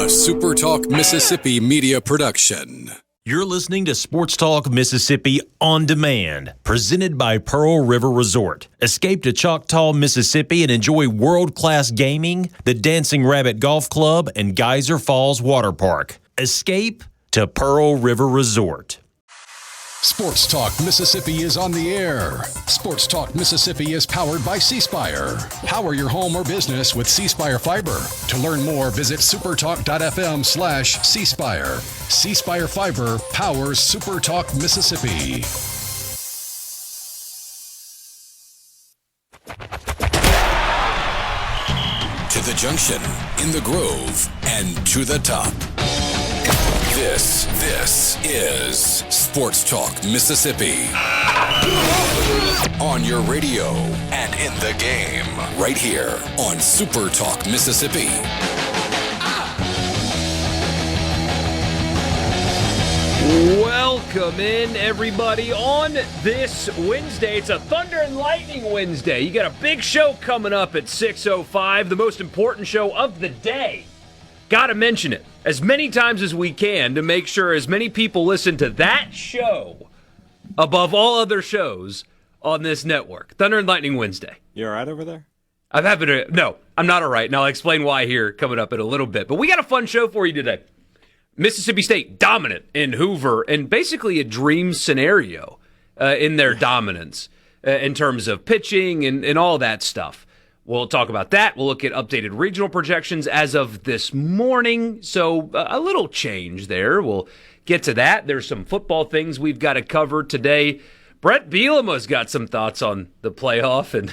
SuperTalk Mississippi media production. You're listening to Sports Talk Mississippi On Demand, presented by Pearl River Resort. Escape to Choctaw, Mississippi and enjoy world-class gaming, the Dancing Rabbit Golf Club, and Geyser Falls Water Park. Escape to Pearl River Resort. Sports Talk Mississippi is on the air. Sports Talk Mississippi is powered by C-Spire. Power your home or business with C-Spire Fiber. To learn more, visit supertalk.fm/C-Spire. C-Spire Fiber powers SuperTalk Mississippi. To the junction, in the Grove, and to the top. This is Sports Talk Mississippi. On your radio and in the game, right here on Super Talk Mississippi. Welcome in, everybody, on this Wednesday. It's a Thunder and Lightning Wednesday. You got a big show coming up at 6:05, the most important show of the day. Got to mention it as many times as we can to make sure as many people listen to that show above all other shows on this network. Thunder and Lightning Wednesday. You all right over there? No, I'm not all right, and I'll explain why here coming up in a little bit. But we got a fun show for you today. Mississippi State dominant in Hoover, and basically a dream scenario in their dominance in terms of pitching and all that stuff. We'll talk about that. We'll look at updated regional projections as of this morning. So a little change there. We'll get to that. There's some football things we've got to cover today. Brett Bielema's got some thoughts on the playoff, and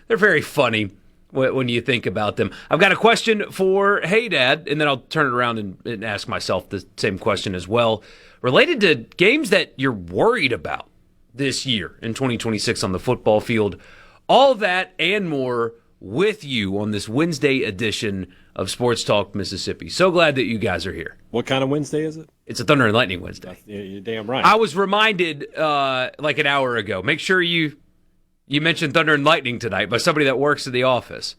they're very funny when you think about them. I've got a question for Hey Dad, and then I'll turn it around and ask myself the same question as well, related to games that you're worried about this year in 2026 on the football field. All that and more with you on this Wednesday edition of Sports Talk Mississippi. So glad that you guys are here. What kind of Wednesday is it? It's a Thunder and Lightning Wednesday. You're damn right. I was reminded like an hour ago. Make sure you mentioned Thunder and Lightning tonight by somebody that works in the office.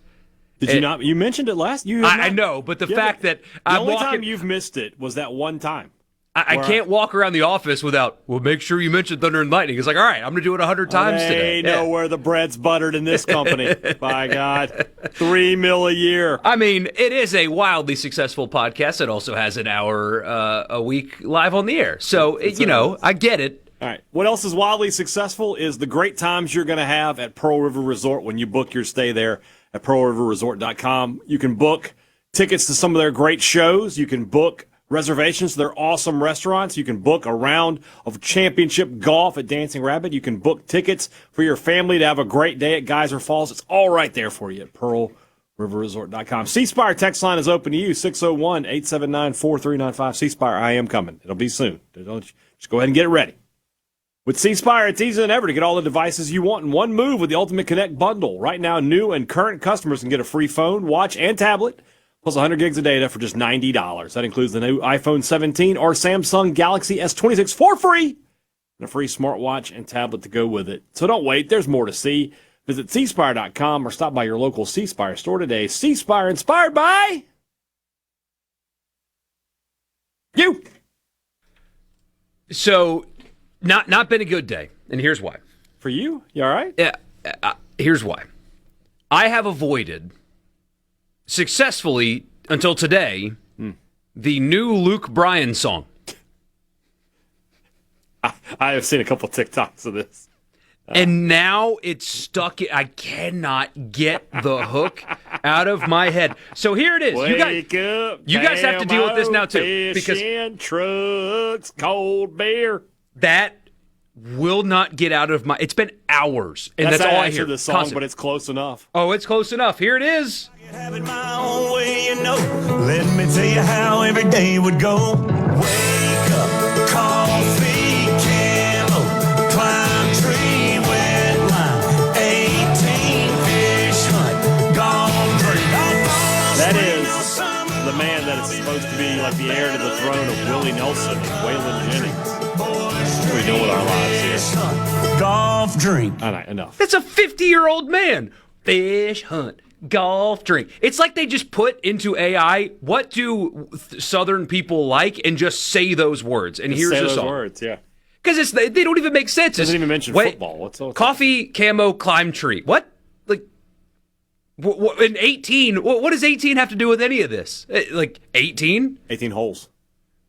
Did you not? You mentioned it last. I know, but the fact that the only time you've missed it was that one time. I can't walk around the office without, well, make sure you mention Thunder and Lightning. It's like, all right, I'm going to do it 100 times today. They know where the bread's buttered in this company. By God. $3 million a year. I mean, it is a wildly successful podcast. It also has an hour a week live on the air. So, I get it. All right. What else is wildly successful is the great times you're going to have at Pearl River Resort when you book your stay there at pearlriverresort.com. You can book tickets to some of their great shows. You can book reservations to their awesome restaurants. You can book a round of championship golf at Dancing Rabbit. You can book tickets for your family to have a great day at Geyser Falls. It's all right there for you at pearlriverresort.com. C-Spire text line is open to you, 601-879-4395. C-Spire, I am coming. It'll be soon. Just go ahead and get it ready. With C-Spire, it's easier than ever to get all the devices you want in one move with the Ultimate Connect bundle. Right now, new and current customers can get a free phone, watch, and tablet, plus 100 gigs of data for just $90. That includes the new iPhone 17 or Samsung Galaxy S26 for free, and a free smartwatch and tablet to go with it. So don't wait. There's more to see. Visit cspire.com or stop by your local C-Spire store today. C-Spire, inspired by you. So, not been a good day, and here's why. For you? You all right? Yeah. Here's why. I have avoided successfully until today the new Luke Bryan song. I have seen a couple TikToks of this. And now it's stuck. I cannot get the hook out of my head. So here it is. Wake up, you guys have to deal with this now too, because trucks, cold beer. That will not get out of my. It's been hours, and that's all I hear. The song, constant. But it's close enough. Oh, it's close enough. Here it is. Have it my own way, you know. Let me tell you how every day would go. Wake up, coffee, camel, climb tree, wet line, 18 fish hunt, golf drink. That is the man that is supposed to be like the heir to the throne of Willie Nelson and Waylon Jennings. What are we doing with our lives here? Golf drink. All right, enough. That's a 50-year-old man. Fish hunt. golf drink. It's like they just put into AI, what do Southern people like, and just say those words. And here's say a those song. words, yeah. Because they don't even make sense. Doesn't even mention football. What's coffee, camo, climb tree. What? Like, in 18, what does 18 have to do with any of this? Like, 18? 18 holes.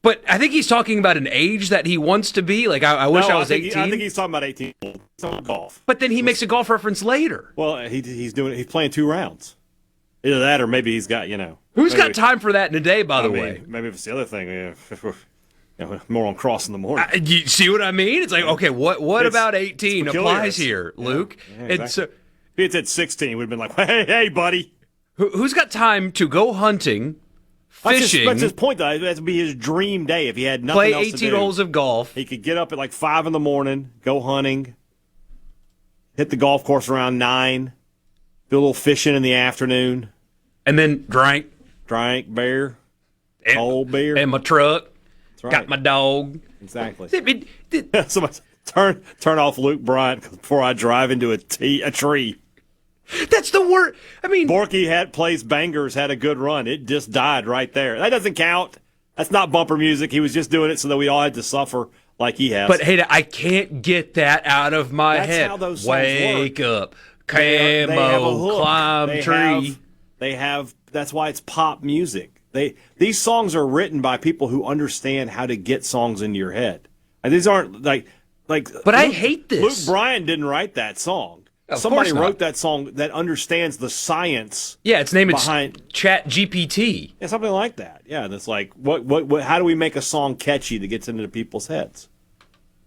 But I think he's talking about an age that he wants to be. Like, I wish I was 18. I think he's talking about 18 holes. He's talking about golf. But then he makes a golf reference later. Well, he's playing 2 rounds. Either that or maybe he's got, Who's got time for that in a day, by the way? Maybe if it's the other thing, more on cross in the morning. You see what I mean? It's like, okay, what about 18 applies here, Luke? Yeah, exactly. And so, if it's at 16, we'd have been like, hey, buddy. Who's got time to go hunting, fishing? That's his point, though. That would be his dream day if he had nothing play else to do. 18 holes of golf. He could get up at like 5 in the morning, go hunting, hit the golf course around 9, do a little fishing in the afternoon. And then drank beer, cold beer. And my truck. That's right. Got my dog. Exactly. I Somebody turn off Luke Bryant before I drive into a tree. That's the word. I mean, Borky plays bangers, had a good run. It just died right there. That doesn't count. That's not bumper music. He was just doing it so that we all had to suffer like he has. But hey, I can't get that out of my head. That's how those songs Wake work. Up, camo, climb tree. That's why it's pop music. These songs are written by people who understand how to get songs into your head. And these aren't like. But I hate this. Luke Bryan didn't write that song. Somebody wrote that song that understands the science. Yeah, its name behind is Chat GPT. Yeah, something like that. Yeah, that's like what? How do we make a song catchy that gets into people's heads?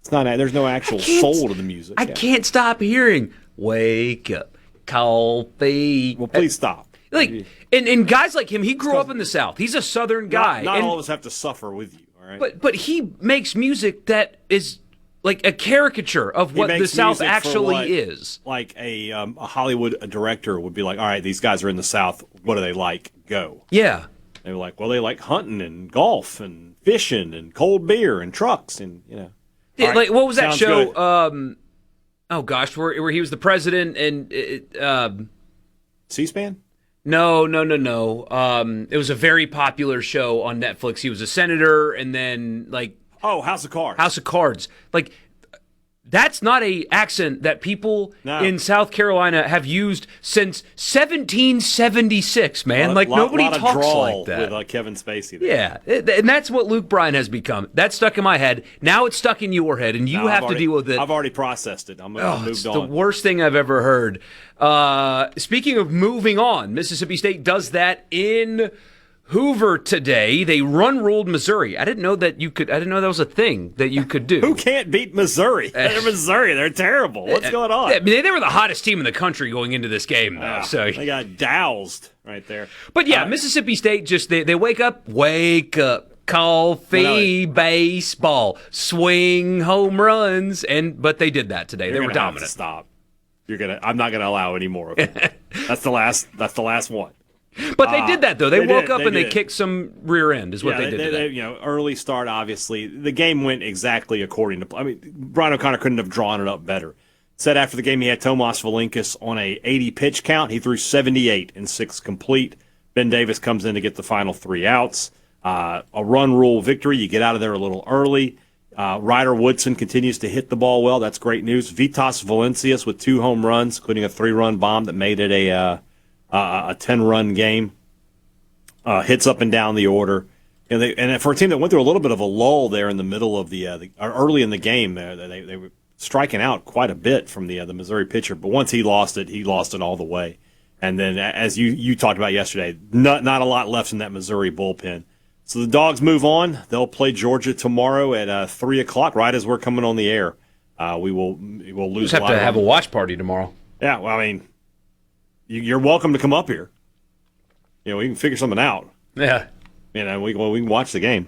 It's not. There's no actual soul to the music. I can't stop hearing "Wake Up, Coffee." Well, please stop. Like, and guys like him, he grew up in the South. He's a Southern guy. Not all of us have to suffer with you. All right. But he makes music that is like a caricature of what the South actually is. Like a Hollywood director would be like, all right, these guys are in the South. What do they like? Go. Yeah. They were like, well, they like hunting and golf and fishing and cold beer and trucks and Yeah, right, like what was that show? Good. Oh gosh, where he was the president and C-SPAN? No. It was a very popular show on Netflix. He was a senator, and then House of Cards. House of Cards. Like, that's not a accent that people in South Carolina have used since 1776, man. Nobody talks like that. With Kevin Spacey there. Yeah, and that's what Luke Bryan has become. That's stuck in my head. Now it's stuck in your head, and you have to deal with it. I've already processed it. I've moved on. It's the worst thing I've ever heard. Speaking of moving on, Mississippi State does that in Hoover today. They ruled Missouri. I didn't know that was a thing that you could do. Who can't beat Missouri? They're Missouri. They're terrible. What's going on? I mean, they were the hottest team in the country going into this game, though. So they got doused right there. But yeah, Mississippi State they wake up, coffee, baseball, swing home runs, but they did that today. They were dominant. Stop. I'm not gonna allow any more of it. That's the last one. But they did that, though. They woke up and they kicked some rear end, is what they did today. Early start, obviously. The game went exactly according to plan. I mean, Brian O'Connor couldn't have drawn it up better. Said after the game he had Tomas Valinkas on a 80-pitch count. He threw 78 and 6 complete. Ben Davis comes in to get the final 3 outs. A run rule victory. You get out of there a little early. Ryder Woodson continues to hit the ball well. That's great news. Vitas Valencias with 2 home runs, including a 3-run bomb that made it a 10-run game. Hits up and down the order. And for a team that went through a little bit of a lull there in the middle of early in the game, they were striking out quite a bit from the Missouri pitcher. But once he lost it all the way. And then, as you talked about yesterday, not a lot left in that Missouri bullpen. So the Dogs move on. They'll play Georgia tomorrow at 3 o'clock, right as we're coming on the air. We will lose. Just have to have a watch party tomorrow. Yeah, well, I mean, you're welcome to come up here. We can figure something out. Yeah. We can watch the game.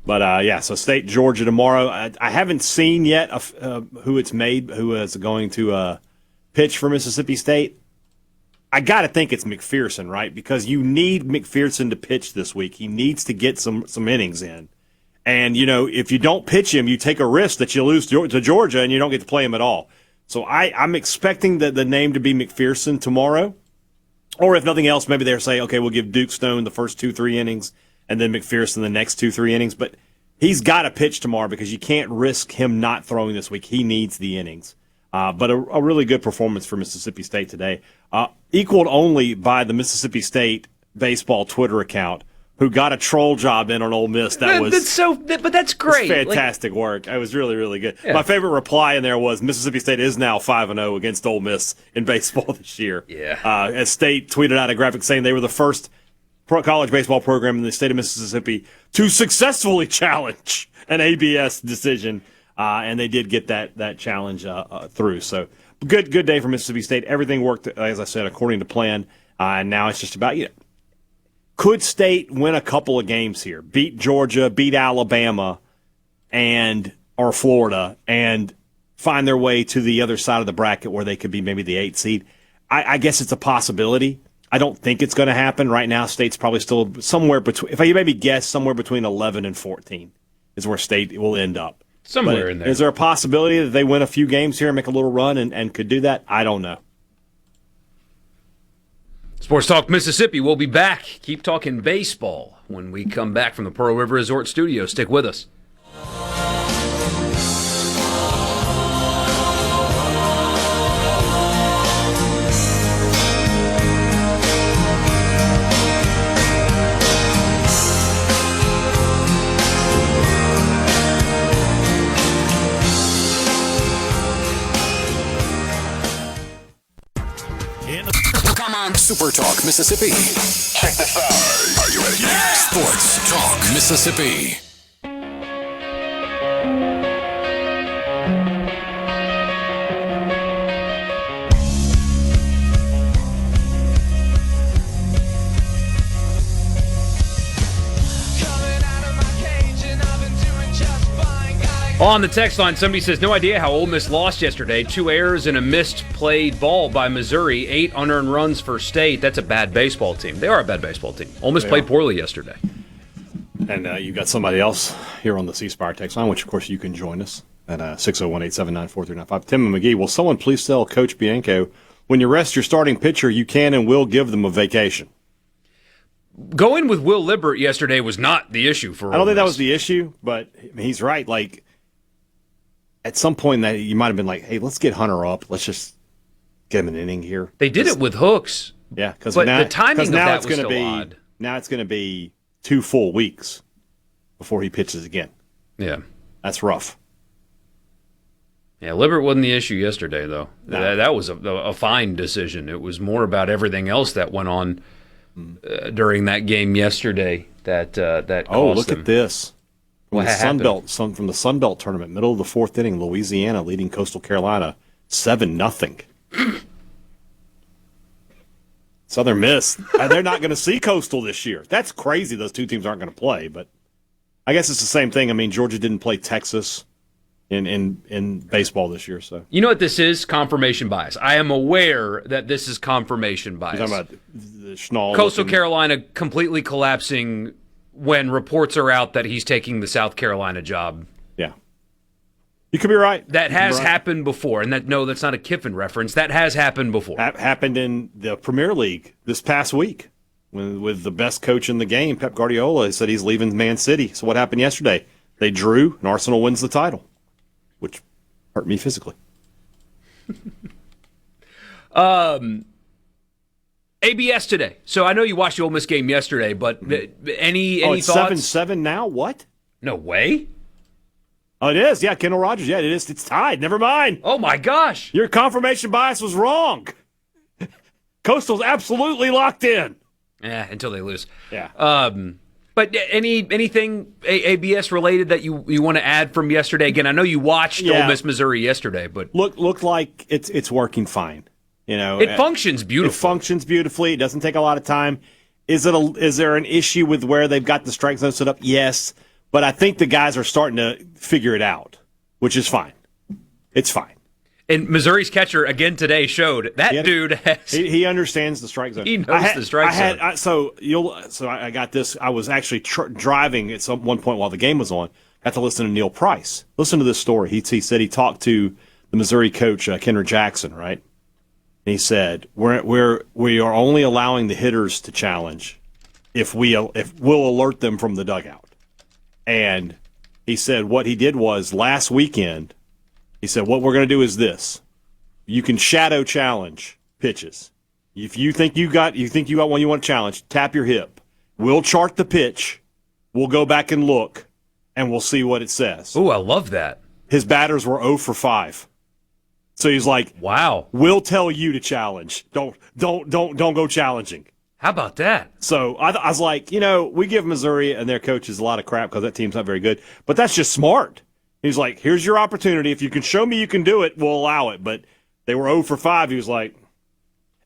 But, so State, Georgia tomorrow. I haven't seen yet who is going to pitch for Mississippi State. I got to think it's McPherson, right? Because you need McPherson to pitch this week. He needs to get some innings in. And, if you don't pitch him, you take a risk that you lose to Georgia and you don't get to play him at all. So I'm expecting the name to be McPherson tomorrow. Or if nothing else, maybe they're saying, okay, we'll give Duke Stone the first 2-3 innings and then McPherson the next 2-3 innings. But he's got to pitch tomorrow because you can't risk him not throwing this week. He needs the innings. But a really good performance for Mississippi State today. Equaled only by the Mississippi State baseball Twitter account, who got a troll job in on Ole Miss. But that's great. Fantastic work. It was really, really good. Yeah. My favorite reply in there was Mississippi State is now 5-0 against Ole Miss in baseball this year. Yeah. As State tweeted out a graphic saying they were the first college baseball program in the state of Mississippi to successfully challenge an ABS decision, and they did get that challenge through. So good day for Mississippi State. Everything worked, as I said, according to plan, and now it's just about could State win a couple of games here, beat Georgia, beat Alabama, or Florida, and find their way to the other side of the bracket where they could be maybe the 8th seed? I guess it's a possibility. I don't think it's going to happen right now. State's probably still somewhere between, if I maybe guess, somewhere between 11 and 14 is where State will end up. Somewhere in there. Is there a possibility that they win a few games here and make a little run and could do that? I don't know. Sports Talk Mississippi. We'll be back. Keep talking baseball when we come back from the Pearl River Resort studio. Stick with us. SuperTalk Mississippi. Check this out. Are you ready? Yeah! Sports Talk Mississippi. On the text line, somebody says, no idea how Ole Miss lost yesterday. 2 errors and a missed played ball by Missouri. 8 unearned runs for State. That's a bad baseball team. They are a bad baseball team. Ole Miss played poorly yesterday. And you've got somebody else here on the C Spire text line, which, of course, you can join us at 601-879-4395. Tim and McGee, will someone please tell Coach Bianco, when you rest your starting pitcher, you can and will give them a vacation? Going with Will Libbert yesterday was not the issue for Ole Miss. I don't think that was the issue, but he's right. Like, at some point, that you might have been like, hey, let's get Hunter up. Let's just get him an inning here. They did it with Hooks. Yeah, because the timing of that was still odd. Now it's going to be 2 full weeks before he pitches again. Yeah. That's rough. Yeah, Libbert wasn't the issue yesterday, though. No. That was a fine decision. It was more about everything else that went on during that game yesterday that cost look them. At this. What happened? From the Sun Belt tournament, middle of the 4th inning, Louisiana leading Coastal Carolina 7-0. Southern Miss, they're not going to see Coastal this year. That's crazy. Those two teams aren't going to play, but I guess it's the same thing. I mean, Georgia didn't play Texas in baseball this year, so you know what this is? Confirmation bias. I am aware that this is confirmation bias. You're talking about the Schnall. Coastal Carolina completely collapsing when reports are out that he's taking the South Carolina job. Yeah. You could be right. That has happened before. And that's not a Kiffin reference. That has happened before. Happened in the Premier League this past week with the best coach in the game, Pep Guardiola, said he's leaving Man City. So what happened yesterday? They drew, and Arsenal wins the title, which hurt me physically. ABS today. So I know you watched the Ole Miss game yesterday, but any it's thoughts? 7-7 now? What? No way. Oh, it is. Yeah, Kendall Rogers. Yeah, it is. It's tied. Never mind. Oh, my gosh. Your confirmation bias was wrong. Coastal's absolutely locked in. Yeah, until they lose. Yeah. But anything ABS related that you want to add from yesterday? Again, I know you watched Ole Miss Missouri yesterday, but looked like it's working fine. You know, it functions beautifully. It functions beautifully. It doesn't take a lot of time. Is there an issue with where they've got the strike zone set up? Yes, but I think the guys are starting to figure it out, which is fine. It's fine. And Missouri's catcher again today showed that dude has. He understands the strike zone. He knows the strike zone. So I got this. I was actually driving at one point while the game was on. Got to listen to Neil Price. Listen to this story. He said he talked to the Missouri coach Kendra Jackson, right? And he said, we are only allowing the hitters to challenge if we'll alert them from the dugout. And he said what he did was last weekend, he said, what we're going to do is this. You can shadow challenge pitches. If you think you got one you want to challenge, tap your hip. We'll chart the pitch. We'll go back and look, and we'll see what it says. Ooh, I love that. His batters were 0 for 5. So he's like, wow. We'll tell you to challenge. Don't go challenging. How about that? So I was like, we give Missouri and their coaches a lot of crap because that team's not very good, but that's just smart. He's like, here's your opportunity. If you can show me you can do it, we'll allow it. But they were 0 for 5. He was like,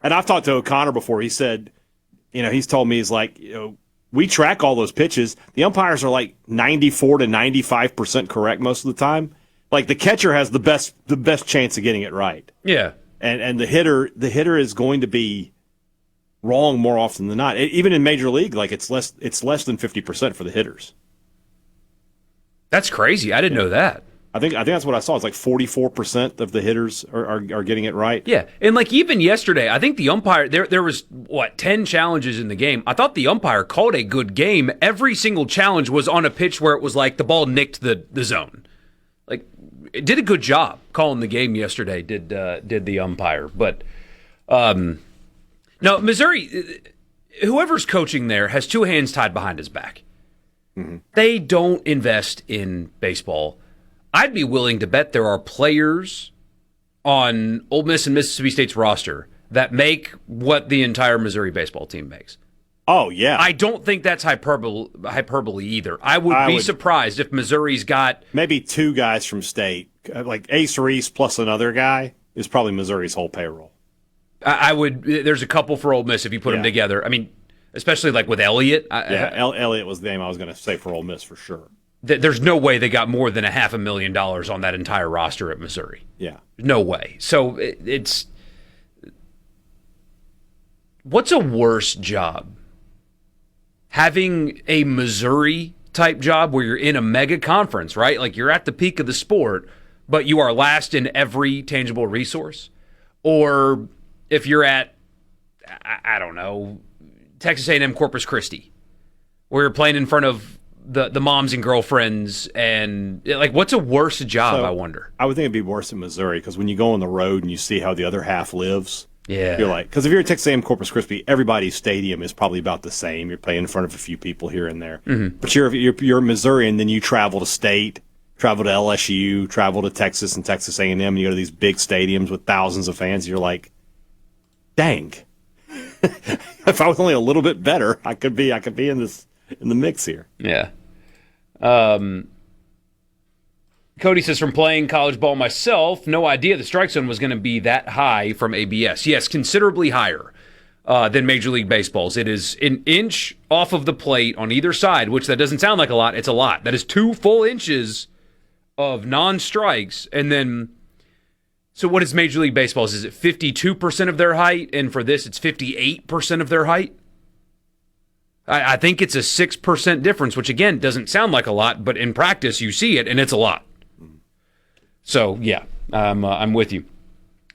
and I've talked to O'Connor before. He said, he's told me, he's like, we track all those pitches. The umpires are like 94 to 95% correct most of the time. Like the catcher has the best chance of getting it right. Yeah. And the hitter is going to be wrong more often than not. Even in Major League, like it's less than 50% for the hitters. That's crazy. I didn't know that. I think that's what I saw. It's like 44% of the hitters are getting it right. Yeah, and like even yesterday, I think the umpire there was 10 challenges in the game. I thought the umpire called a good game. Every single challenge was on a pitch where it was like the ball nicked the zone. Like it did a good job calling the game yesterday. Did the umpire? But no, Missouri, whoever's coaching there has two hands tied behind his back. Mm-hmm. They don't invest in baseball. I'd be willing to bet there are players on Ole Miss and Mississippi State's roster that make what the entire Missouri baseball team makes. Oh, yeah. I don't think that's hyperbole either. I would be surprised if Missouri's got... Maybe 2 guys from state, like Ace Reese plus another guy is probably Missouri's whole payroll. I would... There's a couple for Ole Miss if you put them together. I mean, especially like with Elliott. Elliott was the name I was going to say for Ole Miss for sure. There's no way they got more than $500,000 on that entire roster at Missouri. Yeah. No way. So it's... What's a worse job? Having a Missouri-type job where you're in a mega conference, right? Like you're at the peak of the sport, but you are last in every tangible resource? Or if you're at, I don't know, Texas A&M Corpus Christi, where you're playing in front of the moms and girlfriends, and like, what's a worse job, I wonder? I would think it'd be worse in Missouri because when you go on the road and you see how the other half lives, yeah, you're like, because if you're at Texas A&M Corpus Christi, everybody's stadium is probably about the same. You're playing in front of a few people here and there, but you're in Missouri, and then you travel to state, travel to LSU, travel to Texas and Texas A&M, and you go to these big stadiums with thousands of fans. You're like, dang, if I was only a little bit better, I could be in the mix here. Yeah. Cody says, from playing college ball myself, no idea the strike zone was going to be that high from ABS. Yes, considerably higher than Major League Baseball's. It is an inch off of the plate on either side, which that doesn't sound like a lot. It's a lot. That is 2 full inches of non-strikes. And then, so what is Major League Baseball's? Is it 52% of their height? And for this, it's 58% of their height? I think it's a 6% difference, which, again, doesn't sound like a lot, but in practice, you see it, and it's a lot. So, yeah, I'm with you.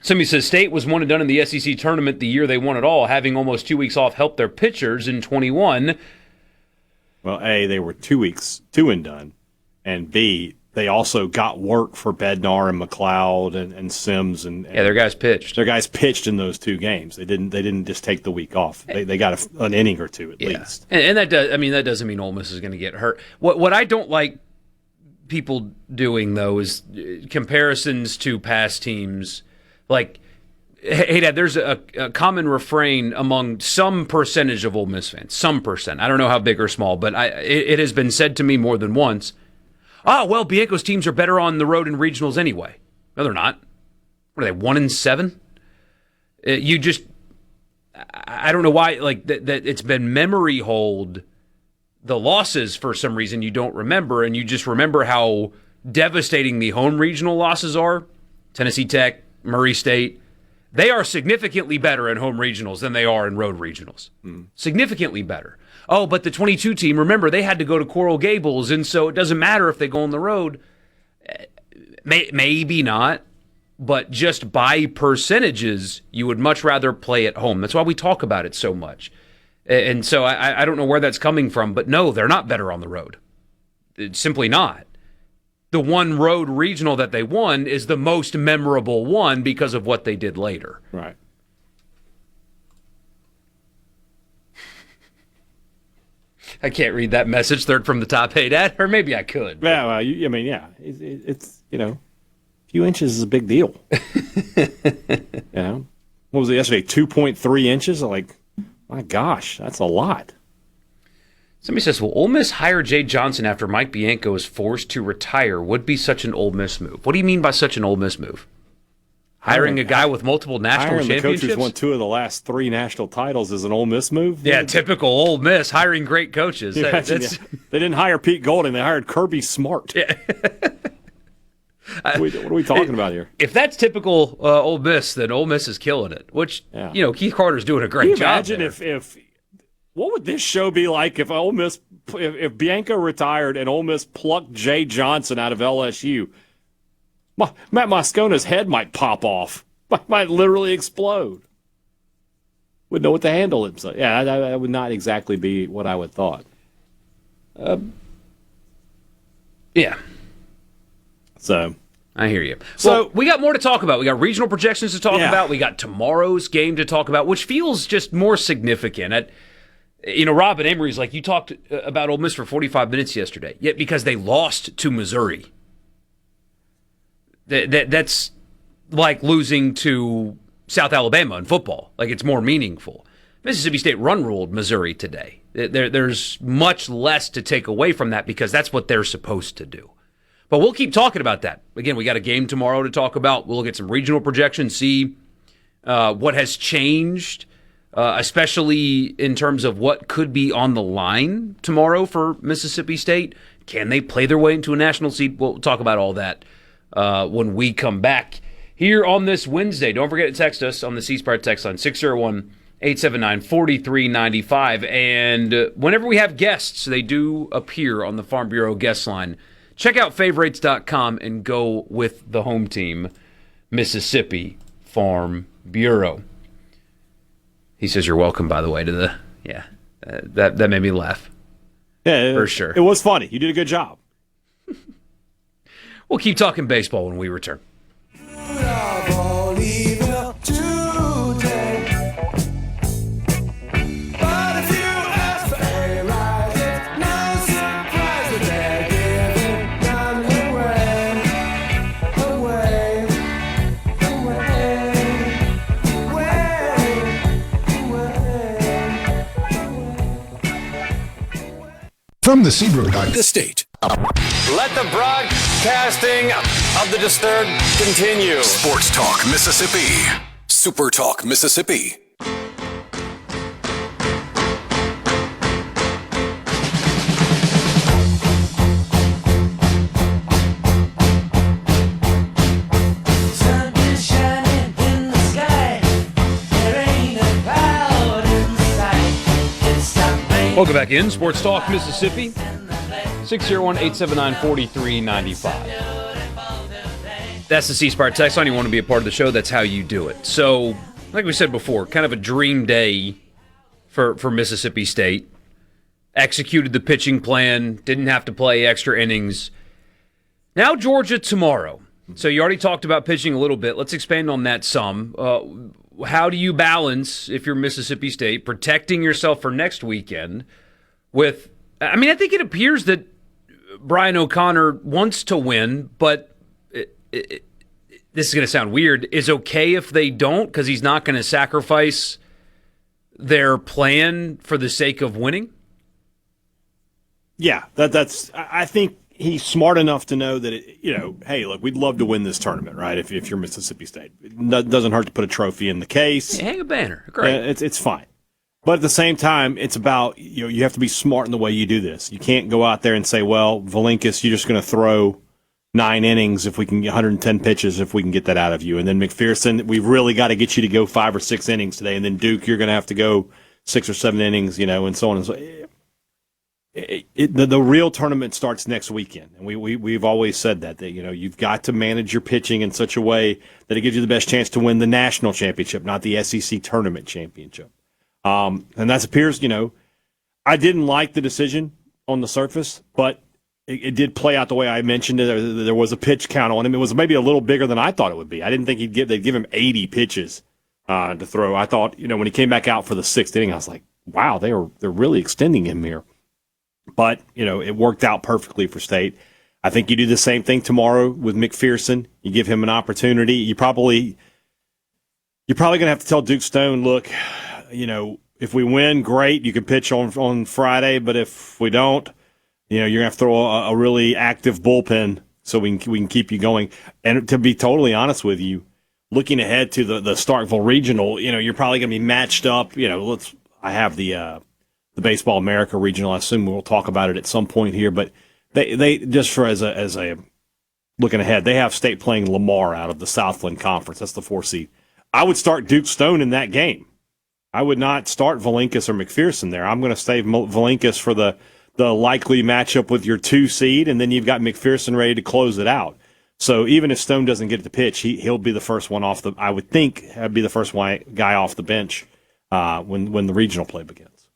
Somebody says, State was one and done in the SEC tournament the year they won it all. Having almost 2 weeks off helped their pitchers in 21. Well, A, they were 2 weeks, 2 and done, and B, they also got work for Bednar and McLeod and Sims and their guys pitched. Their guys pitched in those 2 games. They didn't just take the week off. They got an inning or 2 at least. And that doesn't mean Ole Miss is going to get hurt. What I don't like people doing though is comparisons to past teams. Like, hey Dad, there's a common refrain among some percentage of Ole Miss fans. Some percent. I don't know how big or small, but it has been said to me more than once. Oh, well, Bianco's teams are better on the road in regionals anyway. No, they're not. What are they, 1-7? I don't know why, like, that it's been memory hold the losses for some reason you don't remember, and you just remember how devastating the home regional losses are. Tennessee Tech, Murray State. They are significantly better in home regionals than they are in road regionals. Significantly better. Oh, but the 22 team, remember, they had to go to Coral Gables, and so it doesn't matter if they go on the road. Maybe not. but just by percentages, you would much rather play at home. That's why we talk about it so much. And so I don't know where that's coming from, but no, they're not better on the road. It's simply not. The one road regional that they won is the most memorable one because of what they did later. Right. I can't read that message, third from the top. Hey, Dad, or maybe I could. Yeah, well, it's a few inches is a big deal. What was it yesterday? 2.3 inches? Like, my gosh, that's a lot. Somebody says, will Ole Miss hire Jay Johnson after Mike Bianco is forced to retire? Would be such an Ole Miss move. What do you mean by such an Ole Miss move? Hiring a guy with multiple national championships? The coach who's won 2 of the last 3 national titles is an Ole Miss move? Yeah, typical Ole Miss, hiring great coaches. They didn't hire Pete Golding. They hired Kirby Smart. Yeah. What are we talking about here? If that's typical Ole Miss, then Ole Miss is killing it, which, Keith Carter's doing a great job. Imagine if what would this show be like if Ole Miss, if Bianco retired and Ole Miss plucked Jay Johnson out of LSU? Matt Moscona's head might pop off. Might literally explode. Wouldn't know what to handle himself. Yeah, that would not exactly be what I would thought. Yeah. So I hear you. So we got more to talk about. We got regional projections to talk about. We got tomorrow's game to talk about, which feels just more significant. Rob and Emery's like, you talked about Ole Miss for 45 minutes yesterday, yet because they lost to Missouri. That's like losing to South Alabama in football. Like, it's more meaningful. Mississippi State run-ruled Missouri today. There's much less to take away from that because that's what they're supposed to do. But we'll keep talking about that. Again, we got a game tomorrow to talk about. We'll look at some regional projections, see what has changed, especially in terms of what could be on the line tomorrow for Mississippi State. Can they play their way into a national seed? We'll talk about all that when we come back here on this Wednesday. Don't forget to text us on the C Spire text line, 601-879-4395. And whenever we have guests, they do appear on the Farm Bureau guest line. Check out favorites.com and go with the home team, Mississippi Farm Bureau. He says you're welcome, by the way, to the, that made me laugh. Yeah, for sure. It was funny. You did a good job. We'll keep talking baseball when we return. From the Seabrook Estate. Let the broadcasting of the disturbed continue. Sports Talk Mississippi. Super Talk Mississippi. Sun is shining in the sky. There ain't a cloud in sight. It's something. Welcome back in Sports Talk Mississippi. 601-879-4395. That's the C Spire text line. You want to be a part of the show, that's how you do it. So, like we said before, kind of a dream day for Mississippi State. Executed the pitching plan, didn't have to play extra innings. Now Georgia tomorrow. So you already talked about pitching a little bit. Let's expand on that some. How do you balance, if you're Mississippi State, protecting yourself for next weekend with, I think it appears that Brian O'Connor wants to win, but this is going to sound weird, is okay if they don't because he's not going to sacrifice their plan for the sake of winning? Yeah, that's. I think he's smart enough to know that, hey, look, we'd love to win this tournament, right? If you're Mississippi State. It doesn't hurt to put a trophy in the case. Yeah, hang a banner. Great. It's fine. But at the same time, it's about, you have to be smart in the way you do this. You can't go out there and say, well, Valinkas, you're just going to throw 9 innings if we can get 110 pitches if we can get that out of you. And then McPherson, we've really got to get you to go 5 or 6 innings today. And then Duke, you're going to have to go 6 or 7 innings, and so on and so on. the real tournament starts next weekend, and we've always said that you've got to manage your pitching in such a way that it gives you the best chance to win the national championship, not the SEC tournament championship. And that appears, I didn't like the decision on the surface, but it did play out the way I mentioned it. There was a pitch count on him. It was maybe a little bigger than I thought it would be. I didn't think they'd give him 80 pitches to throw. I thought, when he came back out for the sixth inning, I was like, wow, they're really extending him here. But, it worked out perfectly for State. I think you do the same thing tomorrow with McPherson. You give him an opportunity. You're probably going to have to tell Duke Stone, look, if we win, great, you can pitch on Friday. But if we don't, you're going to have to throw a really active bullpen so we can keep you going. And to be totally honest with you, looking ahead to the Starkville Regional, you're probably going to be matched up. I have the Baseball America Regional. I assume we'll talk about it at some point here. But they just as a looking ahead, they have State playing Lamar out of the Southland Conference. That's the 4 seed. I would start Duke Stone in that game. I would not start Valinkas or McPherson there. I'm going to save Valinkas for the likely matchup with your 2 seed, and then you've got McPherson ready to close it out. So even if Stone doesn't get the pitch, he'll be the first one off I would think, be the first guy off the bench when the regional play begins.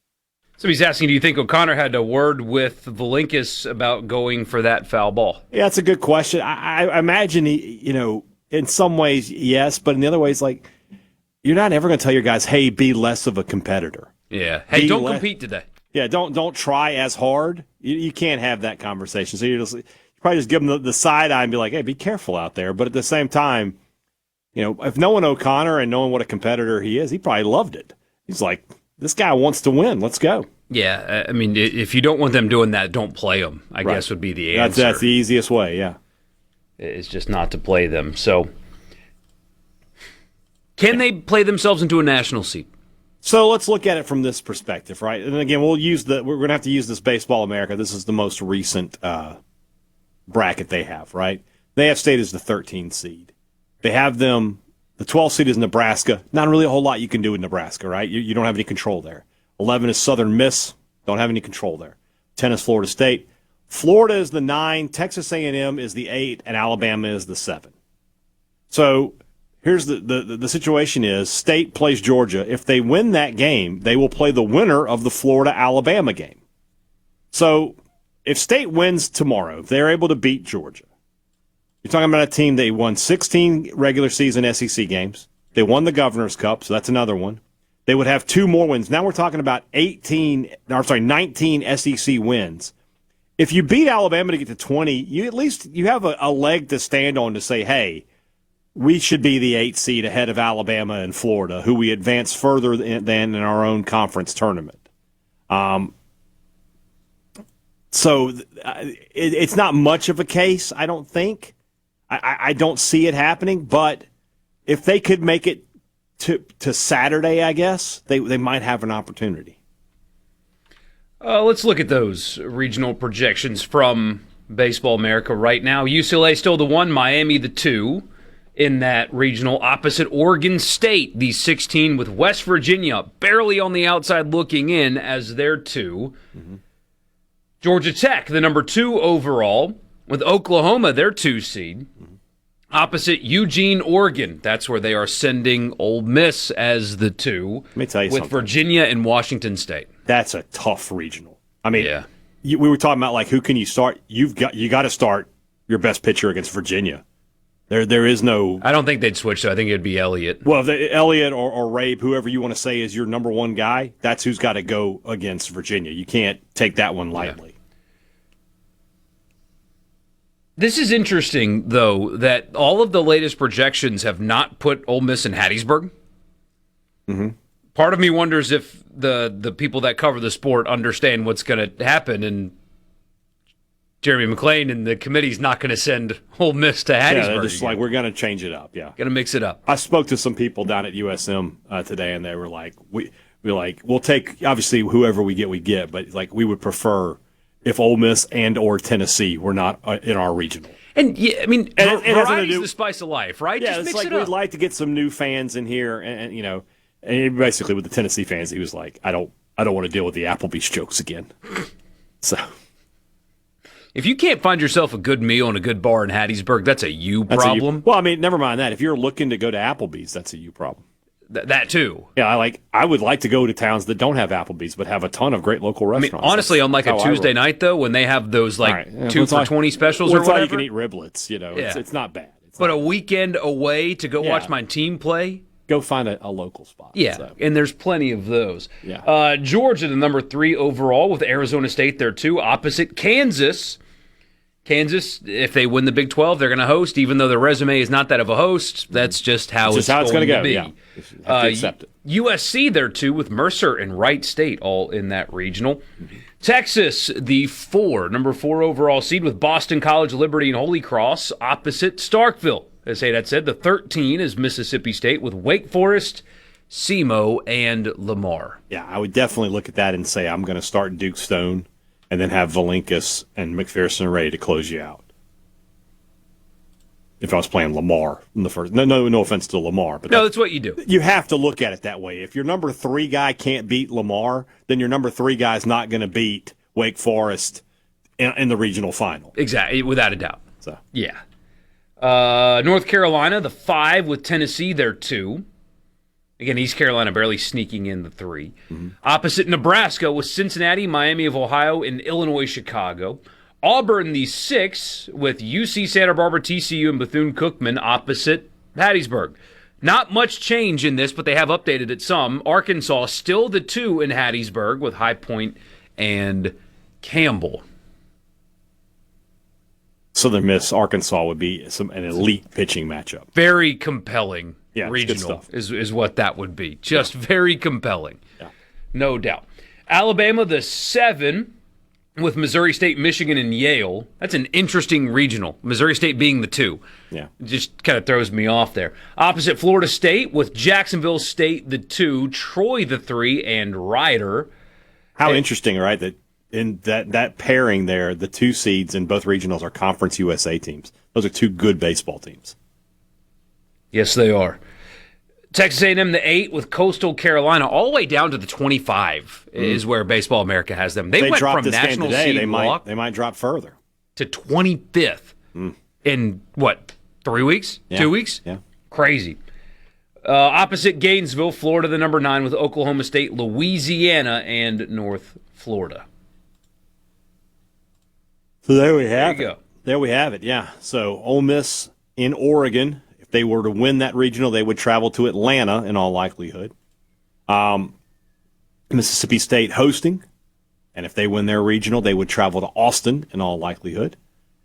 So he's asking, do you think O'Connor had a word with Valinkas about going for that foul ball? Yeah, that's a good question. I imagine in some ways, yes, but in the other ways, like, you're not ever going to tell your guys, hey, be less of a competitor. Yeah. Hey, don't compete today. Yeah, don't try as hard. You can't have that conversation. So you probably just give them the side eye and be like, hey, be careful out there. But at the same time, if knowing O'Connor and knowing what a competitor he is, he probably loved it. He's like, this guy wants to win. Let's go. Yeah, I mean, if you don't want them doing that, don't play them, I guess would be the answer. That's the easiest way, yeah. It's just not to play them. So can they play themselves into a national seat? So let's look at it from this perspective, right? And again, we're going to have to use this Baseball America. This is the most recent bracket they have, right? They have State as the 13th seed. They have them, the 12th seed is Nebraska. Not really a whole lot you can do with Nebraska, right? You don't have any control there. 11 is Southern Miss. Don't have any control there. 10 is Florida State. Florida is the 9, Texas A&M is the 8, and Alabama is the 7. So here's the situation is State plays Georgia. If they win that game, they will play the winner of the Florida-Alabama game. So if State wins tomorrow, if they're able to beat Georgia, you're talking about a team that won 16 regular season SEC games. They won the Governor's Cup, so that's another one. They would have 2 more wins. Now we're talking about 19 SEC wins. If you beat Alabama to get to 20, you have a leg to stand on to say, hey, we should be the 8th seed ahead of Alabama and Florida, who we advance further than in our own conference tournament. So it's not much of a case, I don't think. I don't see it happening, but if they could make it to Saturday, I guess, they might have an opportunity. Let's look at those regional projections from Baseball America right now. UCLA still the 1, Miami the 2 in that regional, opposite Oregon State, the 16, with West Virginia barely on the outside looking in as their 2. Mm-hmm. Georgia Tech, the number 2 overall, with Oklahoma, their 2 seed. Mm-hmm. Opposite Eugene, Oregon. That's where they are sending Ole Miss as the 2. Let me tell you with something. Virginia and Washington State. That's a tough regional. I mean, yeah. We were talking about, like, who can you start? You got to start your best pitcher against Virginia. There is no. I don't think they'd switch, though. I think it'd be Elliott. Well, Elliott or Rabe, whoever you want to say is your number 1 guy, that's who's got to go against Virginia. You can't take that one lightly. Yeah. This is interesting, though, that all of the latest projections have not put Ole Miss in Hattiesburg. Mm-hmm. Part of me wonders if the people that cover the sport understand what's going to happen, and Jeremy McClain and the committee's not going to send Ole Miss to Hattiesburg. Yeah, they're just like, we're going to change it up. Yeah, going to mix it up. I spoke to some people down at USM today, and they were like, we'll take obviously whoever we get, but like we would prefer if Ole Miss and or Tennessee were not in our regional. And yeah, I mean, variety's the spice of life, right? Yeah, just it's mix like it up. we'd like to get some new fans in here, and and basically with the Tennessee fans, he was like, I don't want to deal with the Applebee's jokes again. So If you can't find yourself a good meal and a good bar in Hattiesburg, that's a you That's problem. well, I mean, never mind that. If you're looking to go to Applebee's, that's a you problem. That too. Yeah, I would like to go to towns that don't have Applebee's but have a ton of great local I restaurants. mean, honestly, on like a That's how I Tuesday roll. night though, when they have those like All right. Yeah, 2 well, it's for like- $20 specials well, or it's like whatever. you can eat riblets. Yeah. It's not bad. But a weekend away to go Yeah. watch my team play. Go find a local spot. Yeah, So. and there's plenty of those. Yeah. Georgia, the number 3 overall, with Arizona State there too, opposite Kansas. Kansas, if they win the Big 12, they're going to host, even though their resume is not that of a host. That's just how it's going to go. be. Yeah. You have to accept it. USC there too, with Mercer and Wright State all in that regional. Texas, the number 4 overall seed, with Boston College, Liberty, and Holy Cross opposite Starkville. As Haydad said, the 13 is Mississippi State, with Wake Forest, SEMO, and Lamar. Yeah, I would definitely look at that and say I'm going to start Duke Stone and then have Valinkas and McPherson ready to close you out. If I was playing Lamar in the first, no offense to Lamar, but No, that's what you do. you have to look at it that way. If your number 3 guy can't beat Lamar, then your number 3 guy is not going to beat Wake Forest in the regional final. Exactly, without a doubt. So Yeah. North Carolina, the 5, with Tennessee there 2. Again, East Carolina barely sneaking in the 3. Opposite Nebraska, with Cincinnati, Miami of Ohio, and Illinois, Chicago. Auburn, the 6, with UC Santa Barbara, TCU, and Bethune-Cookman opposite Hattiesburg. Not much change in this, but they have updated it some. Arkansas still the 2 in Hattiesburg, with High Point and Campbell. Southern Miss, Arkansas would be an elite pitching matchup. Very compelling Yeah, it's good regional stuff. is what that would be. Just very compelling. Yeah. No doubt. Alabama, the 7, with Missouri State, Michigan, and Yale. That's an interesting regional. Missouri State being the 2. Yeah. Just kind of throws me off there. Opposite Florida State, with Jacksonville State, the 2, Troy, the 3, and Rider. How interesting, right? That in that pairing there, the 2 seeds in both regionals are Conference USA teams. Those are 2 good baseball teams. Yes, they are. Texas A&M, the 8, with Coastal Carolina, all the way down to the 25 is where Baseball America has them. They went drop from this game national today, seed they walk might drop further. to 25th in, 3 weeks? Yeah. 2 weeks? Yeah. Crazy. Opposite Gainesville, Florida, the number 9, with Oklahoma State, Louisiana, and North Florida. So there we have There you it. go. There we have it, yeah. So Ole Miss in Oregon, if they were to win that regional, they would travel to Atlanta in all likelihood. Mississippi State hosting, and if they win their regional, they would travel to Austin in all likelihood.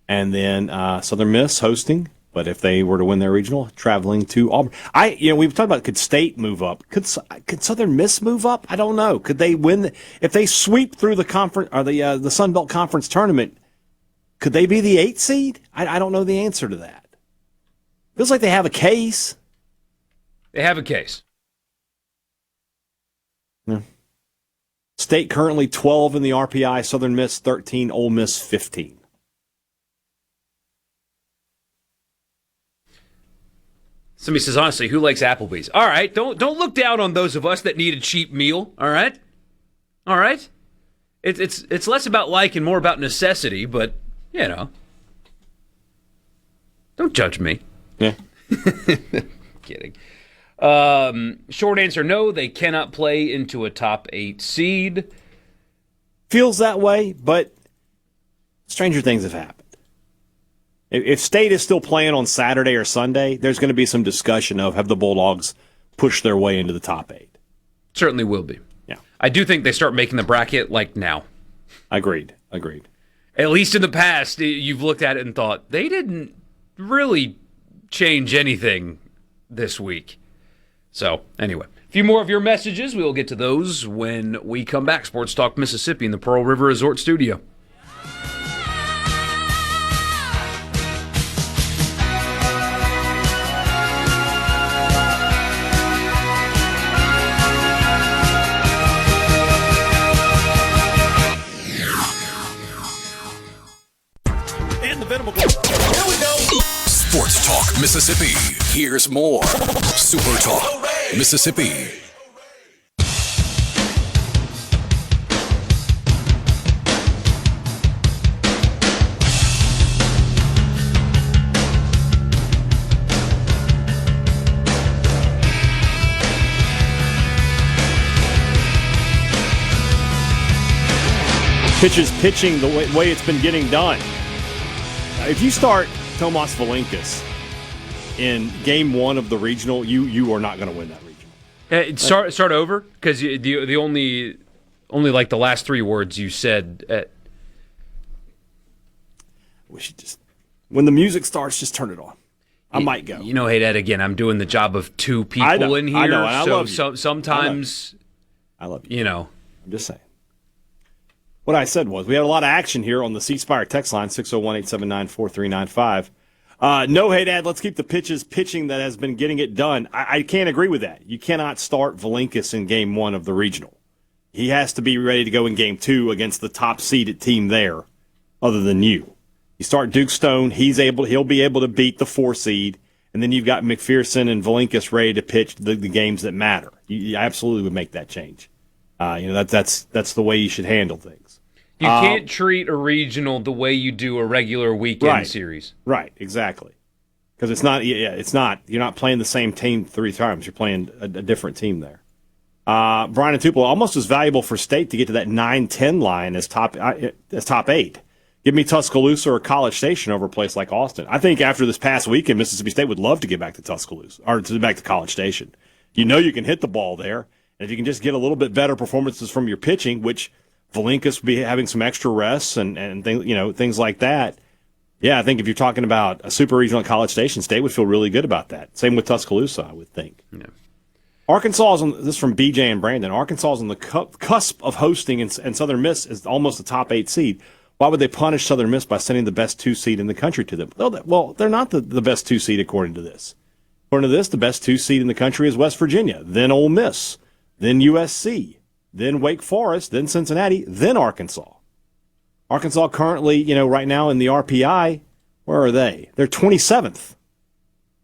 And then Southern Miss hosting, but if they were to win their regional, traveling to Auburn. We've talked about, could State move up? Could Southern Miss move up? I don't know. Could they win if they sweep through the conference or the Sun Belt Conference tournament? Could they be the 8 seed? I don't know the answer to that. Feels like they have a case. They have a case. Yeah. State currently 12 in the RPI, Southern Miss 13, Ole Miss 15. Somebody says, honestly, who likes Applebee's? All right, don't look down on those of us that need a cheap meal, all right? All right? It's less about like and more about necessity, but, don't judge me. Yeah. Kidding. Short answer, no, they cannot play into a top 8 seed. Feels that way, but stranger things have happened. If State is still playing on Saturday or Sunday, there's going to be some discussion of have the Bulldogs pushed their way into the top 8. Certainly will be. Yeah. I do think they start making the bracket like now. Agreed. At least in the past, you've looked at it and thought, they didn't really change anything this week. So, anyway, a few more of your messages. We will get to those when we come back. Sports Talk Mississippi in the Pearl River Resort Studio. And the Venable. Sports Talk Mississippi. Here's more. Super Talk Mississippi. pitches pitching the way it's been getting done. If you start Tomas Valinkas in game one of the regional, you are not going to win that regional. Start over, because the only like the last three words you said. We should just, when the music starts, just turn it on. I might go. You know, hey, Dad, again, I'm doing the job of two people in here. I know, and I so love you. Sometimes, I love you. you know. I'm just saying. What I said was we had a lot of action here on the C Spire text line, 601-879-4395. No, hey, Dad, let's keep the pitches pitching that has been getting it done. I can't agree with that. You cannot start Valinkas in game one of the regional. He has to be ready to go in game two against the top seeded team there, other than you. You start Duke Stone, he'll be able to beat the 4 seed, and then you've got McPherson and Valinkas ready to pitch the games that matter. You absolutely would make that change. That's the way you should handle things. You can't treat a regional the way you do a regular weekend series. Right, exactly. Because it's not. You're not playing the same team 3 times. You're playing a different team there. Brian and Tupelo, almost as valuable for State to get to that 9-10 line as top 8. Give me Tuscaloosa or College Station over a place like Austin. I think after this past weekend, Mississippi State would love to get back to Tuscaloosa or back to College Station. You know you can hit the ball there, and if you can just get a little bit better performances from your pitching, which Valinkas will be having some extra rests and things like that. Yeah, I think if you're talking about a super regional at College Station, State would feel really good about that. Same with Tuscaloosa, I would think. Yeah. Arkansas is this is from BJ and Brandon. Arkansas is on the cusp of hosting, and Southern Miss is almost a top 8 seed. Why would they punish Southern Miss by sending the best 2 seed in the country to them? Well, they're not the best 2 seed according to this. According to this, the best 2 seed in the country is West Virginia, then Ole Miss, then USC, then Wake Forest, then Cincinnati, then Arkansas. Arkansas currently, right now in the RPI, where are they? They're 27th.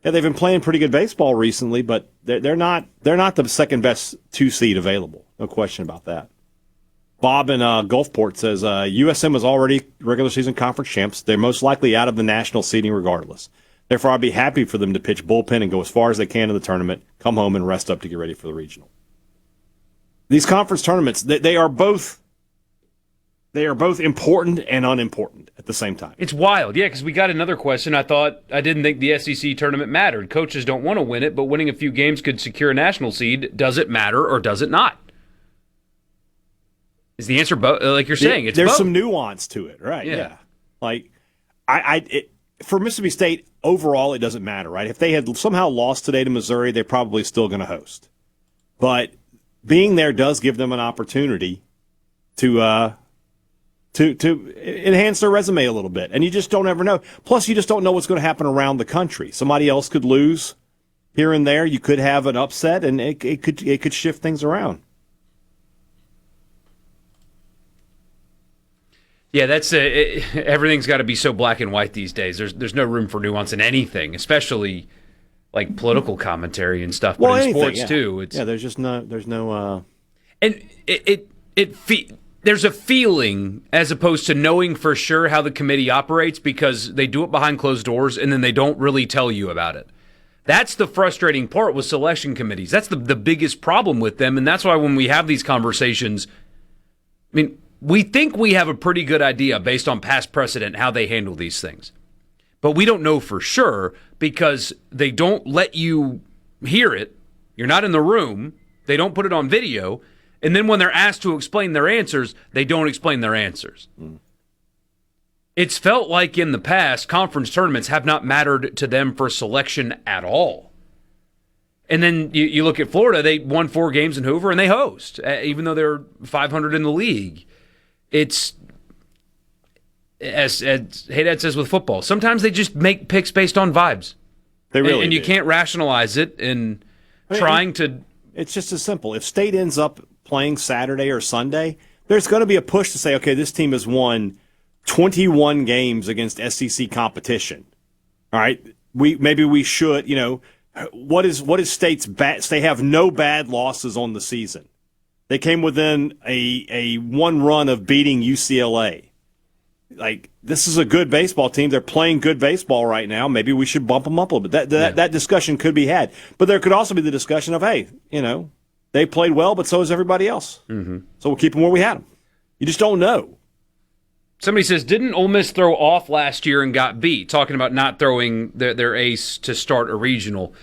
Yeah, they've been playing pretty good baseball recently, but they're not the second best 2 seed available. No question about that. Bob in Gulfport says USM is already regular season conference champs. They're most likely out of the national seeding regardless. Therefore, I'd be happy for them to pitch bullpen and go as far as they can in the tournament, come home and rest up to get ready for the regional. These conference tournaments, they are both important and unimportant at the same time. It's wild, yeah, because we got another question. I didn't think the SEC tournament mattered. Coaches don't want to win it, but winning a few games could secure a national seed. Does it matter or does it not? Is the answer both? Like you're saying, it's there's both. Some nuance to it, right? Yeah. Like, for Mississippi State overall, it doesn't matter, right? If they had somehow lost today to Missouri, they're probably still going to host. But being there does give them an opportunity to enhance their resume a little bit, and you just don't ever know. Plus, you just don't know what's going to happen around the country. Somebody else could lose here and there. You could have an upset, and it could shift things around. Yeah, that's everything's got to be so black and white these days. There's no room for nuance in anything, especially like political commentary and stuff. But in anything, sports too, there's no. And there's a feeling as opposed to knowing for sure how the committee operates because they do it behind closed doors and then they don't really tell you about it. That's the frustrating part with selection committees. That's the biggest problem with them, and that's why when we have these conversations, I mean, we think we have a pretty good idea based on past precedent how they handle these things. But we don't know for sure because they don't let you hear it. You're not in the room. They don't put it on video. And then when they're asked to explain their answers, they don't explain their answers. It's felt like in the past, conference tournaments have not mattered to them for selection at all. And then you look at Florida, they won 4 games in Hoover and they host, even though they're 500 in the league. It's, as Haydad says with football, sometimes they just make picks based on vibes. They really and you do. can't rationalize it and trying to. It's just as simple. If State ends up playing Saturday or Sunday, there's going to be a push to say, okay, this team has won 21 games against SEC competition. All right, maybe we should. What is State's bad? They have no bad losses on the season. They came within a one run of beating UCLA. Like, this is a good baseball team. They're playing good baseball right now. Maybe we should bump them up a little bit. That discussion could be had. But there could also be the discussion of, hey, they played well, but so is everybody else. Mm-hmm. So we'll keep them where we had them. You just don't know. Somebody says, didn't Ole Miss throw off last year and got beat? Talking about not throwing their ace to start a regional.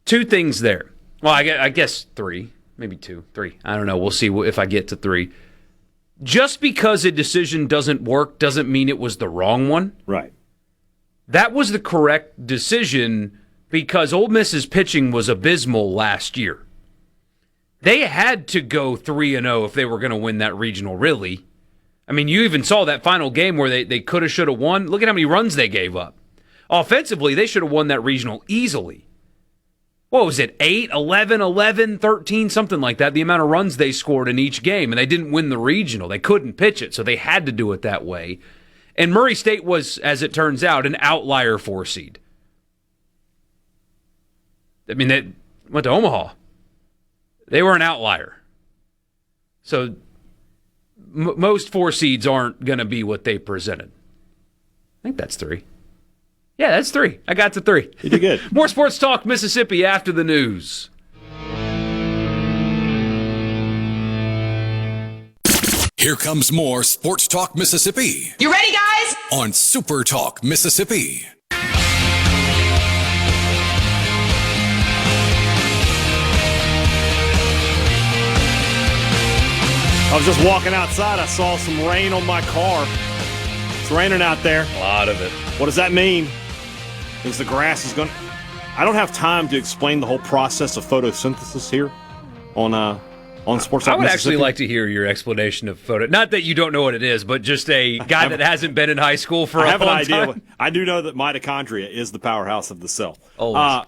Two things there. Well, I guess three. Maybe two, three. I don't know. We'll see if I get to three. Just because a decision doesn't work doesn't mean it was the wrong one. Right. That was the correct decision because Ole Miss's pitching was abysmal last year. They had to go 3-0 if they were going to win that regional, really. I mean, you even saw that final game where they could have, should have won. Look at how many runs they gave up. Offensively, they should have won that regional easily. What was it, 8, 11, 11, 13, something like that, the amount of runs they scored in each game, and they didn't win the regional. They couldn't pitch it, so they had to do it that way. And Murray State was, as it turns out, an outlier 4 seed. I mean, they went to Omaha. They were an outlier. So most 4 seeds aren't going to be what they presented. I think that's 3. Yeah, that's 3. I got to 3. You did good. More Sports Talk Mississippi after the news. Here comes more Sports Talk Mississippi You ready, guys? on Super Talk Mississippi. I was just walking outside. I saw some rain on my car. It's raining out there. A lot of it. What does that mean? Means the grass is going to... I don't have time to explain the whole process of photosynthesis here on Sports Talk I would actually Mississippi. like to hear your explanation of photo. Not that you don't know what it is, but just a guy that hasn't been in high school for a long time. I have an idea. I do know that mitochondria is the powerhouse of the cell. Always.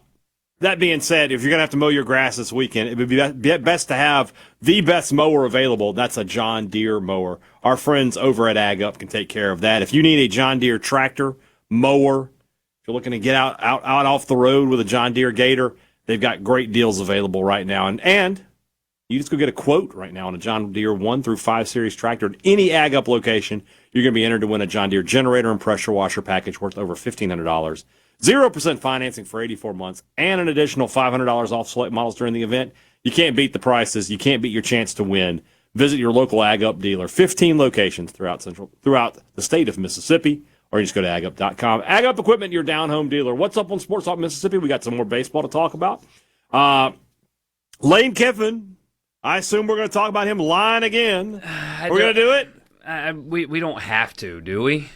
That being said, if you're going to have to mow your grass this weekend, it would be best to have the best mower available. That's a John Deere mower. Our friends over at Ag Up can take care of that. If you need a John Deere tractor, mower, if you're looking to get out off the road with a John Deere Gator, they've got great deals available right now. And you just go get a quote right now on a John Deere 1 through 5 series tractor at any Ag Up location. You're going to be entered to win a John Deere generator and pressure washer package worth over $1,500. 0% financing for 84 months, and an additional $500 off select models during the event. You can't beat the prices. You can't beat your chance to win. Visit your local Ag Up dealer. 15 locations throughout the state of Mississippi, or you just go to agup.com. Ag Up Equipment, your down-home dealer. What's up on Sports Talk Mississippi? We got some more baseball to talk about. Lane Kiffin, I assume we're going to talk about him lying again. We're going to do it? We don't have to, do we?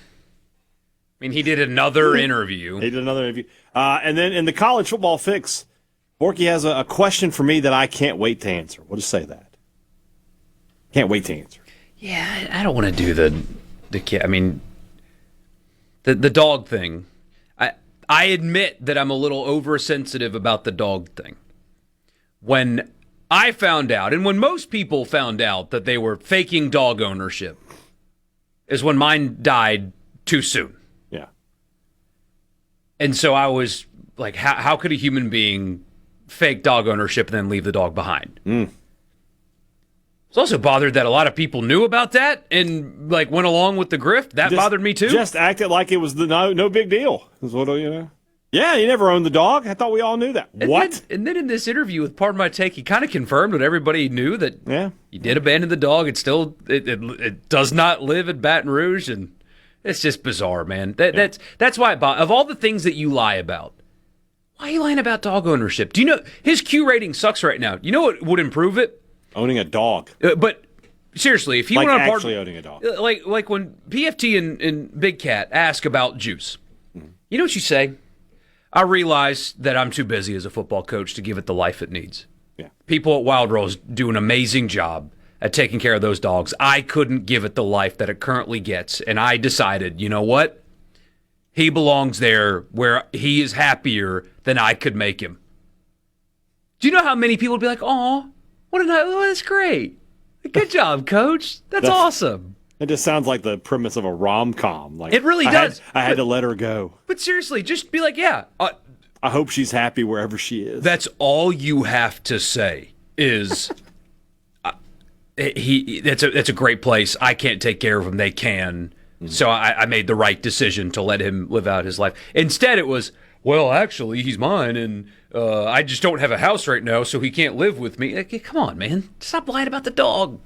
I mean, he did another interview. And then in the college football fix, Borky has a question for me that I can't wait to answer. We'll just say that. Can't wait to answer. Yeah, I don't want to do the kid. I mean, the dog thing. I admit that I'm a little oversensitive about the dog thing. When I found out, and when most people found out that they were faking dog ownership, is when mine died too soon. Yeah. And so I was like, how could a human being fake dog ownership and then leave the dog behind? I was also bothered that a lot of people knew about that and like went along with the grift. That bothered me too. Just acted like it was no big deal. Is what you know. Yeah, you never owned the dog. I thought we all knew that. And then in this interview with Pardon My Take, he kind of confirmed what everybody knew, that he did abandon the dog. It still it does not live in Baton Rouge, and it's just bizarre, man. That's why of all the things that you lie about, why are you lying about dog ownership? Do you know his Q rating sucks right now? You know what would improve it? Owning a dog. But seriously, if he like went on actually owning a dog, like when PFT and Big Cat ask about Juice, you know what you say? I realize that I'm too busy as a football coach to give it the life it needs. Yeah. People at Wild Rose do an amazing job at taking care of those dogs. I couldn't give it the life that it currently gets, and I decided, you know what? He belongs there where he is happier than I could make him. Do you know how many people would be like, "Oh, what a night! Oh, that's great. Good job, coach. That's awesome." It just sounds like the premise of a rom-com. Like it really does. I had to let her go. But seriously, just be like, yeah. I hope she's happy wherever she is. That's all you have to say is, that's a great place. I can't take care of him. They can. So I made the right decision to let him live out his life. Instead, it was, well, actually, he's mine, and I just don't have a house right now, so he can't live with me. Like, come on, man. Stop lying about the dog.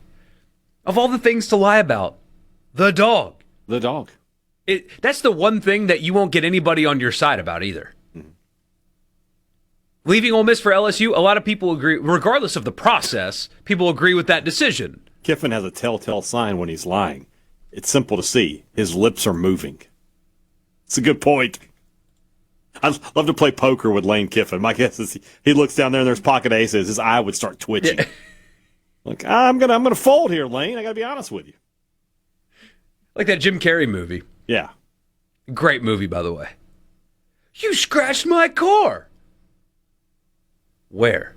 Of all the things to lie about, the dog. The dog. That's the one thing that you won't get anybody on your side about either. Leaving Ole Miss for LSU, a lot of people agree, regardless of the process, people agree with that decision. Kiffin has a telltale sign when he's lying. It's simple to see. His lips are moving. It's a good point. I'd love to play poker with Lane Kiffin. My guess is he looks down there and there's pocket aces. His eye would start twitching. Yeah. Like, I'm gonna fold here, Lane. I gotta be honest with you. Like that Jim Carrey movie. Yeah. Great movie, by the way. You scratched my car. Where?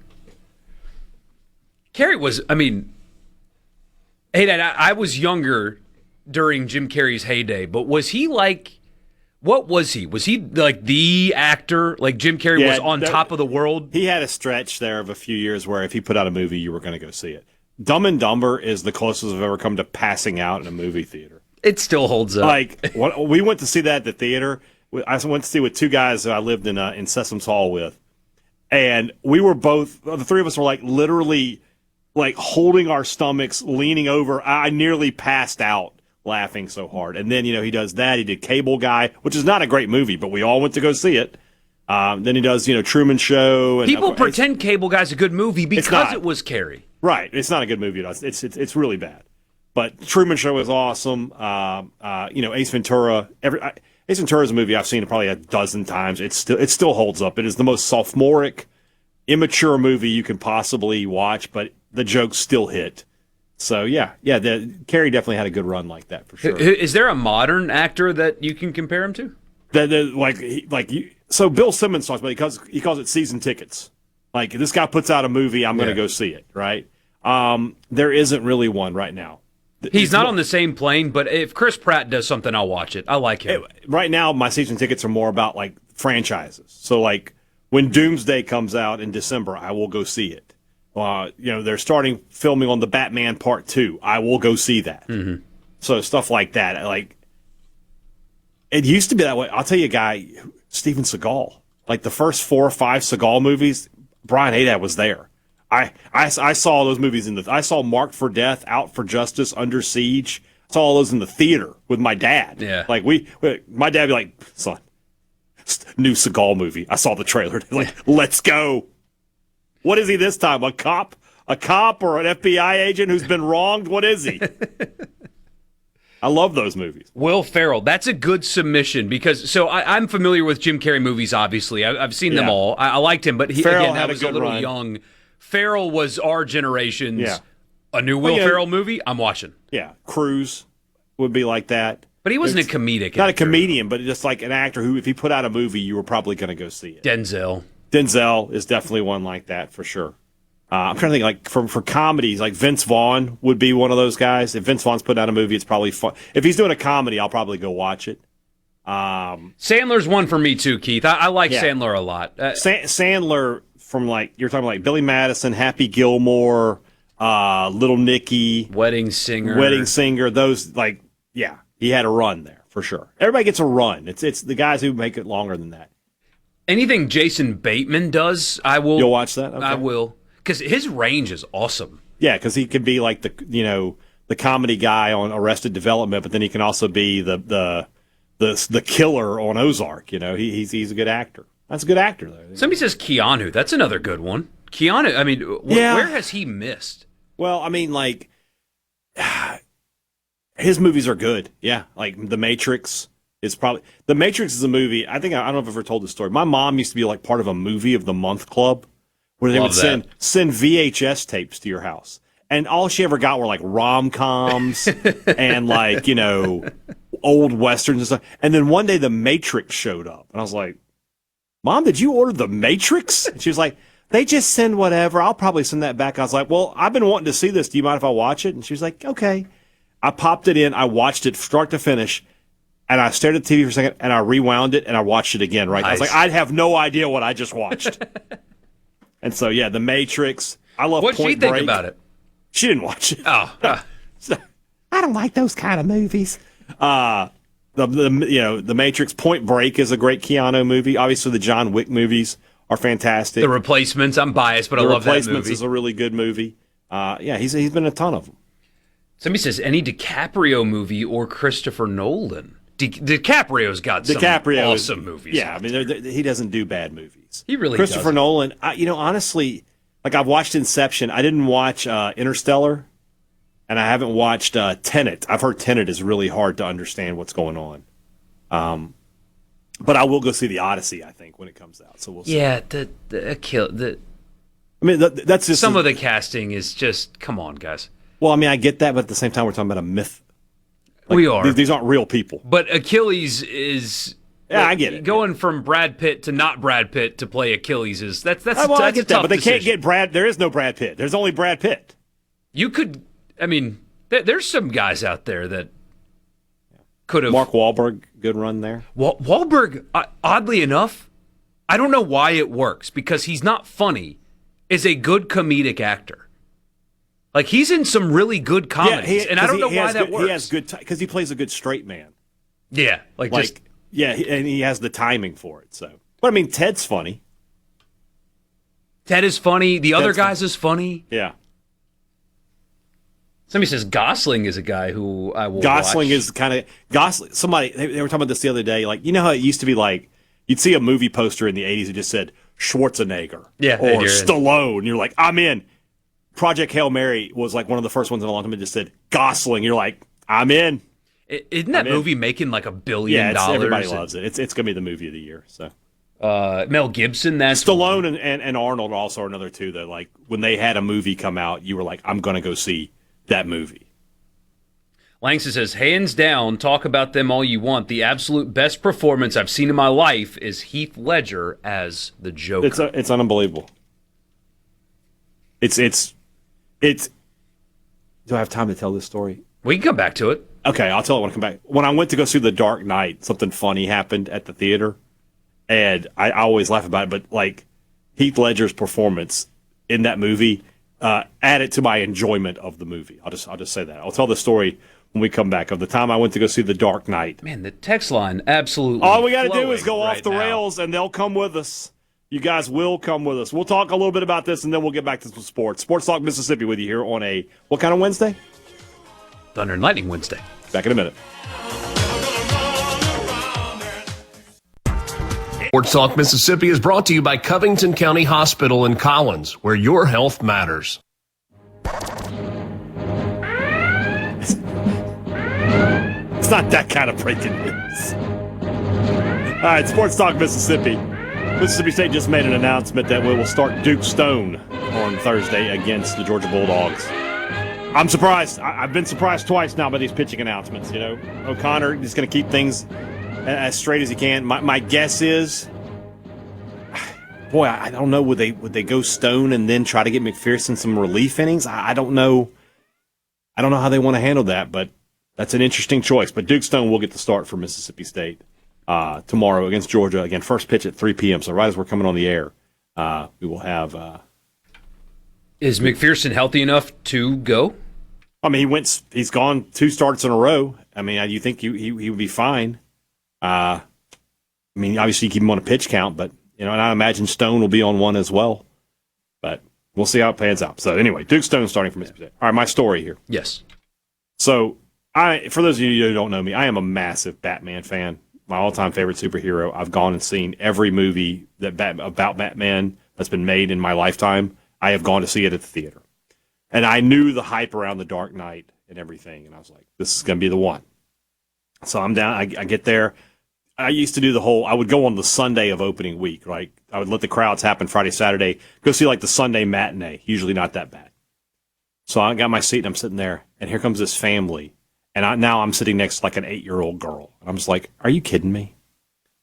Carrey was, hey, Dad, I was younger during Jim Carrey's heyday, but was he like, what was he? Was he like the actor? Like Jim Carrey was on top of the world? He had a stretch there of a few years where if he put out a movie, you were going to go see it. Dumb and Dumber is the closest I've ever come to passing out in a movie theater. It still holds up. Like, we went to see that at the theater. I went to see with two guys that I lived in Sessoms Hall with. And we were both, the three of us were like literally like holding our stomachs, leaning over. I nearly passed out laughing so hard. And then, he does that. He did Cable Guy, which is not a great movie, but we all went to go see it. Then he does, Truman Show. And people pretend Cable Guy's a good movie because it was Carrey. Right. It's not a good movie at all. It's really bad. But Truman Show is awesome. Ace Ventura. Ace Ventura is a movie I've seen probably a dozen times. It still holds up. It is the most sophomoric, immature movie you can possibly watch, but the jokes still hit. So Carrey definitely had a good run like that for sure. Is there a modern actor that you can compare him to? So Bill Simmons talks about it, he calls it season tickets. Like this guy puts out a movie, I'm going to go see it. Right? There isn't really one right now. He's not on the same plane, but if Chris Pratt does something, I'll watch it. I like him. Right now, my season tickets are more about like franchises. So like when Doomsday comes out in December, I will go see it. They're starting filming on the Batman Part 2. I will go see that. Mm-hmm. So stuff like that. Like it used to be that way. I'll tell you a guy, Steven Seagal. Like the first 4 or 5 Seagal movies, Brian Haydad was there. I saw those movies I saw Marked for Death, Out for Justice, Under Siege. I saw all those in the theater with my dad. Yeah. Like my dad would be like, son, new Seagal movie. I saw the trailer. Like, let's go. What is he this time? A cop or an FBI agent who's been wronged? What is he? I love those movies. Will Ferrell, that's a good submission because I'm familiar with Jim Carrey movies. Obviously, I've seen them all. I liked him, but I was a little young. Ferrell was our generation's. Yeah. A new Will Ferrell movie, I'm watching. Yeah, Cruise would be like that. But he wasn't a comedic Not actor. a comedian, but just like an actor who, if he put out a movie, you were probably going to go see it. Denzel is definitely one like that for sure. I'm trying to think, like for comedies, like Vince Vaughn would be one of those guys. If Vince Vaughn's putting out a movie, it's probably fun. If he's doing a comedy, I'll probably go watch it. Sandler's one for me too, Keith. I like Sandler a lot. Sandler from you're talking like Billy Madison, Happy Gilmore, Little Nicky, Wedding Singer. Those he had a run there for sure. Everybody gets a run. It's the guys who make it longer than that. Anything Jason Bateman does, I will. You'll watch that? Okay. I will, because his range is awesome. Yeah, because he could be like the comedy guy on Arrested Development, but then he can also be the killer on Ozark. He's a good actor. That's a good actor though. Somebody says Keanu. That's another good one. Keanu. Where has he missed? Well, his movies are good. Yeah, like The Matrix. The Matrix is a movie. I don't know if I've ever told this story. My mom used to be like part of a movie of the month club where they would send VHS tapes to your house. And all she ever got were like rom-coms and old westerns and stuff. And then one day The Matrix showed up. And I was like, Mom, did you order The Matrix? And she was like, they just send whatever. I'll probably send that back. I was like, well, I've been wanting to see this. Do you mind if I watch it? And she was like, okay. I popped it in. I watched it start to finish. And I stared at the TV for a second, and I rewound it, and I watched it again. Right, nice. I was like, I'd have no idea what I just watched. And so, The Matrix. I love Point Break. What'd she think about it? She didn't watch it. Oh, so, I don't like those kind of movies. The Matrix. Point Break is a great Keanu movie. Obviously, the John Wick movies are fantastic. The Replacements. I'm biased, but I love that movie. The Replacements is a really good movie. He's been in a ton of them. Somebody says any DiCaprio movie or Christopher Nolan. DiCaprio's got some awesome movies. Yeah, I mean, he doesn't do bad movies. He really Christopher doesn't. Nolan, honestly, like I've watched Inception. I didn't watch Interstellar, and I haven't watched Tenet. I've heard Tenet is really hard to understand what's going on. But I will go see The Odyssey, I think, when it comes out. So we'll see. Yeah, I mean, that's just some of the casting is just, come on, guys. Well, I mean, I get that, but at the same time, we're talking about a myth. Like, we are. These aren't real people. But Achilles is... Yeah, I get it. Going from Brad Pitt to not Brad Pitt to play Achilles is... That's I a get that, tough but they decision. can't get Brad... There is no Brad Pitt. There's only Brad Pitt. You could... I mean, there's some guys out there that could have... Mark Wahlberg, good run there. Wahlberg, oddly enough, I don't know why it works, because he's not funny, is a good comedic actor. Like, he's in some really good comedies, and I don't know why that works. He has good... Because he plays a good straight man. Yeah. And he has the timing for it, so... But, I mean, Ted's funny. Ted is funny. The other guys is funny. Yeah. Somebody says Gosling is a guy who I will Gosling watch. is kind of... Gosling... Somebody... They were talking about this the other day. Like, you know how it used to be like... You'd see a movie poster in the 80s that just said Schwarzenegger. Yeah. Or Stallone. And you're like, I'm in. Project Hail Mary was like one of the first ones in a long time that just said Gosling. You're like, I'm in. Isn't that movie making like $1 billion? Yeah, everybody loves it. It's going to be the movie of the year. So, Mel Gibson, that's Stallone and Arnold also are another two that like when they had a movie come out, you were like, I'm going to go see that movie. Langston says, hands down, talk about them all you want. The absolute best performance I've seen in my life is Heath Ledger as the Joker. It's unbelievable. It's. Do I have time to tell this story? We can come back to it. Okay, I'll tell it when I come back. When I went to go see The Dark Knight, something funny happened at the theater, and I always laugh about it. But like Heath Ledger's performance in that movie added to my enjoyment of the movie. I'll just say that. I'll tell the story when we come back of the time I went to go see The Dark Knight. Man, the text line absolutely. All we got to do is go right off the now. rails, and they'll come with us. You guys will come with us. We'll talk a little bit about this, and then we'll get back to some sports. Sports Talk Mississippi with you here on a, what kind of Wednesday? Thunder and Lightning Wednesday. Back in a minute. Sports Talk Mississippi is brought to you by Covington County Hospital in Collins, where your health matters. It's not that kind of breaking news. All right, Sports Talk Mississippi. Mississippi State just made an announcement that we will start Duke Stone on Thursday against the Georgia Bulldogs. I'm surprised. I've been surprised twice now by these pitching announcements. You know, O'Connor is going to keep things as straight as he can. My guess is, boy, I don't know. Would they go Stone and then try to get McPherson some relief innings? I don't know. I don't know how they want to handle that, but that's an interesting choice. But Duke Stone will get the start for Mississippi State tomorrow against Georgia. Again, first pitch at 3 p.m. So right as we're coming on the air, we will have. Is McPherson healthy enough to go? I mean, he's gone 2 starts in a row. I mean, you think he would be fine. I mean, obviously you keep him on a pitch count, but and I imagine Stone will be on one as well. But we'll see how it pans out. So anyway, Duke Stone starting for Mississippi State. All right, my story here. Yes. So for those of you who don't know me, I am a massive Batman fan. My all-time favorite superhero. I've gone and seen every movie about Batman that's been made in my lifetime. I have gone to see it at the theater. And I knew the hype around The Dark Knight and everything, and I was like, this is going to be the one. So I'm down. I get there. I used to do I would go on the Sunday of opening week, right? I would let the crowds happen Friday, Saturday, go see like the Sunday matinee, usually not that bad. So I got my seat, and I'm sitting there, and here comes this family. And now I'm sitting next to like an 8-year-old girl. And I'm just like, are you kidding me?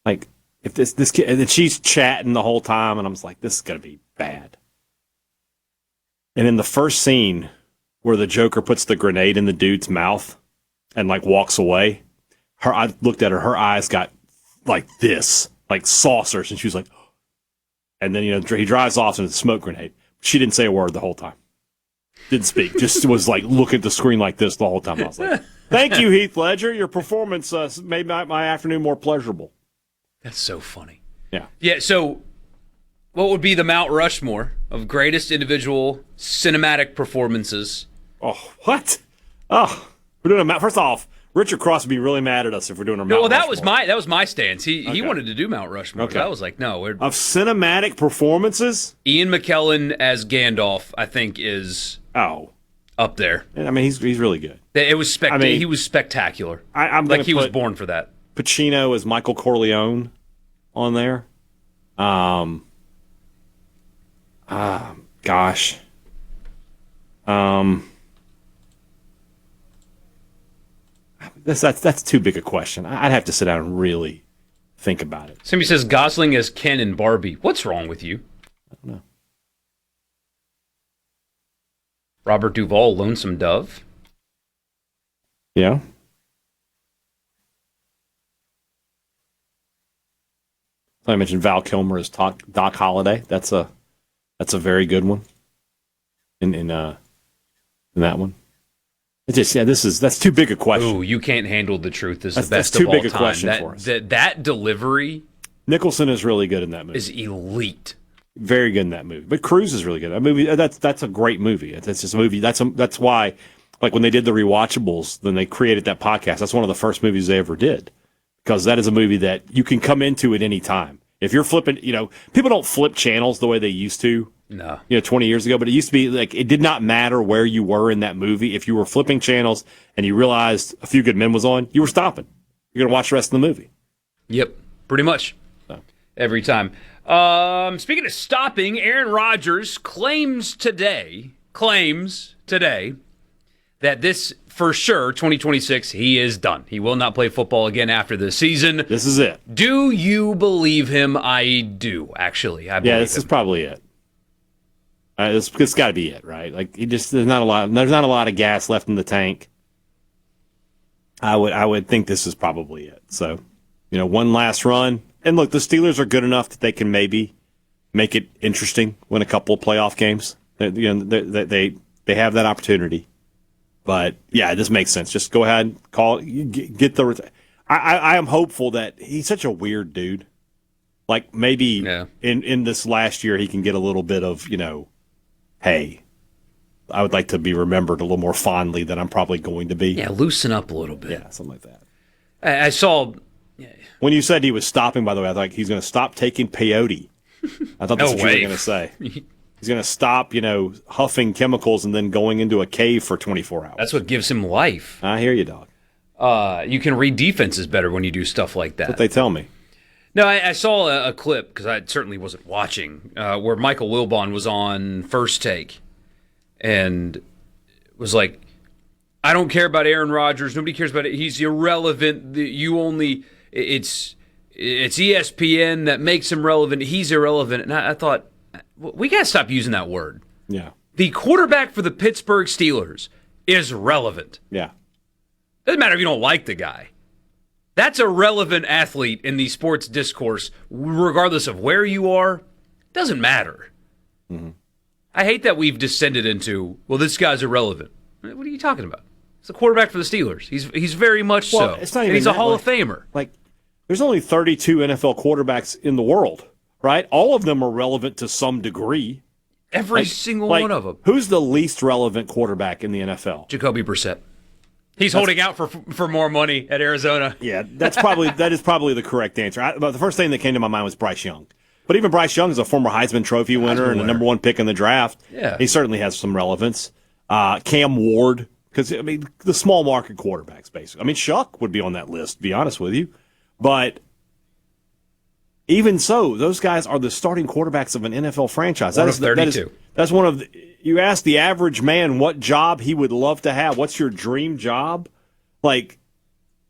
Like, if this kid, and she's chatting the whole time, and I'm just like, this is going to be bad. And in the first scene where the Joker puts the grenade in the dude's mouth and like walks away, I looked at her eyes got like this, like saucers, and she was like, and then he drives off and it's a smoke grenade. She didn't say a word the whole time. Didn't speak. Just was like looking at the screen like this the whole time. I was like, thank you, Heath Ledger. Your performance made my afternoon more pleasurable. That's so funny. Yeah. Yeah, so what would be the Mount Rushmore of greatest individual cinematic performances? Oh, what? Oh, we're doing a first off. Richard Cross would be really mad at us if we're doing a Mount Rushmore. that was my stance. He wanted to do Mount Rushmore. Okay. I was like, no. Of cinematic performances, Ian McKellen as Gandalf, I think, is up there. I mean, he's really good. It was he was spectacular. I'm like he was put born for that. Pacino as Michael Corleone on there. Gosh. That's too big a question. I'd have to sit down and really think about it. Somebody says Gosling as Ken and Barbie. What's wrong with you? I don't know. Robert Duvall, Lonesome Dove. Yeah. I mentioned Val Kilmer as Doc Holliday. That's a very good one. In that one. It's just that's too big a question. Ooh, you can't handle the truth. Is the best that's too of all big a time. question for us. That delivery Nicholson is really good in that movie. is elite. Very good in that movie. But Cruise is really good. That movie that's a great movie. It's just a movie. That's why, like when they did the rewatchables, then they created that podcast. That's one of the first movies they ever did, because that is a movie that you can come into at any time. If you're flipping, people don't flip channels the way they used to. No. 20 years ago, but it used to be like it did not matter where you were in that movie. If you were flipping channels and you realized A Few Good Men was on, you were stopping. You're going to watch the rest of the movie. Yep, pretty much. So. Every time. Speaking of stopping, Aaron Rodgers claims today that this, for sure, 2026, he is done. He will not play football again after the season. This is it. Do you believe him? I do, actually. I believe this him. is probably it. It's got to be it, right? Like there's not a lot of gas left in the tank. I would think this is probably it. So, one last run. And look, the Steelers are good enough that they can maybe make it interesting, win a couple of playoff games. They have that opportunity. But yeah, this makes sense. Just go ahead, get the. I am hopeful that he's such a weird dude. Like maybe in this last year he can get a little bit of hey, I would like to be remembered a little more fondly than I'm probably going to be. Yeah, loosen up a little bit. Yeah, something like that. I saw. When you said he was stopping, by the way, I thought he's going to stop taking peyote. I thought that's what you were going to say. He's going to stop, huffing chemicals and then going into a cave for 24 hours. That's what gives him life. I hear you, dog. You can read defenses better when you do stuff like that. That's what they tell me. No, I saw a clip, because I certainly wasn't watching, where Michael Wilbon was on First Take and was like, I don't care about Aaron Rodgers. Nobody cares about it. He's irrelevant. It's ESPN that makes him relevant. He's irrelevant. And I thought, we got to stop using that word. Yeah. The quarterback for the Pittsburgh Steelers is relevant. Yeah. Doesn't matter if you don't like the guy. That's a relevant athlete in the sports discourse, regardless of where you are. Doesn't matter. Mm-hmm. I hate that we've descended into, well, this guy's irrelevant. What are you talking about? He's a quarterback for the Steelers. He's very much so. It's not even and he's a that, Hall of Famer. Like, there's only 32 NFL quarterbacks in the world, right? All of them are relevant to some degree. Every single one of them. Who's the least relevant quarterback in the NFL? Jacoby Brissett. He's holding out for more money at Arizona. Yeah, that is probably the correct answer. But the first thing that came to my mind was Bryce Young. But even Bryce Young is a former Heisman Trophy winner and a number one pick in the draft. Yeah. He certainly has some relevance. Cam Ward, because, the small market quarterbacks, basically. Shuck would be on that list, to be honest with you. But even so, those guys are the starting quarterbacks of an NFL franchise. One of 32. That's one of you ask the average man what job he would love to have. What's your dream job? Like,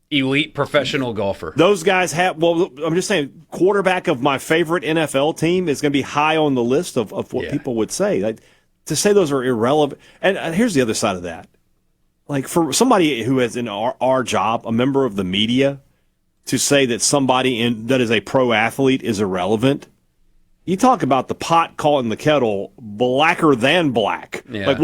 elite professional golfer. Those guys have, I'm just saying, quarterback of my favorite NFL team is going to be high on the list of what people would say. Like, to say those are irrelevant. And here's the other side of that. Like, for somebody who is in our job, a member of the media, to say that somebody that is a pro athlete is irrelevant, you talk about the pot calling the kettle blacker than black. Yeah. Like,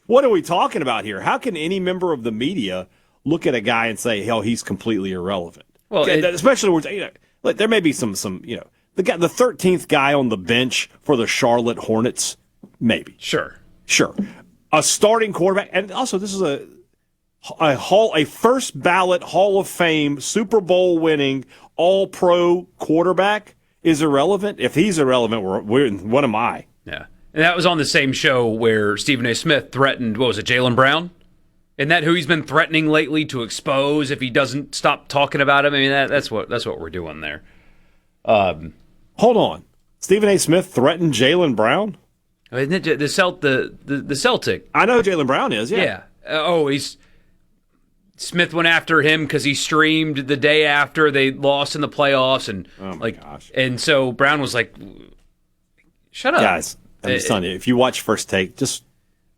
what are we talking about here? How can any member of the media look at a guy and say, hell, he's completely irrelevant? Well, especially when, like, there may be some the 13th guy on the bench for the Charlotte Hornets, maybe. Sure. A starting quarterback, and also this is a first ballot Hall of Fame, Super Bowl winning, all pro quarterback is irrelevant? If he's irrelevant, what am I? Yeah. And that was on the same show where Stephen A. Smith threatened, what was it, Jaylen Brown? Isn't that who he's been threatening lately to expose if he doesn't stop talking about him? I mean, that's what we're doing there. Hold on. Stephen A. Smith threatened Jaylen Brown? Isn't it the Celtic? I know who Jaylen Brown is, yeah. Smith went after him because he streamed the day after they lost in the playoffs, and gosh. And so Brown was like, "Shut up, guys." I'm just telling you, if you watch First Take, just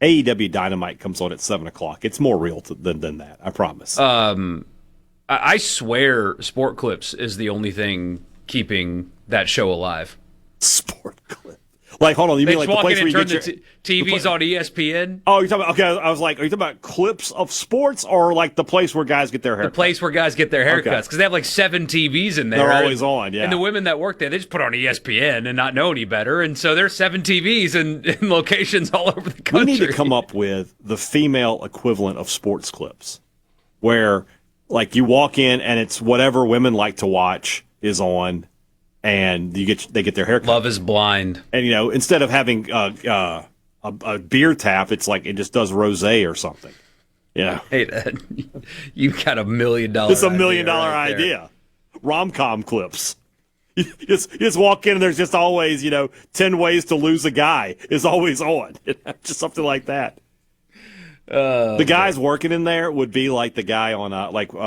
AEW Dynamite comes on at 7:00. It's more real than that. I promise. I swear, Sport Clips is the only thing keeping that show alive. Sport Clip. Like, hold on, you mean like the place where you get your TVs on ESPN? Oh, you're talking about, okay, I was like, are you talking about clips of sports or like the place where guys get their haircuts? The place where guys get their haircuts, because they have like 7 TVs in there. They're always on, yeah. And the women that work there, they just put on ESPN and not know any better. And so there's 7 TVs in locations all over the country. We need to come up with the female equivalent of Sports Clips, where like you walk in and it's whatever women like to watch is on. And they get their haircut. Love is Blind. And, instead of having a beer tap, it's like it just does rosé or something. Hey, you got $1 million. It's $1 million idea. Rom-com clips. You just walk in and there's just always, 10 ways to lose a guy is always on. Just something like that. The guys working in there would be like the guy on,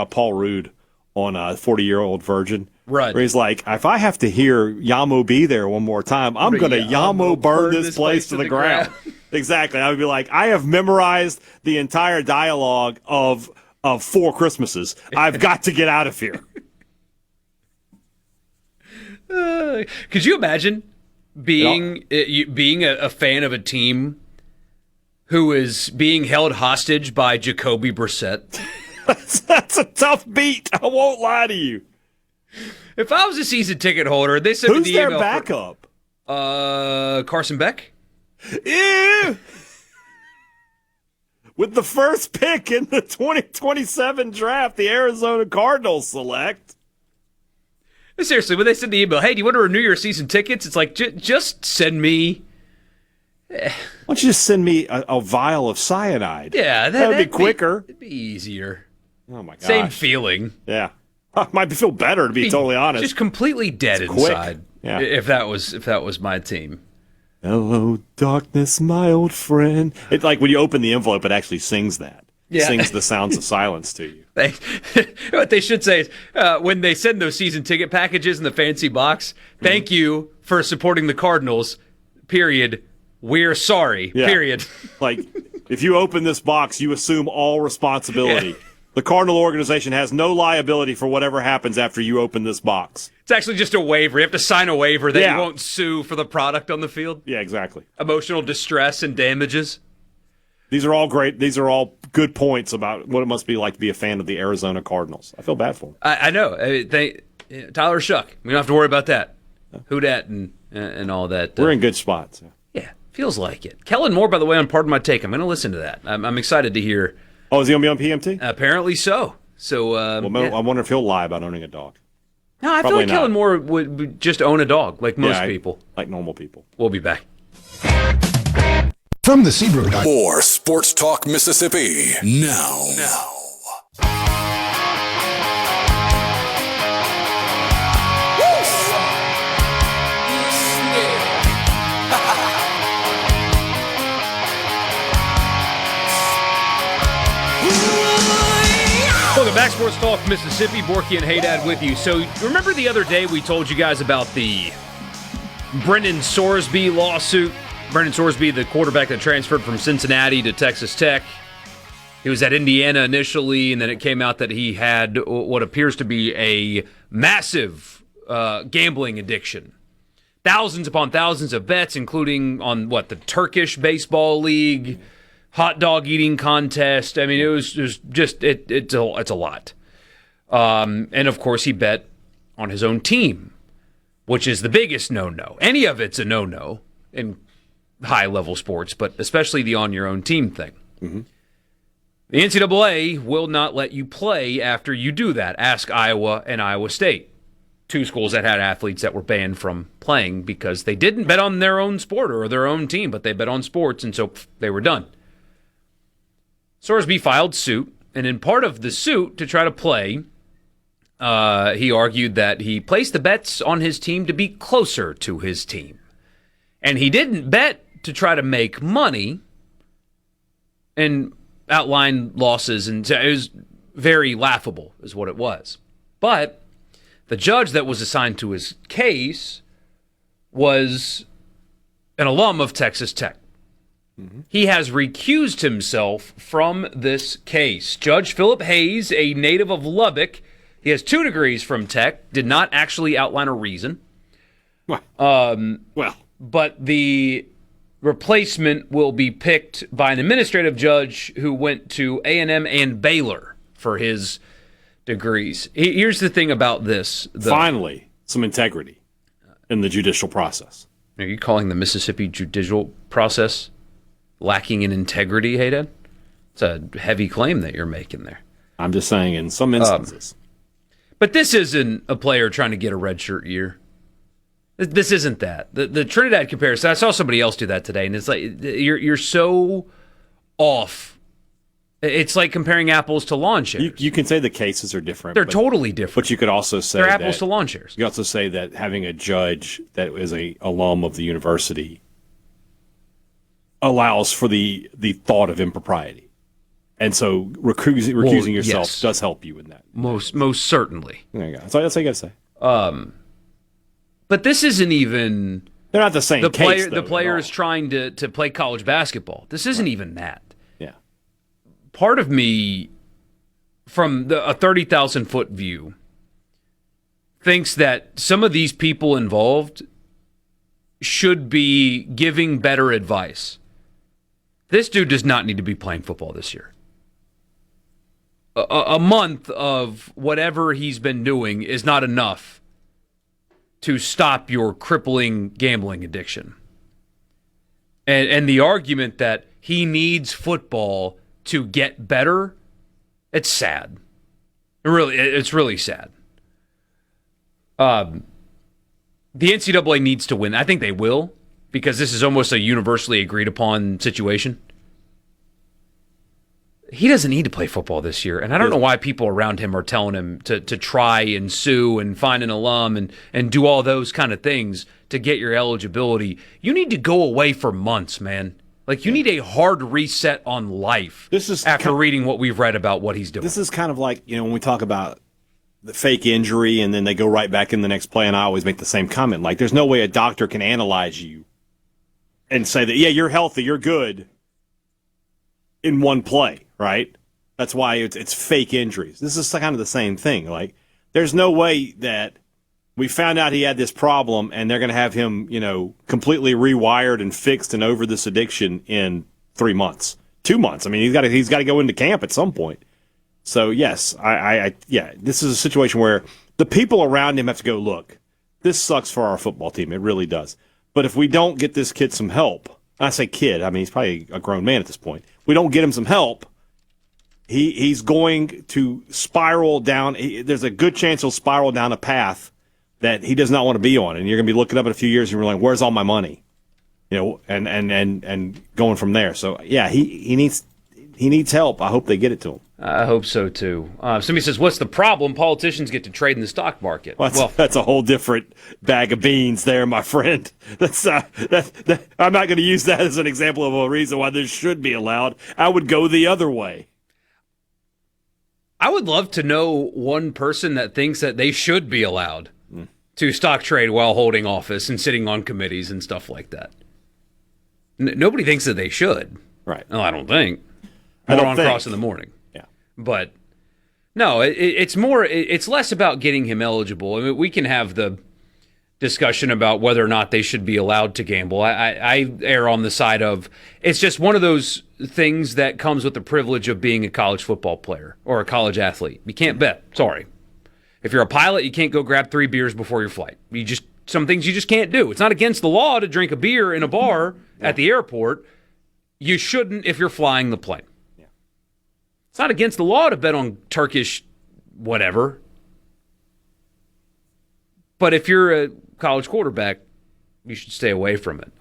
Paul Rudd on 40-Year-Old Virgin. Right. Where he's like, if I have to hear Yamo be there one more time, I'm going to Yamo burn this place to the ground. Exactly. I would be like, I have memorized the entire dialogue of 4 Christmases. I've got to get out of here. Could you imagine being a fan of a team who is being held hostage by Jacoby Brissett? That's a tough beat. I won't lie to you. If I was a season ticket holder, they sent me the email. Who's their backup? Carson Beck. Ew. With the first pick in the 2027 draft, the Arizona Cardinals select. Seriously, when they send the email, hey, do you want to renew your season tickets? It's like, just send me. Why don't you just send me a vial of cyanide? Yeah, that'd be quicker. It'd be easier. Oh my gosh. Same feeling. Yeah. Might feel better, to be totally honest. Just completely dead inside. Yeah. If that was my team. Hello, darkness, my old friend. It's like when you open the envelope, it actually sings that. Yeah. It sings the sounds of silence to you. What they should say is, when they send those season ticket packages in the fancy box, thank you for supporting the Cardinals, period. We're sorry, period. Like, if you open this box, you assume all responsibility. Yeah. The Cardinal organization has no liability for whatever happens after you open this box. It's actually just a waiver. You have to sign a waiver that you won't sue for the product on the field. Yeah, exactly. Emotional distress and damages. These are all great. These are all good points about what it must be like to be a fan of the Arizona Cardinals. I feel bad for them. I know. Tyler Shuck. We don't have to worry about that. Who dat and all that. We're in good spots. Yeah, feels like it. Kellen Moore, by the way, on Pardon My Take. I'm going to listen to that. I'm excited to hear. Oh, is he going to be on PMT? Apparently so. So, I wonder if he'll lie about owning a dog. No, I feel like Kellen Moore would just own a dog, like most people. Like normal people. We'll be back. From the Seabrook. More Sports Talk Mississippi now. Welcome back, Sports Talk Mississippi. Borky and Haydad with you. So, remember the other day we told you guys about the Brennan Sorsby lawsuit? Brennan Sorsby, the quarterback that transferred from Cincinnati to Texas Tech. He was at Indiana initially, and then it came out that he had what appears to be a massive gambling addiction. Thousands upon thousands of bets, including on, the Turkish Baseball League, hot dog eating contest. I mean, it was just it's a lot. And of course, he bet on his own team, which is the biggest no-no. Any of it's a no-no in high-level sports, but especially the on-your-own team thing. Mm-hmm. The NCAA will not let you play after you do that. Ask Iowa and Iowa State, two schools that had athletes that were banned from playing because they didn't bet on their own sport or their own team, but they bet on sports, and so they were done. Sorsby filed suit, and in part of the suit to try to play, he argued that he placed the bets on his team to be closer to his team. And he didn't bet to try to make money and outline losses, and it was very laughable is what it was. But the judge that was assigned to his case was an alum of Texas Tech. He has recused himself from this case. Judge Philip Hayes, a native of Lubbock, he has 2 degrees from Tech, did not actually outline a reason. But the replacement will be picked by an administrative judge who went to A&M and Baylor for his degrees. Here's the thing about this. Finally, some integrity in the judicial process. Are you calling the Mississippi judicial process lacking in integrity, Hayden? It's a heavy claim that you're making there. I'm just saying in some instances. But this isn't a player trying to get a redshirt year. This isn't that. The Trinidad comparison, I saw somebody else do that today, and it's like you're so off. It's like comparing apples to lawn chairs. You can say the cases are different. They're totally different. But you could also say they're apples to lawn chairs. You could also say that having a judge that is a alum of the university allows for the thought of impropriety. And so recusing yourself does help you in that. Most certainly. There you go. That's all you got to say. But this isn't even. They're not the same case, The player is trying to play college basketball. This isn't even that. Yeah. Part of me, from a 30,000-foot view, thinks that some of these people involved should be giving better advice. This dude does not need to be playing football this year. A month of whatever he's been doing is not enough to stop your crippling gambling addiction. And the argument that he needs football to get better, it's sad. It's really sad. The NCAA needs to win. I think they will, because this is almost a universally agreed upon situation. He doesn't need to play football this year, and I don't know why people around him are telling him to try and sue and find an alum and do all those kind of things to get your eligibility. You need to go away for months, man. Like, you need a hard reset on life after reading what we've read about what he's doing. This is kind of like, when we talk about the fake injury and then they go right back in the next play, and I always make the same comment. Like, there's no way a doctor can analyze you and say that, yeah, you're healthy, you're good in one play, right? That's why it's fake injuries. This is kind of the same thing. Like, there's no way that we found out he had this problem and they're going to have him, completely rewired and fixed and over this addiction in 3 months, 2 months. I mean, he's got to go into camp at some point. So yes, this is a situation where the people around him have to go, look, this sucks for our football team. It really does. But if we don't get this kid some help, I say kid, I mean, he's probably a grown man at this point. We don't get him some help, he's going to spiral down. There's a good chance he'll spiral down a path that he does not want to be on. And you're going to be looking up in a few years and you're like, where's all my money? And going from there. So, yeah, he needs help. I hope they get it to him. I hope so, too. Somebody says, what's the problem? Politicians get to trade in the stock market. Well, that's a whole different bag of beans there, my friend. I'm not going to use that as an example of a reason why this should be allowed. I would go the other way. I would love to know one person that thinks that they should be allowed to stock trade while holding office and sitting on committees and stuff like that. Nobody thinks that they should. Right. No, I don't think. More on Cross in the morning. Yeah. But no, it's less about getting him eligible. I mean, we can have the discussion about whether or not they should be allowed to gamble. I err on the side of it's just one of those things that comes with the privilege of being a college football player or a college athlete. You can't bet. Sorry. If you're a pilot, you can't go grab 3 beers before your flight. Some things you just can't do. It's not against the law to drink a beer in a bar at the airport. You shouldn't if you're flying the plane. It's not against the law to bet on Turkish whatever. But if you're a college quarterback, you should stay away from it.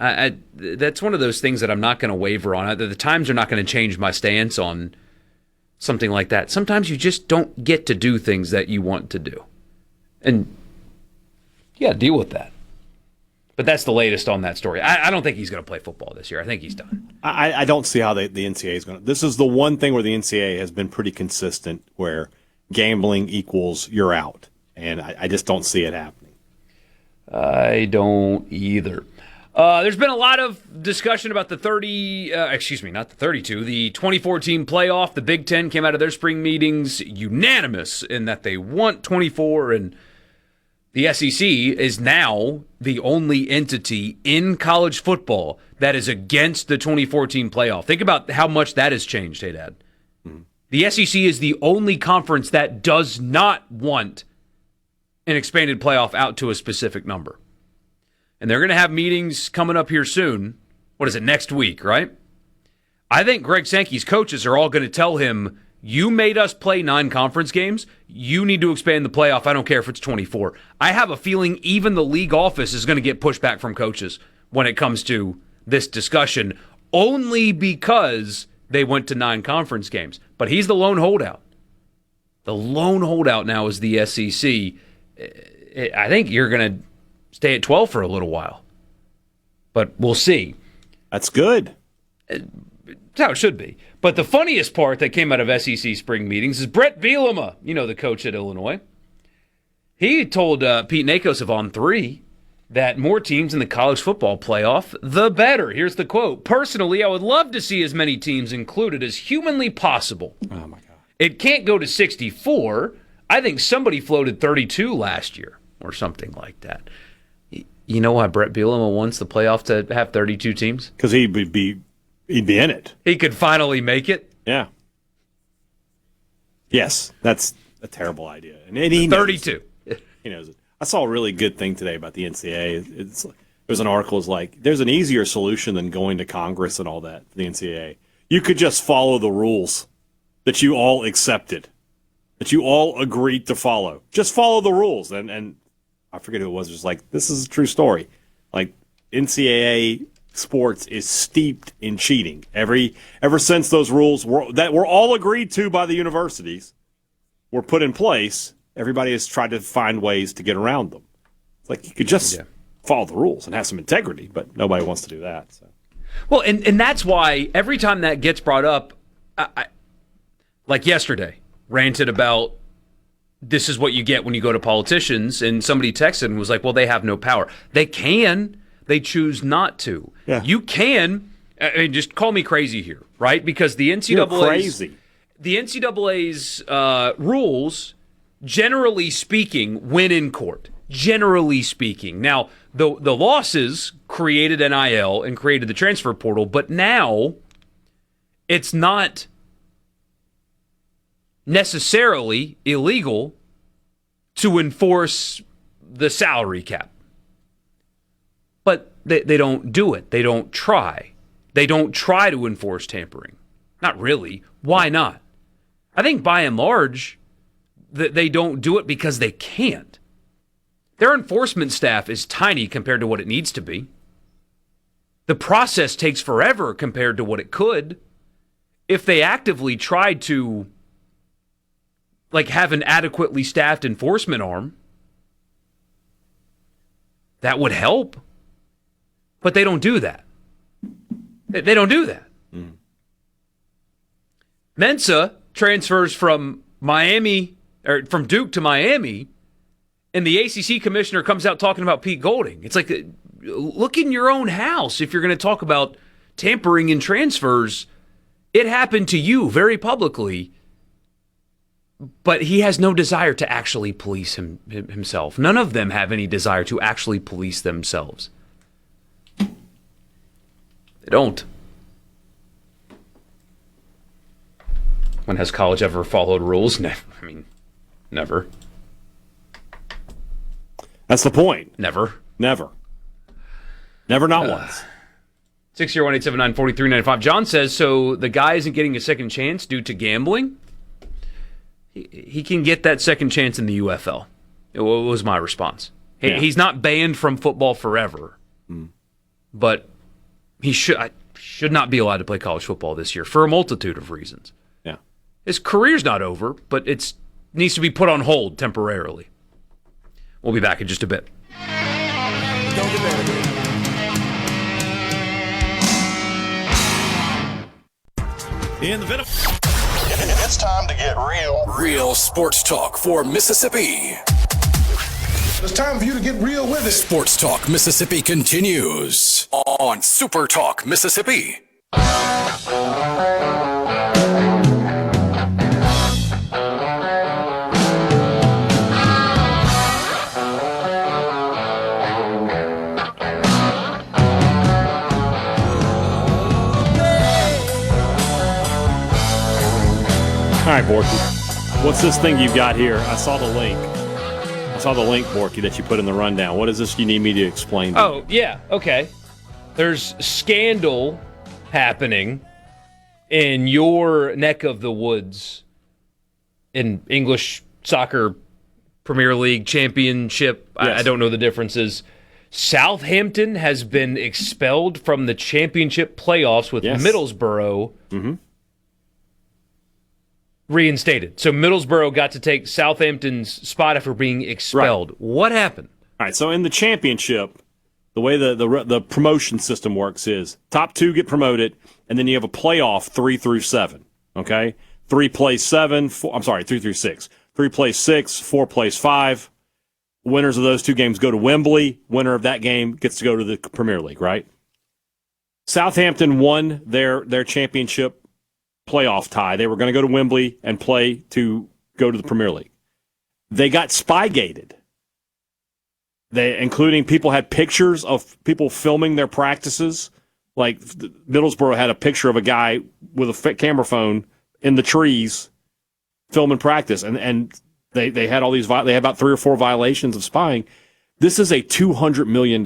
That's one of those things that I'm not going to waver on. The times are not going to change my stance on something like that. Sometimes you just don't get to do things that you want to do. And you got to deal with that. But that's the latest on that story. I don't think he's going to play football this year. I think he's done. I don't see how the NCAA is going to. This is the one thing where the NCAA has been pretty consistent, where gambling equals you're out. And I just don't see it happening. I don't either. There's been a lot of discussion about the 2014 playoff. The Big Ten came out of their spring meetings unanimous in that they want 24, and the SEC is now the only entity in college football that is against the 2014 playoff. Think about how much that has changed, hey, Dad. Mm-hmm. The SEC is the only conference that does not want an expanded playoff out to a specific number. And they're going to have meetings coming up here soon. What is it, next week, right? I think Greg Sankey's coaches are all going to tell him, you made us play 9 conference games. You need to expand the playoff. I don't care if it's 24. I have a feeling even the league office is going to get pushback from coaches when it comes to this discussion, only because they went to 9 conference games. But he's the lone holdout. The lone holdout now is the SEC. I think you're going to stay at 12 for a little while. But we'll see. That's good. That's how it should be. But the funniest part that came out of SEC spring meetings is Brett Bielema, the coach at Illinois. He told Pete Nakos of On3 that more teams in the college football playoff, the better. Here's the quote. Personally, I would love to see as many teams included as humanly possible. Oh, my God. It can't go to 64. I think somebody floated 32 last year or something like that. You know why Brett Bielema wants the playoff to have 32 teams? Because he'd be in it. He could finally make it? Yeah. Yes, that's a terrible idea. And he 32. He knows it. I saw a really good thing today about the NCAA. There's an article is like, there's an easier solution than going to Congress and all that for the NCAA. You could just follow the rules that you all accepted, that you all agreed to follow. Just follow the rules. And I forget who it was. It was like, this is a true story. Like, NCAA sports is steeped in cheating. Ever since those rules that were all agreed to by the universities were put in place, everybody has tried to find ways to get around them. It's like you could just follow the rules and have some integrity, but nobody wants to do that. So. Well, and that's why every time that gets brought up, I like yesterday, ranted about this is what you get when you go to politicians, and somebody texted and was like, well, they have no power. They can. They choose not to. Yeah. You can, just call me crazy here, right? Because the NCAA's rules, generally speaking, win in court. Generally speaking. Now, the losses created NIL and created the transfer portal, but now it's not necessarily illegal to enforce the salary cap. But they don't do it. They don't try. They don't try to enforce tampering. Not really. Why not? I think by and large, they don't do it because they can't. Their enforcement staff is tiny compared to what it needs to be. The process takes forever compared to what it could. If they actively tried to have an adequately staffed enforcement arm, that would help. But they don't do that. They don't do that. Mm. Mensa transfers from from Duke to Miami, and the ACC commissioner comes out talking about Pete Golding. It's like, look in your own house if you're going to talk about tampering in transfers. It happened to you very publicly, but he has no desire to actually police himself. None of them have any desire to actually police themselves. They don't. When has college ever followed rules? Never. That's the point. Never. Never, not once. 601-879-4395. John says, so the guy isn't getting a second chance due to gambling? he can get that second chance in the UFL. It was my response. He's not banned from football forever, but he should not be allowed to play college football this year for a multitude of reasons. Yeah, his career's not over, but it needs to be put on hold temporarily. We'll be back in just a bit. In the middle. It's time to get real. Real sports talk for Mississippi. It's time for you to get real with it. Sports Talk Mississippi continues on Super Talk Mississippi. All right, Borky. What's this thing you've got here? I saw the link. Borky, that you put in the rundown. What is this you need me to explain? Oh, yeah. Okay. There's scandal happening in your neck of the woods in English soccer Premier League championship. Yes. I don't know the differences. Southampton has been expelled from the championship playoffs with Middlesbrough reinstated. So Middlesbrough got to take Southampton's spot after being expelled. Right. What happened? All right, so in the championship, the way the promotion system works is top two get promoted, and then you have a playoff 3 through 7. Okay, 3 plays 7. 3 through 6. 3 plays 6. 4 plays 5. Winners of those two games go to Wembley. Winner of that game gets to go to the Premier League. Right? Southampton won their championship playoff tie. They were going to go to Wembley and play to go to the Premier League. They got spygated. Including people had pictures of people filming their practices. Like Middlesbrough had a picture of a guy with a camera phone in the trees filming practice, and they had all these. They had about 3 or 4 violations of spying. This is a $200 million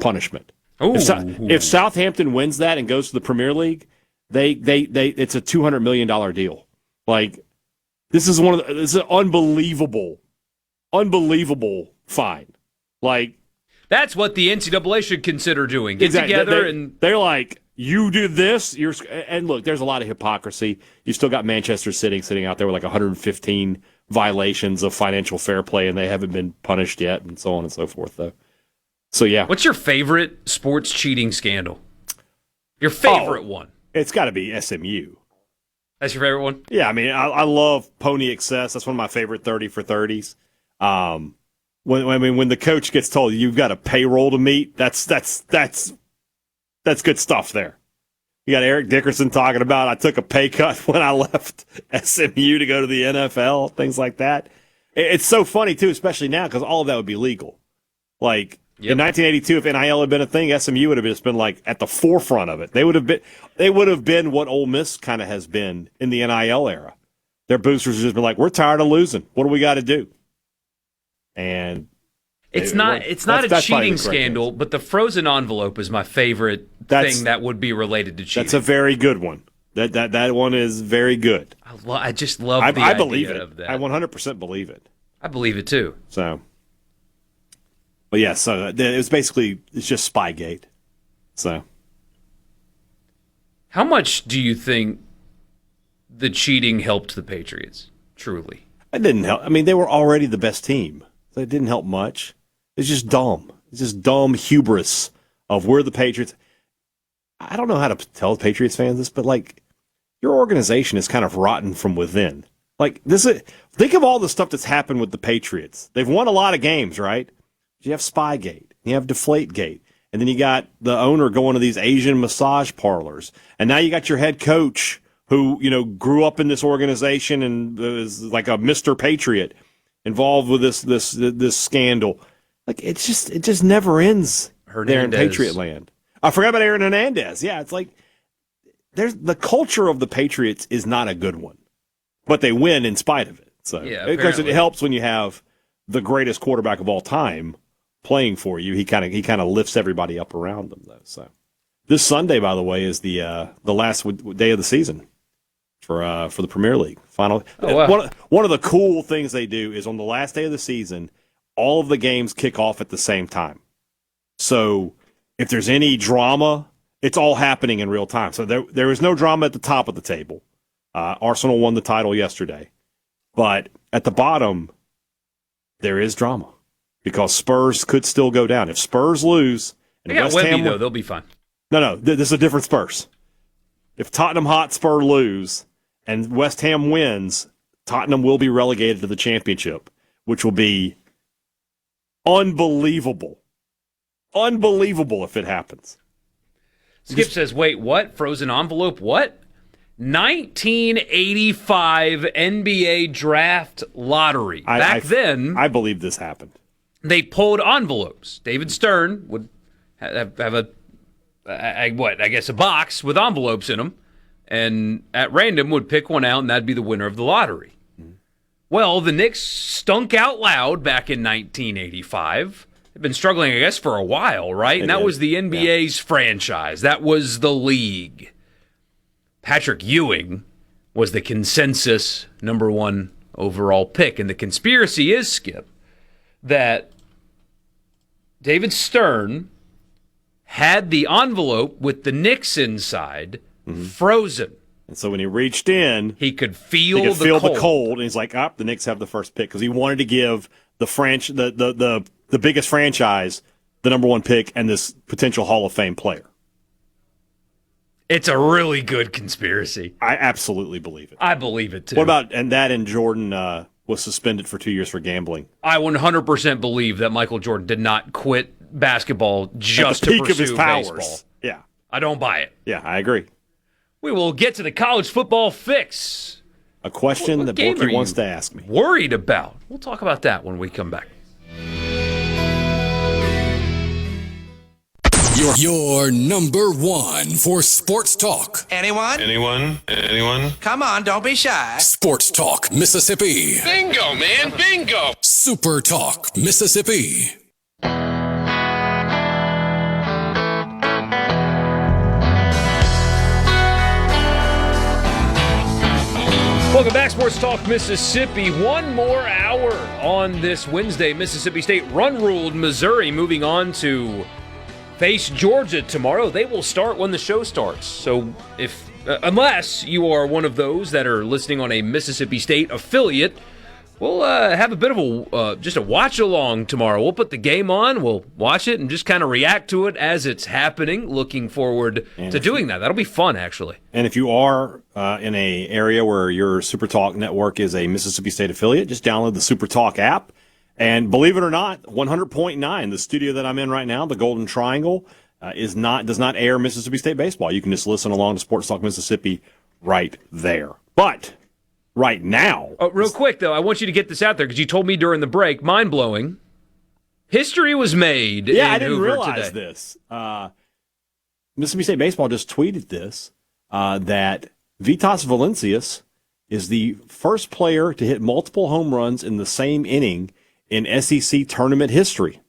punishment. If Southampton wins that and goes to the Premier League, it's a $200 million deal. Like, this is this is an unbelievable fine. Like, that's what the NCAA should consider doing. Get together and they're like, you do this, and look, there's a lot of hypocrisy. You still got Manchester City sitting out there with like 115 violations of financial fair play, and they haven't been punished yet, and so on and so forth. Though, so yeah. What's your favorite sports cheating scandal? Your favorite one? It's got to be SMU. That's your favorite one? Yeah, I mean, I love Pony Excess. That's one of my favorite 30 for 30s. When the coach gets told you've got a payroll to meet, that's good stuff there. You got Eric Dickerson talking about I took a pay cut when I left SMU to go to the NFL, things like that. It's so funny too, especially now because all of that would be legal. Like. Yep. In 1982, if NIL had been a thing, SMU would have just been like at the forefront of it. They would have been what Ole Miss kind of has been in the NIL era. Their boosters have just been like, we're tired of losing. What do we got to do? And it's not a cheating scandal, but the frozen envelope is my favorite thing that would be related to cheating. That's a very good one. That one is very good. I just love the idea believe it. of that. I 100% believe it. I believe it too. So. But yeah, so it's just Spygate. So, how much do you think the cheating helped the Patriots? Truly, it didn't help. I mean, they were already the best team, so it didn't help much. It's just dumb. It's just dumb hubris of we're the Patriots. I don't know how to tell Patriots fans this, but like your organization is kind of rotten from within. Like think of all the stuff that's happened with the Patriots. They've won a lot of games, right? You have Spygate, you have Deflategate, and then you got the owner going to these Asian massage parlors, and now you got your head coach who grew up in this organization and is like a Mr. Patriot involved with this scandal. Like it just never ends there in Patriot land. I forgot about Aaron Hernandez. Yeah, it's like the culture of the Patriots is not a good one, but they win in spite of it. So yeah, of course it helps when you have the greatest quarterback of all time playing for you. He kind of lifts everybody up around them, though. So this Sunday, by the way, is the last day of the season for the Premier League final. Oh, wow. One of the cool things they do is on the last day of the season, all of the games kick off at the same time. So if there's any drama, it's all happening in real time. So there is no drama at the top of the table. Arsenal won the title yesterday. But at the bottom, there is drama because Spurs could still go down. If Spurs lose, and They got West Wemby, Ham, though. They'll be fine. No, this is a different Spurs. If Tottenham Hotspur lose and West Ham wins, Tottenham will be relegated to the championship, which will be unbelievable. Unbelievable if it happens. Skip says, wait, what? Frozen envelope, what? 1985 NBA draft lottery. Back then, I believe this happened. They pulled envelopes. David Stern would have a box with envelopes in them, and at random would pick one out, and that'd be the winner of the lottery. Mm-hmm. Well, the Knicks stunk out loud back in 1985. They've been struggling, I guess, for a while, right? And that was the NBA's franchise. That was the league. Patrick Ewing was the consensus number one overall pick. And the conspiracy is, Skip, that David Stern had the envelope with the Knicks inside frozen. And so when he reached in, he could feel the cold. And he's like, the Knicks have the first pick because he wanted to give the biggest franchise the number one pick and this potential Hall of Fame player. It's a really good conspiracy. I absolutely believe it. I believe it, too. What about, and Jordan was suspended for 2 years for gambling. I 100% believe that Michael Jordan did not quit basketball just to pursue his powers. Baseball. Yeah. I don't buy it. Yeah, I agree. We will get to the college football fix. A question that Borky wants to ask me. Worried about? We'll talk about that when we come back. Your number one for sports talk. Anyone? Come on, don't be shy. Sports Talk, Mississippi. Bingo, man, bingo. Super Talk, Mississippi. Welcome back, Sports Talk Mississippi. One more hour on this Wednesday. Mississippi State run-ruled Missouri, moving on to face Georgia tomorrow. They will start when the show starts. So unless you are one of those that are listening on a Mississippi State affiliate, we'll have a bit of just a watch-along tomorrow. We'll put the game on, we'll watch it, and just kind of react to it as it's happening. Looking forward to doing that. That'll be fun, actually. And if you are in an area where your SuperTalk network is a Mississippi State affiliate, just download the SuperTalk app. And believe it or not, 100.9, the studio that I'm in right now, the Golden Triangle, does not air Mississippi State baseball. You can just listen along to Sports Talk Mississippi right there. But right now, real quick though, I want you to get this out there because you told me during the break, mind blowing. History was made. Yeah, I didn't Hoover realize today. this. Mississippi State baseball just tweeted this that Vitas Valencius is the first player to hit multiple home runs in the same inning in SEC tournament history.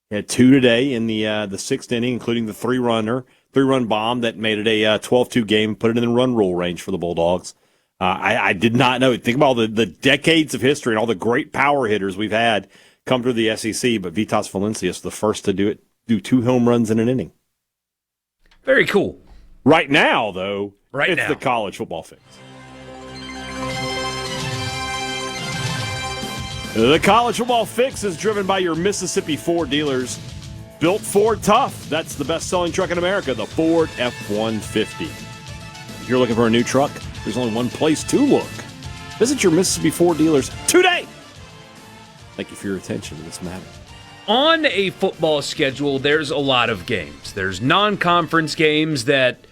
He had 2 today in the sixth inning, including the three-run bomb that made it a 12-2 game, put it in the run rule range for the Bulldogs. I did not know. Think about all the decades of history and all the great power hitters we've had come through the SEC, but Vitas Valencius, the first to do 2 home runs in an inning. Very cool. Right now, though, it's the college football fix. The college football fix is driven by your Mississippi Ford dealers. Built Ford Tough. That's the best-selling truck in America, the Ford F-150. If you're looking for a new truck, there's only one place to look. Visit your Mississippi Ford dealers today. Thank you for your attention to this matter. On a football schedule, there's a lot of games. There's non-conference games that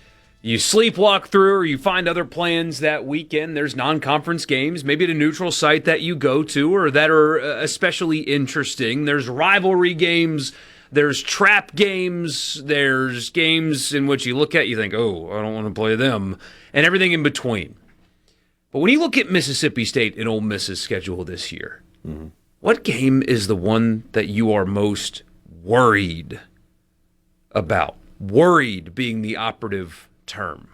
you sleepwalk through or you find other plans that weekend. There's non-conference games, maybe at a neutral site that you go to or that are especially interesting. There's rivalry games. There's trap games. There's games in which you look at, you think, oh, I don't want to play them, and everything in between. But when you look at Mississippi State and Ole Miss's schedule this year, what game is the one that you are most worried about? Worried being the operative term.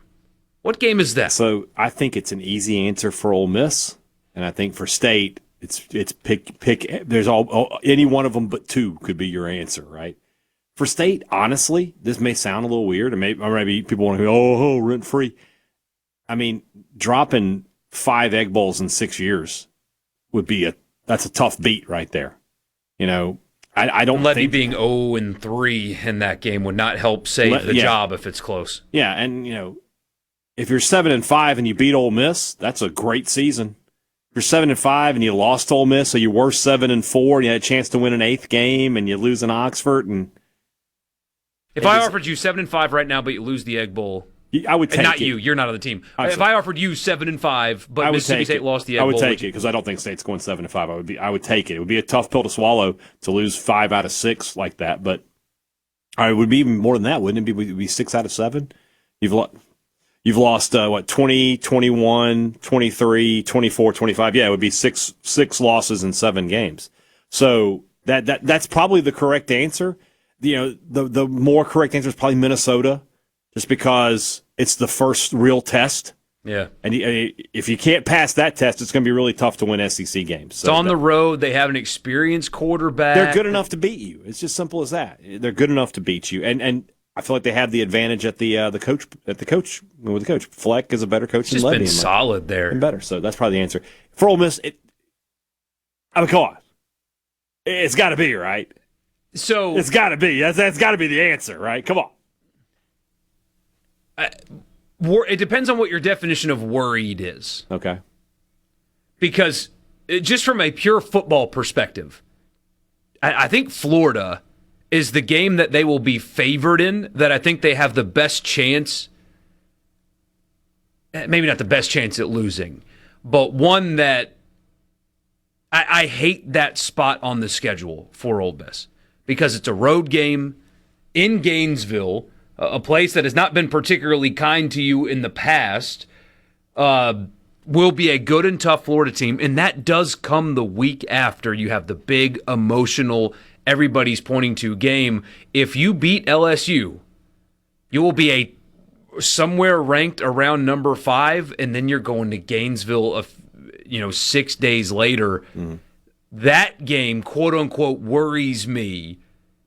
What game is that? So I think it's an easy answer for Ole Miss, and I think for State, it's pick. There's any one of them but two could be your answer, right? For State, honestly, this may sound a little weird, and maybe people want to go, oh, rent free. I mean, dropping 5 Egg Bowls in 6 years would be that's a tough beat right there. You know, I don't Levy think being 0-3 in that game would not help save the job if it's close. Yeah, and you know, if you're 7-5 and you beat Ole Miss, that's a great season. If you're 7-5 and you lost to Ole Miss, so you were 7-4 and you had a chance to win an 8th game and you lose in Oxford, and if I offered you 7-5 right now, but you lose the Egg Bowl, I would take it. Not you. You're not on the team. If I offered you 7-5, but Mississippi State lost the Egg Bowl, I would take it because I don't think State's going 7-5. I would take it. It would be a tough pill to swallow to lose 5 out of 6 like that, but it would be even more than that, wouldn't it? It would be 6 out of 7. You've lost 20, 21, 23, 24, 25. Yeah, it would be six losses in 7 games. So that's probably the correct answer. You know, the more correct answer is probably Minnesota, just because it's the first real test. Yeah. And if you can't pass that test, it's going to be really tough to win SEC games. So it's on the road. They have an experienced quarterback. They're good enough to beat you. It's just simple as that. They're good enough to beat you. And I feel like they have the advantage at the coach. Fleck is a better coach than Levy. He's been solid there. And better. So that's probably the answer. For Ole Miss, come on. It's got to be, right? So it's got to be. That's got to be the answer, right? Come on. It depends on what your definition of worried is. Okay. Because just from a pure football perspective, I think Florida is the game that they will be favored in, that I think they have the best chance, maybe not the best chance at losing, but one that I hate that spot on the schedule for Ole Miss because it's a road game in Gainesville, a place that has not been particularly kind to you in the past, will be a good and tough Florida team, and that does come the week after you have the big emotional, everybody's pointing to game. If you beat LSU, you will be somewhere ranked around number 5, and then you're going to Gainesville 6 days later. That game, quote unquote, worries me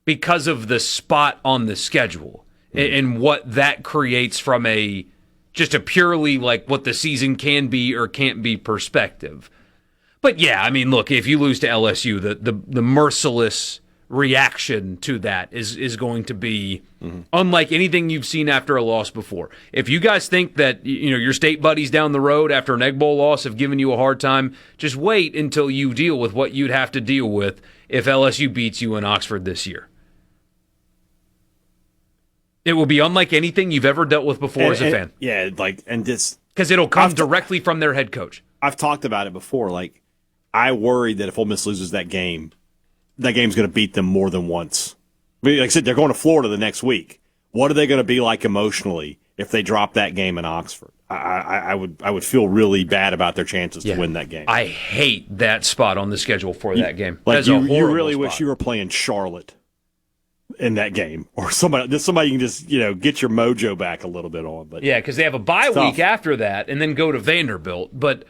because of the spot on the schedule and what that creates from just a purely like what the season can be or can't be perspective. But yeah, I mean, look, if you lose to LSU, the merciless reaction to that is going to be unlike anything you've seen after a loss before. If you guys think that your state buddies down the road after an Egg Bowl loss have given you a hard time, just wait until you deal with what you'd have to deal with if LSU beats you in Oxford this year. It will be unlike anything you've ever dealt with before as a fan. Yeah, because it'll come directly from their head coach. I've talked about it before. I worry that if Ole Miss loses that game's going to beat them more than once. Like I said, they're going to Florida the next week. What are they going to be like emotionally if they drop that game in Oxford? I would feel really bad about their chances to win that game. I hate that spot on the schedule for that game. You really wish you were playing Charlotte in that game, or somebody you can just get your mojo back a little bit on. But yeah, because they have a bye week after that, and then go to Vanderbilt. But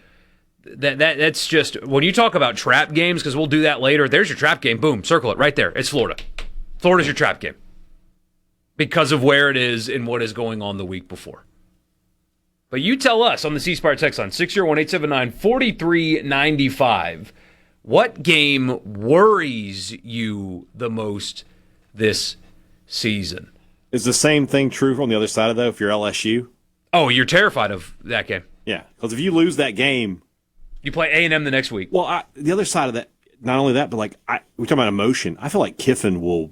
that's just when you talk about trap games, because we'll do that later. There's your trap game. Boom, circle it right there. It's Florida. Florida's your trap game because of where it is and what is going on the week before. But you tell us on the C Spire text line 601-879-4395, what game worries you the most this season? Is the same thing true on the other side of that if you're LSU? Oh, you're terrified of that game. Yeah, because if you lose that game, you play A&M the next week. Well, the other side of that, not only that, but we're talking about emotion. I feel like Kiffin will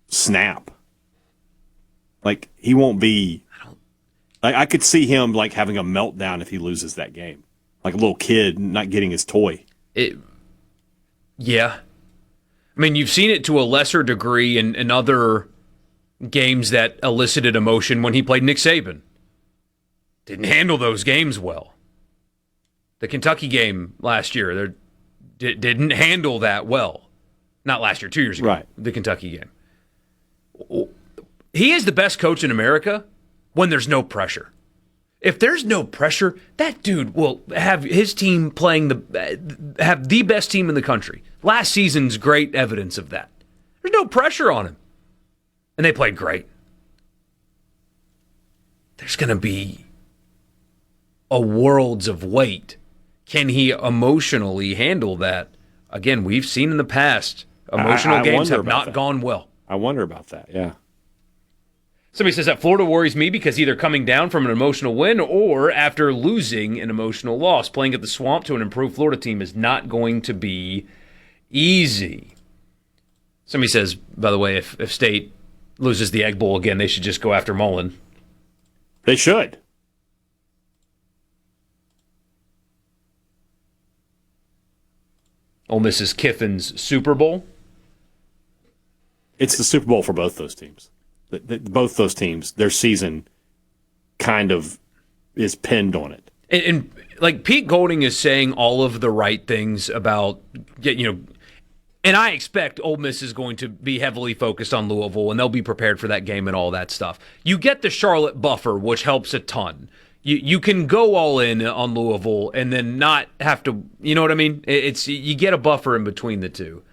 snap. He won't be. I could see him having a meltdown if he loses that game, like a little kid not getting his toy. Yeah. I mean, you've seen it to a lesser degree in other games that elicited emotion when he played Nick Saban. Didn't handle those games well. The Kentucky game last year, didn't handle that well. Not last year, 2 years ago. Right. The Kentucky game. He is the best coach in America when there's no pressure. If there's no pressure, that dude will have his team playing have the best team in the country. Last season's great evidence of that. There's no pressure on him. And they played great. There's going to be a worlds of weight. Can he emotionally handle that? Again, we've seen in the past, emotional games have not gone well. I wonder about that, yeah. Somebody says that Florida worries me because either coming down from an emotional win or after losing an emotional loss. Playing at the Swamp to an improved Florida team is not going to be easy. Somebody says, by the way, if State loses the Egg Bowl again, they should just go after Mullen. They should. Ole Miss's Kiffin's Super Bowl. It's the Super Bowl for both those teams. Both those teams, their season kind of is pinned on it. And like Pete Golding is saying all of the right things about, and I expect Ole Miss is going to be heavily focused on Louisville, and they'll be prepared for that game and all that stuff. You get the Charlotte buffer, which helps a ton. You can go all in on Louisville and then not have to, you know what I mean? You get a buffer in between the two.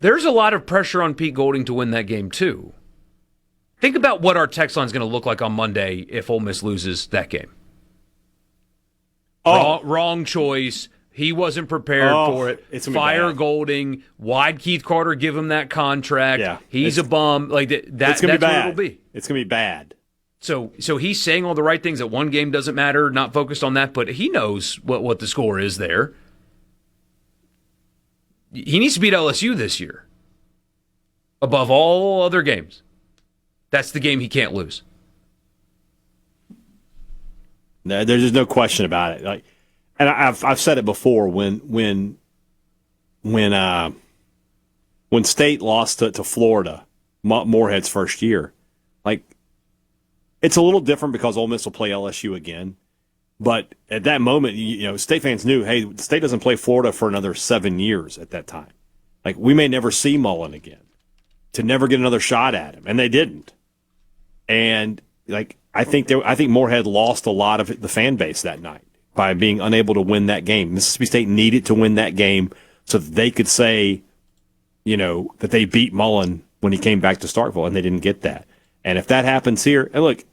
There's a lot of pressure on Pete Golding to win that game, too. Think about what our text line is going to look like on Monday if Ole Miss loses that game. Wrong choice. He wasn't prepared for it. Fire Golding. Why'd Keith Carter give him that contract? Yeah, he's a bum. Like that's what it'll be. It's going to be bad. So he's saying all the right things that one game doesn't matter, not focused on that, but he knows what the score is there. He needs to beat LSU this year above all other games. That's the game he can't lose. No, there's just no question about it. Like, and I've said it before when State lost to Florida, Moorhead's first year, like it's a little different because Ole Miss will play LSU again. But at that moment, State fans knew, hey, State doesn't play Florida for another 7 years at that time. Like, we may never see Mullen again, to never get another shot at him, and they didn't. And like, I think Moorhead lost a lot of the fan base that night by being unable to win that game. Mississippi State needed to win that game so that they could say, that they beat Mullen when he came back to Starkville, and they didn't get that. And if that happens here, and look.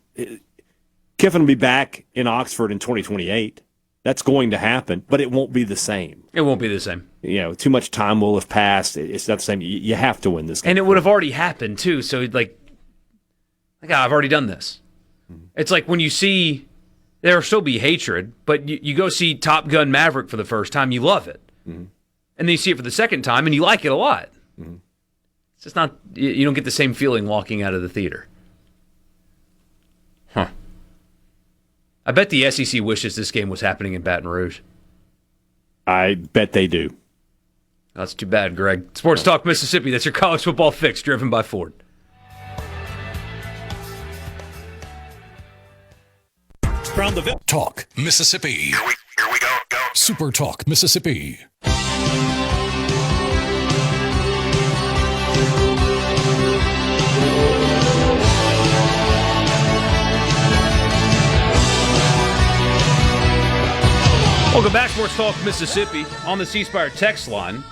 Kiffin will be back in Oxford in 2028. That's going to happen, but it won't be the same. It won't be the same. Too much time will have passed. It's not the same. You have to win this game. And it would have already happened, too. So, I've already done this. Mm-hmm. It's like when you see, there'll still be hatred, but you go see Top Gun Maverick for the first time, you love it. Mm-hmm. And then you see it for the second time, and you like it a lot. Mm-hmm. It's just not, you don't get the same feeling walking out of the theater. Huh. I bet the SEC wishes this game was happening in Baton Rouge. I bet they do. That's too bad, Greg. Sports Talk Mississippi, that's your college football fix, driven by Ford. From the Talk Mississippi. Here we go. Super Talk Mississippi. Welcome back, Sports Talk Mississippi. On the C Spire text line,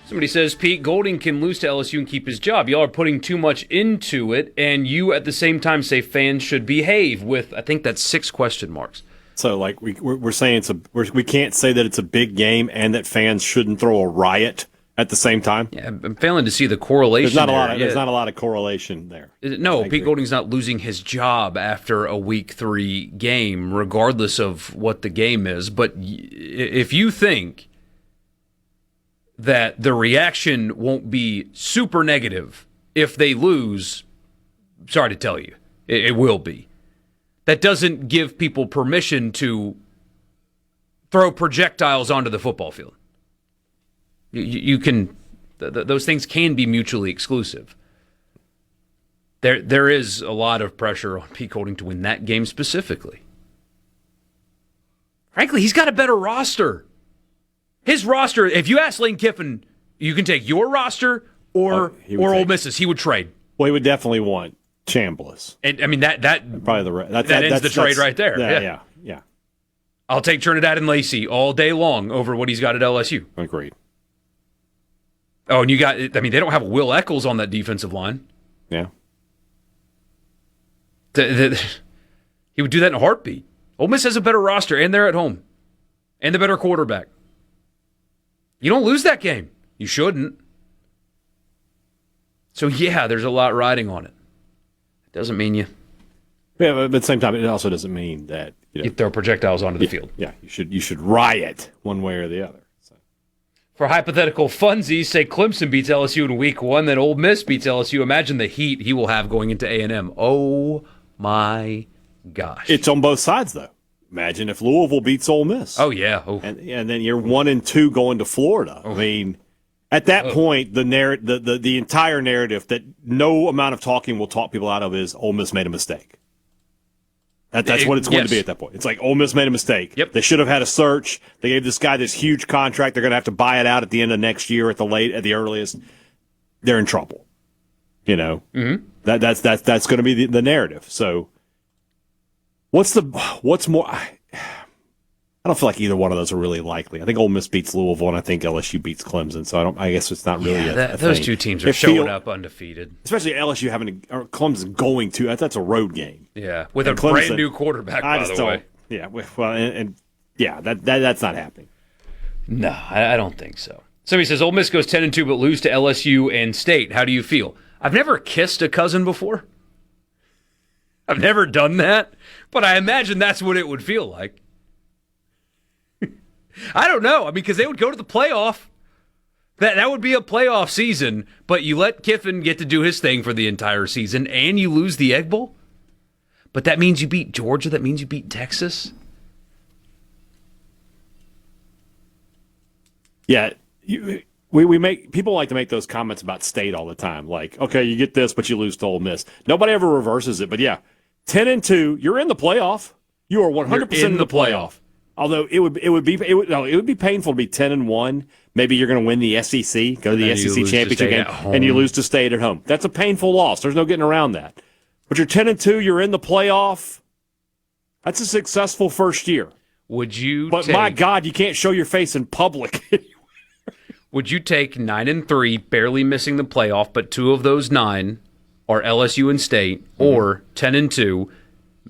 somebody says Pete Golding can lose to LSU and keep his job. Y'all are putting too much into it, and you at the same time say fans should behave. With I think that's 6 question marks. So, like we're saying, we can't say that it's a big game and that fans shouldn't throw a riot at the same time. Yeah, I'm failing to see the correlation. There's not a lot of correlation there. No, Pete Golding's not losing his job after a Week 3 game, regardless of what the game is. But if you think that the reaction won't be super negative if they lose, sorry to tell you, it will be. That doesn't give people permission to throw projectiles onto the football field. You can, those things can be mutually exclusive. There is a lot of pressure on Pete Golding to win that game specifically. Frankly, he's got a better roster. His roster, if you ask Lane Kiffin, you can take your roster or Ole Miss's, he would trade. Well, he would definitely want Chambliss. And I mean that Probably that ends the trade right there. Yeah. I'll take Trinidad and Lacey all day long over what he's got at LSU. Agreed. Oh, and they don't have Will Eccles on that defensive line. Yeah. He would do that in a heartbeat. Ole Miss has a better roster, and they're at home. And the better quarterback. You don't lose that game. You shouldn't. So, yeah, there's a lot riding on it. It doesn't mean you... Yeah, but at the same time, it also doesn't mean that... You throw projectiles onto the field. Yeah, you should riot one way or the other. So. For hypothetical funsies, say Clemson beats LSU in week 1, then Ole Miss beats LSU. Imagine the heat he will have going into A&M. Oh, my gosh. It's on both sides, though. Imagine if Louisville beats Ole Miss. Oh, yeah. Oh. And then you're 1-2 going to Florida. Oh. I mean, at that point, the entire narrative that no amount of talking will talk people out of is Ole Miss made a mistake. That's what it's going to be at that point. It's like Ole Miss made a mistake. Yep. They should have had a search. They gave this guy this huge contract. They're going to have to buy it out at the end of next year at the earliest. They're in trouble. You know, that's going to be the narrative. So, what's more? I don't feel like either one of those are really likely. I think Ole Miss beats Louisville, and I think LSU beats Clemson. So I guess it's not really a those thing. two teams are showing up undefeated. Especially LSU or Clemson going to. That's a road game. Yeah, with and a Clemson, brand new quarterback, by the way. Yeah, well, and that's not happening. No, I don't think so. Somebody says Ole Miss goes 10-2, but lose to LSU and State. How do you feel? I've never kissed a cousin before. I've never done that, but I imagine that's what it would feel like. I don't know. I mean, because they would go to the playoff. That would be a playoff season, but you let Kiffin get to do his thing for the entire season, and you lose the Egg Bowl? But that means you beat Georgia. That means you beat Texas. Yeah, we make people like to make those comments about State all the time. Like, okay, you get this, but you lose to Ole Miss. Nobody ever reverses it. But yeah, 10-2, you're in the playoff. You are 100% in the playoff. Although it would be painful to be 10-1. Maybe you're going to win the SEC, go to the SEC championship game, and you lose to State at home. That's a painful loss. There's no getting around that. But you're 10-2. You're in the playoff. That's a successful first year. Would you? But my God, you can't show your face in public. Would you take 9-3, barely missing the playoff, but 2 of those 9 are LSU and State, or 10-2?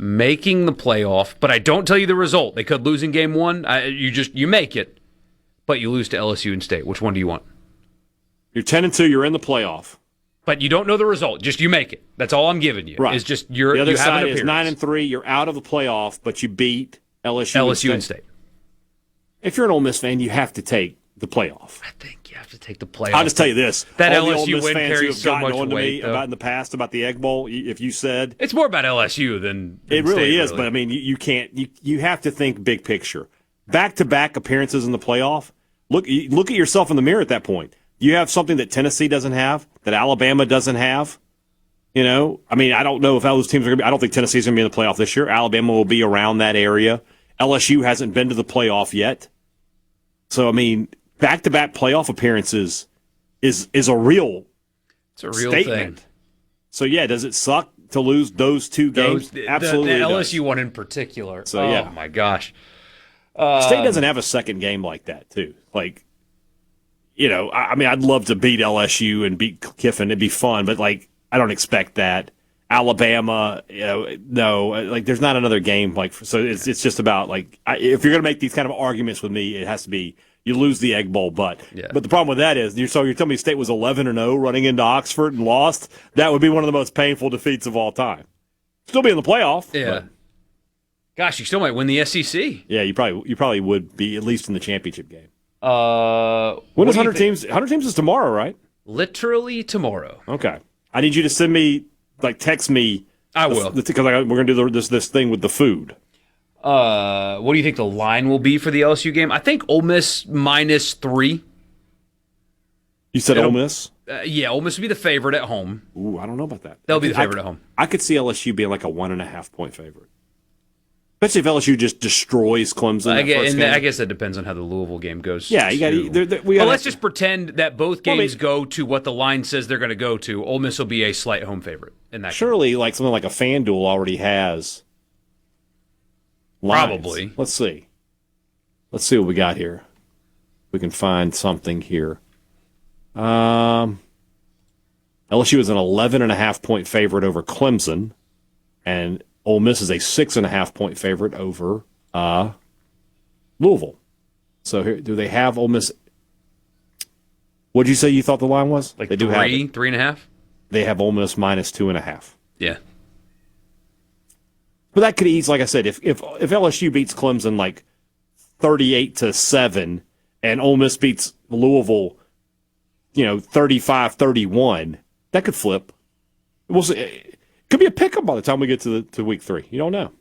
Making the playoff, but I don't tell you the result. They could lose in game 1. You make it, but you lose to LSU and State. Which one do you want? You're 10-2. You're in the playoff, but you don't know the result. Just you make it. That's all I'm giving you. Right. Is just the other side is 9-3. 9-3. You're out of the playoff, but you beat LSU and State. If you're an Ole Miss fan, you have to take the playoff. I think you have to take the playoff. I'll just tell you this: that all LSU the Ole Miss win fans who carries have so gotten much on to weight me in the past about the Egg Bowl. If you said it's more about LSU than it really State, is, but I mean, you can't. You have to think big picture. Back-to-back appearances in the playoff. Look at yourself in the mirror at that point. You have something that Tennessee doesn't have, that Alabama doesn't have. You know, I mean, I don't know if those teams are going to be. I don't think Tennessee's going to be in the playoff this year. Alabama will be around that area. LSU hasn't been to the playoff yet. So I mean, back-to-back playoff appearances is a real statement. Thing. So yeah, does it suck to lose those 2 games? Absolutely, the does. LSU one in particular. So yeah, oh my gosh, State doesn't have a second game like that too. Like, you know, I mean, I'd love to beat LSU and beat Kiffin. It'd be fun, but like, I don't expect that. Alabama, you know, no, like there's not another game like. So it's just about like, if you're going to make these kind of arguments with me, it has to be. You lose the Egg Bowl, but the problem with that is you're telling me State was 11-0 running into Oxford and lost. That would be one of the most painful defeats of all time. Still be in the playoff. Yeah. But, gosh, you still might win the SEC. Yeah, you probably would be at least in the championship game. When is 100 teams? 100 teams is tomorrow, right? Literally tomorrow. Okay. I need you to send me, text me. I will, because we're going to do this thing with the food. What do you think the line will be for the LSU game? I think Ole Miss -3. You said Ole Miss? Yeah, Ole Miss will be the favorite at home. Ooh, I don't know about that. They'll be the favorite at home. I could see LSU being like a 1.5 point favorite. Especially if LSU just destroys Clemson. I guess that depends on how the Louisville game goes. Yeah, you got. Well, let's just pretend that both games go to what the line says they're going to go to. Ole Miss will be a slight home favorite. in that. Surely, like something like a FanDuel already has lines. Probably. Let's see. Let's see what we got here. We can find something here. LSU is an 11.5-point favorite over Clemson, and Ole Miss is a 6.5-point favorite over Louisville. So here, do they have Ole Miss? What did you say you thought the line was? Like they do have 3.5? They have Ole Miss minus 2.5. Yeah. But that could easily, like I said, if LSU beats Clemson like 38-7, and Ole Miss beats Louisville, 35-31, that could flip. We'll see. It could be a pickup by the time we get to week 3. You don't know.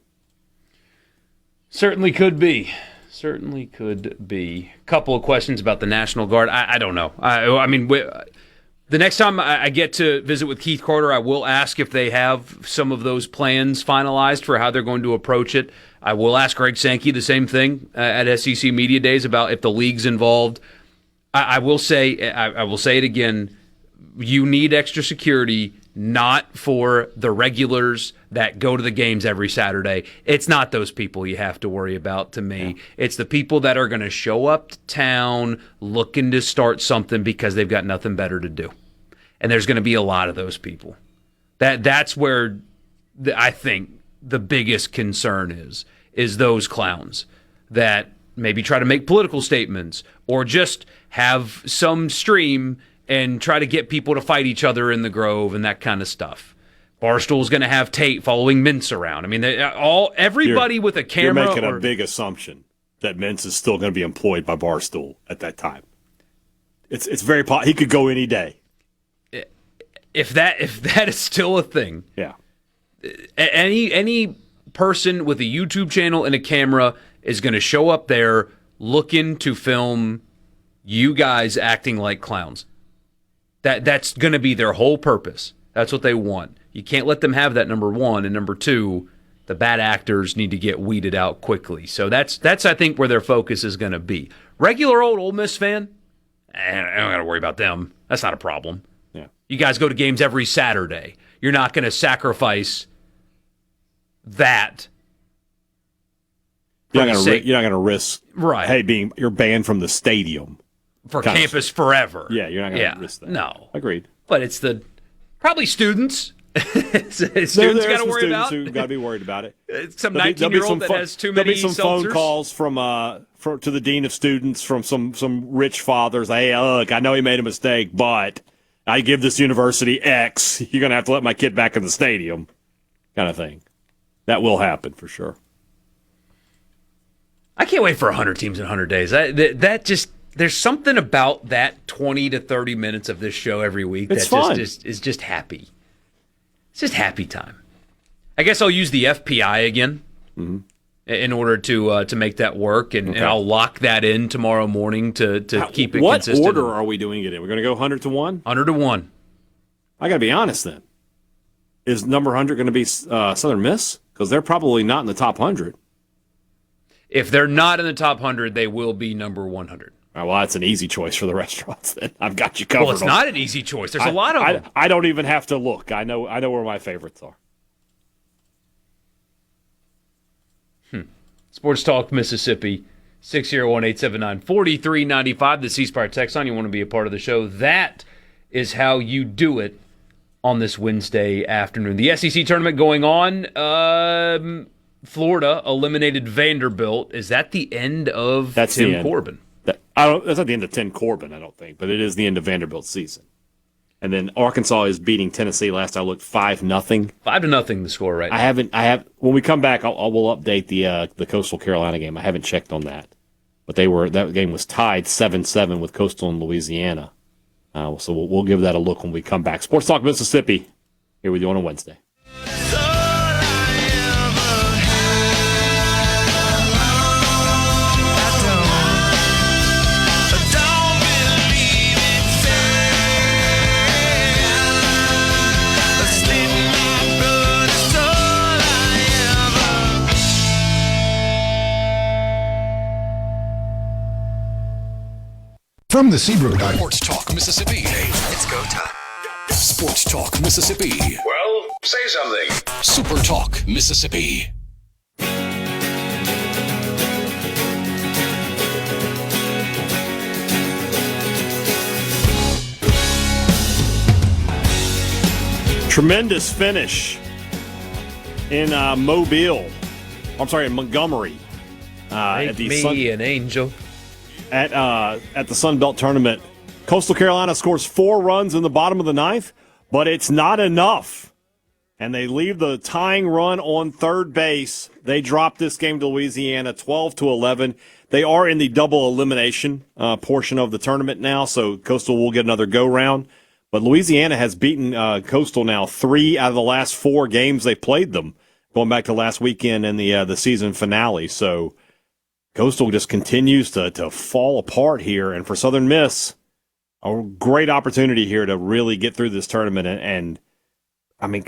Certainly could be. Certainly could be. Couple of questions about the National Guard. I don't know. I mean, the next time I get to visit with Keith Carter, I will ask if they have some of those plans finalized for how they're going to approach it. I will ask Greg Sankey the same thing at SEC Media Days about if the league's involved. I will say it again. You need extra security, not for the regulars that go to the games every Saturday. It's not those people you have to worry about, to me. Yeah. It's the people that are going to show up to town looking to start something because they've got nothing better to do. And there's going to be a lot of those people. That's where I think the biggest concern is those clowns that maybe try to make political statements or just have some stream and try to get people to fight each other in the Grove and that kind of stuff. Barstool's going to have Tate following Mintz around. I mean, everybody with a camera. You're making a big assumption that Mintz is still going to be employed by Barstool at that time. It's very he could go any day. If that is still a thing, yeah. Any person with a YouTube channel and a camera is going to show up there looking to film you guys acting like clowns. That's going to be their whole purpose. That's what they want. You can't let them have that, number one. And number two, the bad actors need to get weeded out quickly. So that's I think, where their focus is going to be. Regular old Ole Miss fan, I don't got to worry about them. That's not a problem. Yeah. You guys go to games every Saturday. You're not going to sacrifice that. You're not going to risk, right? Hey, you're banned from the stadium for campus forever. Yeah, you're not going to risk that. No, agreed. But it's probably students. Students got to worry about. Who got to be worried about it. Some 19-year-old that has too many. There'll be some phone calls from to the dean of students from some rich fathers. Hey, look, I know he made a mistake, but I give this university X. You're going to have to let my kid back in the stadium, kind of thing. That will happen for sure. I can't wait for 100 teams in 100 days. That just, there's something about that 20 to 30 minutes of this show every week it's that fun. just is just happy. It's just happy time. I guess I'll use the FPI again in order to make that work, and I'll lock that in tomorrow morning to keep it consistent. What order are we doing it in? We're going to go 100 to 1? 100 to 1. I got to be honest then. Is number 100 going to be Southern Miss? Because they're probably not in the top 100. If they're not in the top 100, they will be number 100. All right, well, that's an easy choice for the restaurants then. I've got you covered. Well, it's not an easy choice. There's a lot of them. I don't even have to look. I know where my favorites are. Sports Talk Mississippi, 601-879-4395. The C Spire text line. You want to be a part of the show. That is how you do it on this Wednesday afternoon. The SEC tournament going on. Florida eliminated Vanderbilt. Is that the end of Tim Corbin? That's not the end of Tim Corbin, I don't think, but it is the end of Vanderbilt's season. And then Arkansas is beating Tennessee. Last I looked, 5-0. 5-0 the score right now. When we come back, we'll update the Coastal Carolina game. I haven't checked on that, but that game was tied 7-7 with Coastal and Louisiana. So we'll give that a look when we come back. Sports Talk Mississippi here with you on a Wednesday. From the Seabrook Sports Talk Mississippi. It's go time. Sports Talk Mississippi. Well, Say something. Super Talk, Mississippi. Tremendous finish in Mobile. I'm sorry, in Montgomery. Make me an angel. At the Sun Belt Tournament. Coastal Carolina scores 4 runs in the bottom of the 9th, but it's not enough. And they leave the tying run on third base. They drop this game to Louisiana 12-11. They are in the double elimination portion of the tournament now, so Coastal will get another go-round. But Louisiana has beaten Coastal now 3 out of the last 4 games they played them, going back to last weekend in the season finale. So Coastal just continues to fall apart here. And for Southern Miss, a great opportunity here to really get through this tournament. And I mean,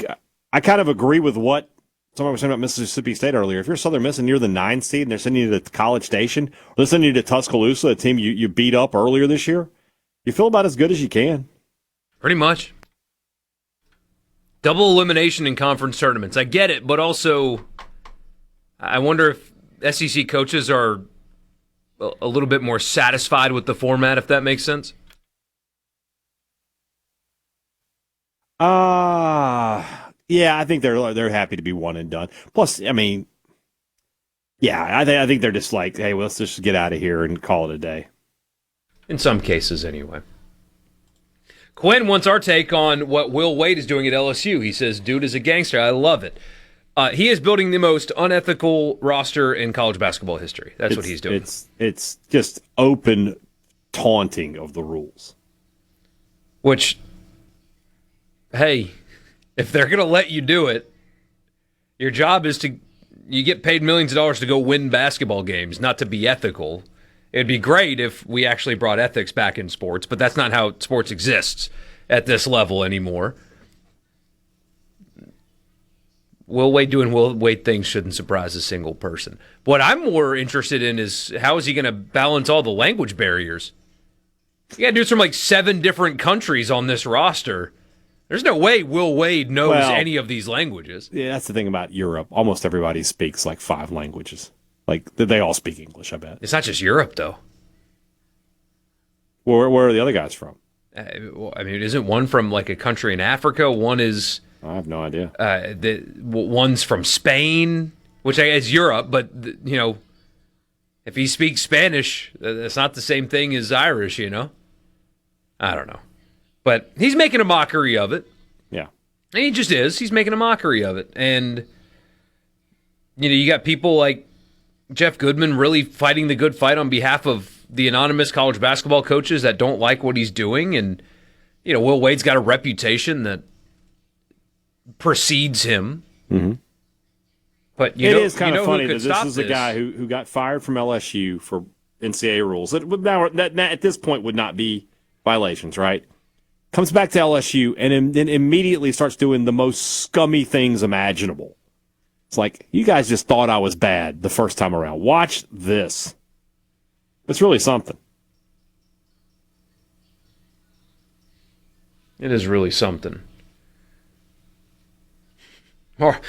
I kind of agree with what someone was saying about Mississippi State earlier. If you're Southern Miss and you're the 9th seed and they're sending you to College Station, or they're sending you to Tuscaloosa, a team you beat up earlier this year, you feel about as good as you can. Pretty much. Double elimination in conference tournaments. I get it, but also I wonder if SEC coaches are a little bit more satisfied with the format, if that makes sense. Yeah, I think they're happy to be one and done. Plus, I mean, yeah, I think they're just like, hey, well, let's just get out of here and call it a day. In some cases, anyway. Quinn wants our take on what Will Wade is doing at LSU. He says, dude is a gangster. I love it. He is building the most unethical roster in college basketball history. That's what he's doing. It's just open taunting of the rules. Which, hey, if they're going to let you do it, your job is you get paid millions of dollars to go win basketball games, not to be ethical. It'd be great if we actually brought ethics back in sports, but that's not how sports exists at this level anymore. Will Wade doing Will Wade things shouldn't surprise a single person. What I'm more interested in is how is he going to balance all the language barriers? You got dudes from like 7 different countries on this roster. There's no way Will Wade knows any of these languages. Yeah, that's the thing about Europe. Almost everybody speaks like 5 languages. Like, they all speak English, I bet. It's not just Europe, though. Where are the other guys from? I mean, isn't one from, like, a country in Africa? One is... I have no idea. One's from Spain, which is Europe, but, you know, if he speaks Spanish, that's not the same thing as Irish, you know? I don't know. But he's making a mockery of it. Yeah. And he just is. He's making a mockery of it. And, you know, you got people like Jeff Goodman really fighting the good fight on behalf of the anonymous college basketball coaches that don't like what he's doing. And, you know, Will Wade's got a reputation that precedes him. Mm-hmm. But it is kind of funny that this is a guy who got fired from LSU for NCAA rules. That at this point would not be violations, right? Comes back to LSU and then immediately starts doing the most scummy things imaginable. It's like, you guys just thought I was bad the first time around. Watch this. It's really something. It is really something.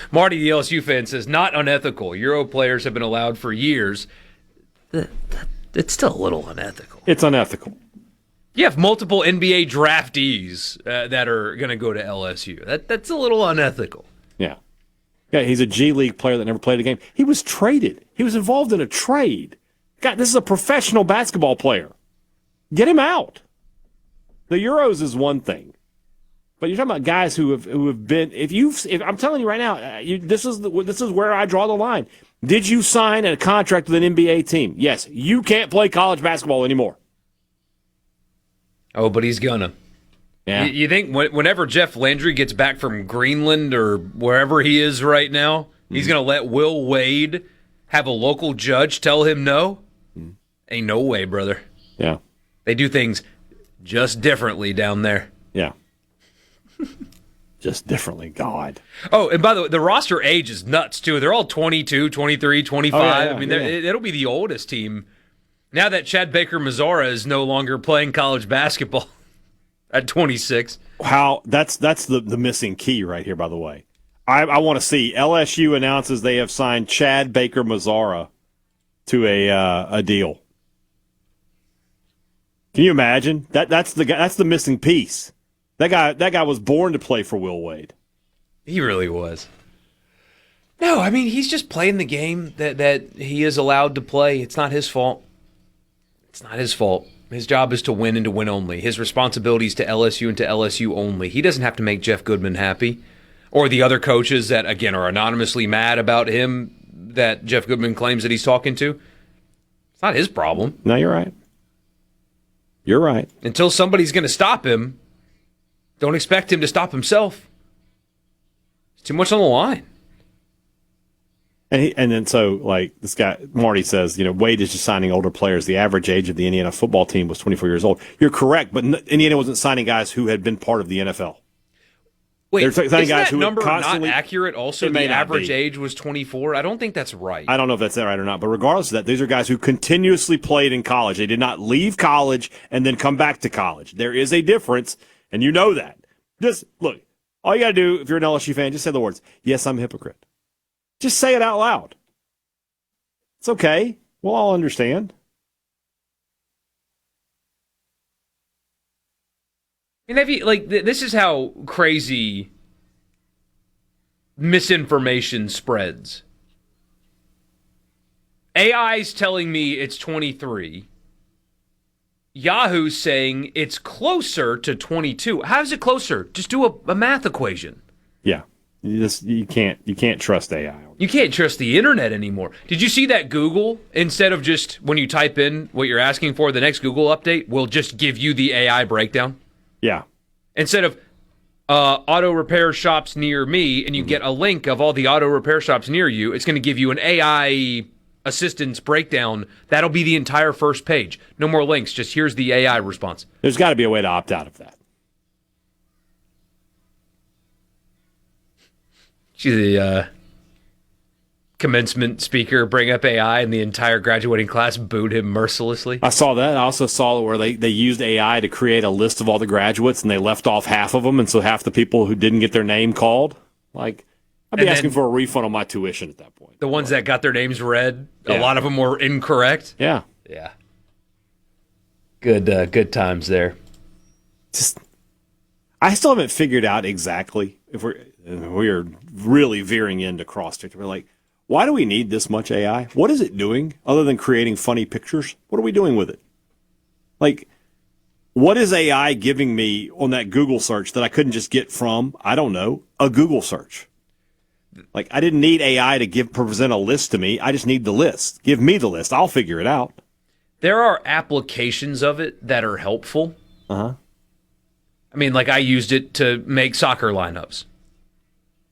Marty, the LSU fan, says, not unethical. Euro players have been allowed for years. It's still a little unethical. It's unethical. You have multiple NBA draftees that are going to go to LSU. That's a little unethical. Yeah. Yeah, he's a G League player that never played a game. He was traded. He was involved in a trade. God, this is a professional basketball player. Get him out. The Euros is one thing. But you're talking about guys who have been. If I'm telling you right now, this is where I draw the line. Did you sign a contract with an NBA team? Yes. You can't play college basketball anymore. Oh, but he's gonna. Yeah. You think whenever Jeff Landry gets back from Greenland or wherever he is right now, he's gonna let Will Wade have a local judge tell him no? Ain't no way, brother. Yeah. They do things just differently down there. Yeah. Just differently, God. Oh, and by the way, the roster age is nuts, too. They're all 22, 23, 25. Oh, yeah, I mean, yeah. It'll be the oldest team. Now that Chad Baker-Mazara is no longer playing college basketball at 26. Wow, that's the missing key right here, by the way. I want to see LSU announces they have signed Chad Baker-Mazara to a deal. Can you imagine? That's the missing piece. That guy was born to play for Will Wade. He really was. No, I mean, he's just playing the game that he is allowed to play. It's not his fault. It's not his fault. His job is to win and to win only. His responsibility is to LSU and to LSU only. He doesn't have to make Jeff Goodman happy or the other coaches that, again, are anonymously mad about him that Jeff Goodman claims that he's talking to. It's not his problem. No, you're right. You're right. Until somebody's going to stop him, don't expect him to stop himself. It's too much on the line. And then so, like, this guy, Marty says, Wade is just signing older players. The average age of the Indiana football team was 24 years old. You're correct, but Indiana wasn't signing guys who had been part of the NFL. Wait, They're signing is guys that who number not constantly, accurate? Also, the average age was 24? I don't think that's right. I don't know if that's right or not, but regardless of that, these are guys who continuously played in college. They did not leave college and then come back to college. There is a difference, and you know that. Just, look, all you got to do, if you're an LSU fan, just say the words, yes, I'm a hypocrite. Just say it out loud. It's okay. We'll all understand. I mean, this is how crazy misinformation spreads. AI's telling me it's 23. Yahoo's saying it's closer to 22. How's it closer? Just do a math equation. Yeah. You can't trust AI. You can't trust the internet anymore. Did you see that Google, instead of just when you type in what you're asking for, the next Google update will just give you the AI breakdown? Yeah. Instead of auto repair shops near me, and you get a link of all the auto repair shops near you, it's going to give you an AI assistance breakdown. That'll be the entire first page. No more links. Just here's the AI response. There's got to be a way to opt out of that. See the commencement speaker bring up AI, and the entire graduating class booed him mercilessly. I saw that. I also saw where they used AI to create a list of all the graduates, and they left off half of them, and so half the people who didn't get their name called, like, I'd be asking for a refund on my tuition at that point. The ones that got their names read, a lot of them were incorrect. Yeah. Yeah. Good times there. I still haven't figured out exactly if we're really veering into cross-sector. We're like, why do we need this much AI? What is it doing other than creating funny pictures? What are we doing with it? Like, what is AI giving me on that Google search that I couldn't just get from, I don't know, a Google search? Like, I didn't need AI to present a list to me. I just need the list. Give me the list. I'll figure it out. There are applications of it that are helpful. Uh-huh. I mean, like, I used it to make soccer lineups.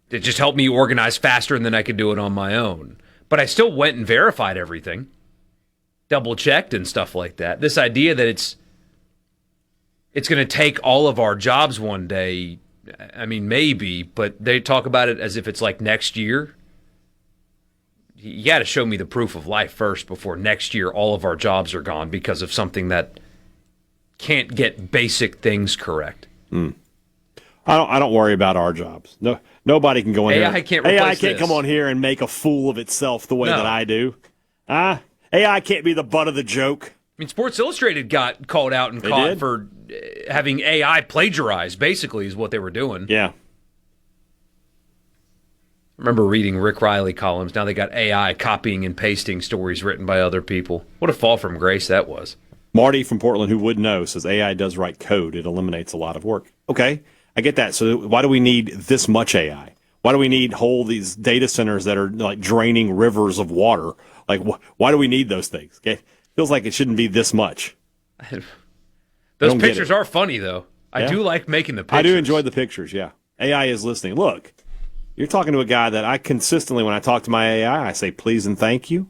It just helped me organize faster than I could do it on my own. But I still went and verified everything. Double-checked and stuff like that. This idea that it's going to take all of our jobs one day, I mean, maybe, but they talk about it as if it's like next year. You got to show me the proof of life first before next year all of our jobs are gone because of something that can't get basic things correct. I don't worry about our jobs. No, nobody can go in AI here. can't replace AI can't this. come on here and make a fool of itself the way that I do. AI can't be the butt of the joke. I mean, Sports Illustrated got called out and caught for having AI plagiarize, basically, is what they were doing. Yeah. I remember reading Rick Riley columns. Now they got AI copying and pasting stories written by other people. What a fall from grace that was. Marty from Portland, who would know, says AI does write code. It eliminates a lot of work. Okay, I get that. So why do we need this much AI? Why do we need these data centers that are like draining rivers of water? Like, why do we need those things? Okay, feels like it shouldn't be this much. Those pictures are funny, though. I do like making the pictures. I do enjoy the pictures, yeah. AI is listening. Look, you're talking to a guy that I consistently, when I talk to my AI, I say please and thank you.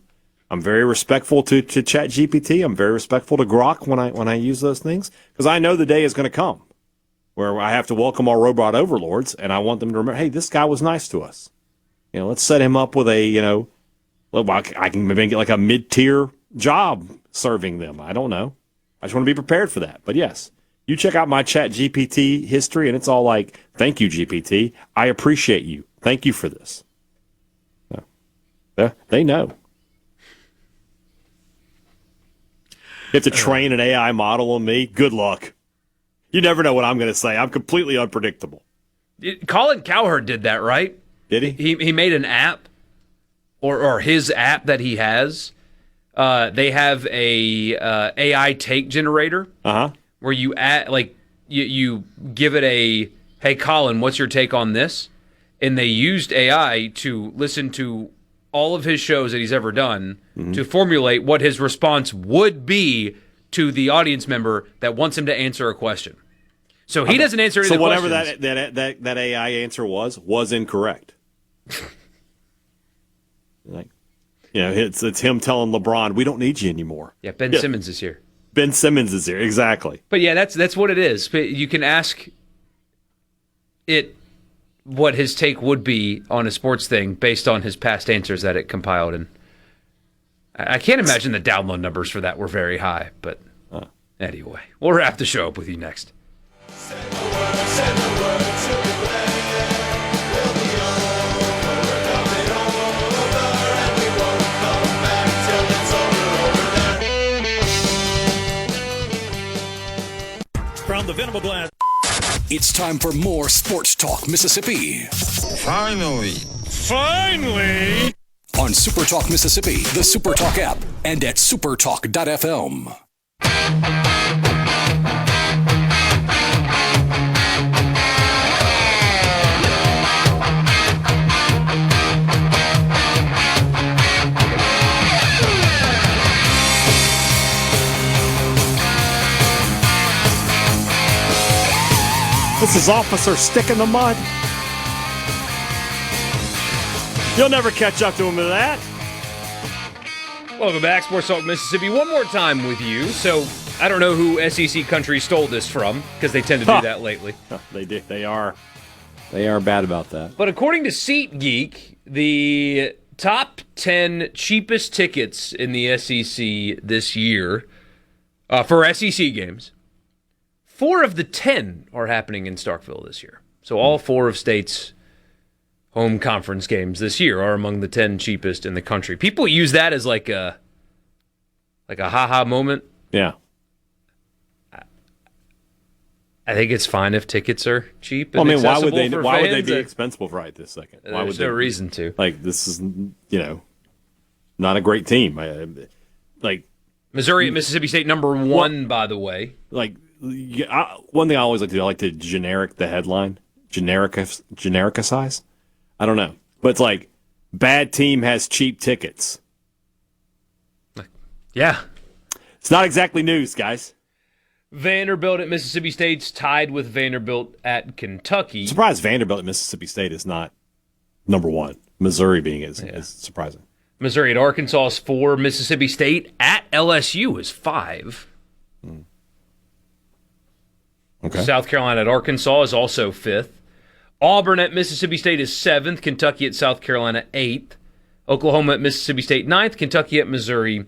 I'm very respectful to ChatGPT. I'm very respectful to Grok when I use those things, because I know the day is going to come where I have to welcome our robot overlords, and I want them to remember, hey, this guy was nice to us. Let's set him up with a, I can maybe get like a mid-tier job serving them. I don't know. I just want to be prepared for that. But yes, you check out my ChatGPT history, and it's all like, thank you, GPT. I appreciate you. Thank you for this. They know. You have to train an AI model on me? Good luck. You never know what I'm going to say. I'm completely unpredictable. Colin Cowherd did that, right? Did he? He made an app, or his app that he has. They have a AI take generator where you add, like, you give it a, hey, Colin, what's your take on this? And they used AI to listen to all of his shows that he's ever done to formulate what his response would be to the audience member that wants him to answer a question. So he doesn't answer any of the questions. So whatever that AI answer was incorrect. It's him telling LeBron, we don't need you anymore. Yeah, Ben Simmons is here. Ben Simmons is here, exactly. But yeah, that's what it is. You can ask it what his take would be on a sports thing based on his past answers that it compiled. And I can't imagine the download numbers for that were very high. But anyway, we'll wrap the show up with you next. From the Venable Glass. It's time for more Sports Talk Mississippi. Finally. On SuperTalk Mississippi, the SuperTalk app, and at supertalk.fm. This is Officer Stick in the Mud. You'll never catch up to him with that. Welcome back, Sports Talk Mississippi. One more time with you. So I don't know who SEC country stole this from, because they tend to do that lately. They do. They are bad about that. But according to SeatGeek, the top 10 cheapest tickets in the SEC this year for SEC games, 4 of the 10 are happening in Starkville this year. So all 4 of State's home conference games this year are among the 10 cheapest in the country. People use that as like a ha-ha moment. Yeah. I think it's fine if tickets are cheap. Well, I mean, why would fans? they be expensive right this second? Why There's no reason to. Like, this is, not a great team. Missouri at Mississippi State, number 1, by the way. Like, one thing I always like to do, I like to generic the headline. Genericize? I don't know. But it's like, bad team has cheap tickets. Yeah. It's not exactly news, guys. Vanderbilt at Mississippi State's tied with Vanderbilt at Kentucky. I'm surprised Vanderbilt at Mississippi State is not number 1. Missouri being is surprising. Missouri at Arkansas is 4. Mississippi State at LSU is 5. Okay. South Carolina at Arkansas is also 5th. Auburn at Mississippi State is 7th. Kentucky at South Carolina 8th. Oklahoma at Mississippi State 9th. Kentucky at Missouri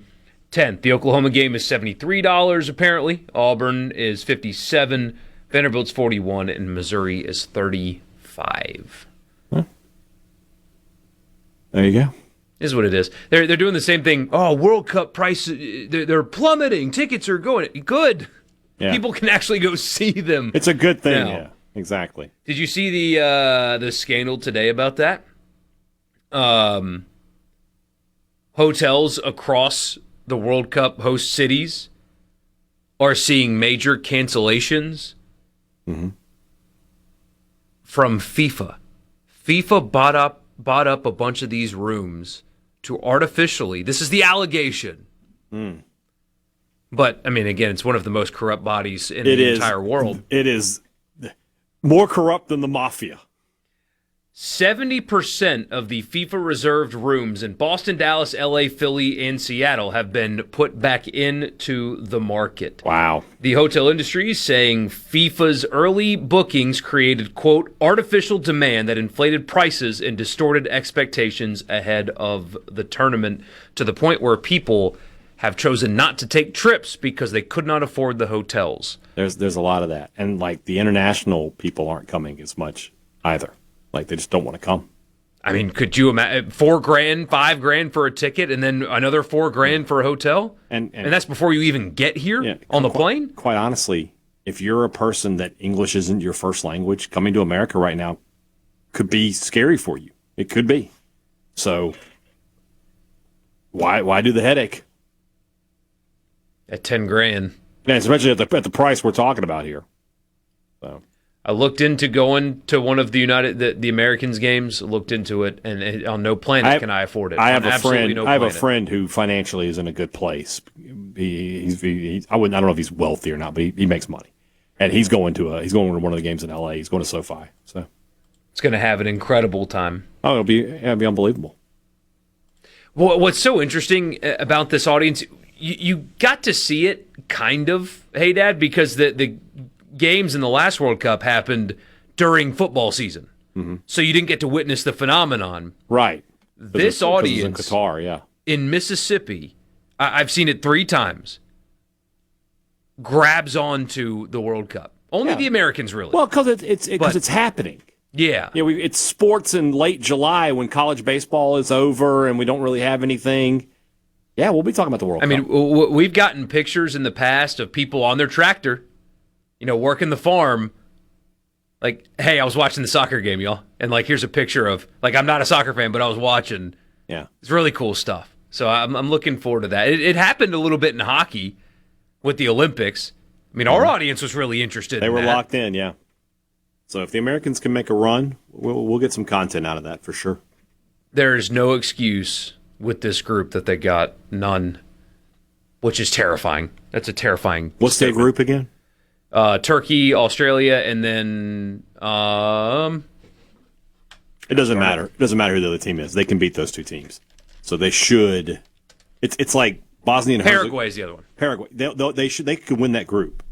10th. The Oklahoma game is $73 apparently. Auburn is $57. Vanderbilt's $41, and Missouri is $35. Huh. There you go. Is what it is. They're doing the same thing. Oh, World Cup prices, they're plummeting. Tickets are going good. Yeah. People can actually go see them. It's a good thing. now. Yeah, exactly. Did you see the scandal today about that? Hotels across the World Cup host cities are seeing major cancellations from FIFA. FIFA bought up a bunch of these rooms to artificially, this is the allegation. But, I mean, again, it's one of the most corrupt bodies in the entire world. It is more corrupt than the mafia. 70% of the FIFA reserved rooms in Boston, Dallas, LA, Philly, and Seattle have been put back into the market. Wow. The hotel industry is saying FIFA's early bookings created, quote, artificial demand that inflated prices and distorted expectations ahead of the tournament, to the point where people have chosen not to take trips because they could not afford the hotels. There's a lot of that. And, like, the international people aren't coming as much either. Like, they just don't want to come. I mean, could you imagine $4,000, $5,000 for a ticket, and then another $4,000 for a hotel? And that's before you even get here on the plane? Quite honestly, if you're a person that English isn't your first language, coming to America right now could be scary for you. It could be. So why do the headache? At $10,000. Yeah, especially at the price we're talking about here. So I looked into going to one of the Americans games. Looked into it, and on no planet can I afford it. I have a friend. I have a friend who financially is in a good place. I don't know if he's wealthy or not, but he makes money, and he's going to one of the games in LA. He's going to SoFi. So it's going to have an incredible time. Oh, it'll be unbelievable. Well, what's so interesting about this audience, you got to see it kind of, hey, Dad, because the games in the last World Cup happened during football season. Mm-hmm. So you didn't get to witness the phenomenon. Right. This audience in Qatar, yeah. In Mississippi, I've seen it 3 times, grabs onto the World Cup. Only the Americans, really. Well, because it's happening. Yeah. It's sports in late July when college baseball is over and we don't really have anything. Yeah, we'll be talking about the World Cup. I mean, we've gotten pictures in the past of people on their tractor, working the farm. Like, hey, I was watching the soccer game, y'all. And, here's a picture of, I'm not a soccer fan, but I was watching. Yeah. It's really cool stuff. So I'm looking forward to that. It happened a little bit in hockey with the Olympics. I mean, our audience was really interested. They were locked in, yeah. So if the Americans can make a run, we'll get some content out of that for sure. There's no excuse with this group that they got. None. Which is terrifying. That's a terrifying What's their group again? Turkey, Australia, and then it doesn't matter. It doesn't matter who the other team is. They can beat those 2 teams. So they should. It's like Bosnia and Herzegovina. Paraguay is the other one. Paraguay. They could win that group,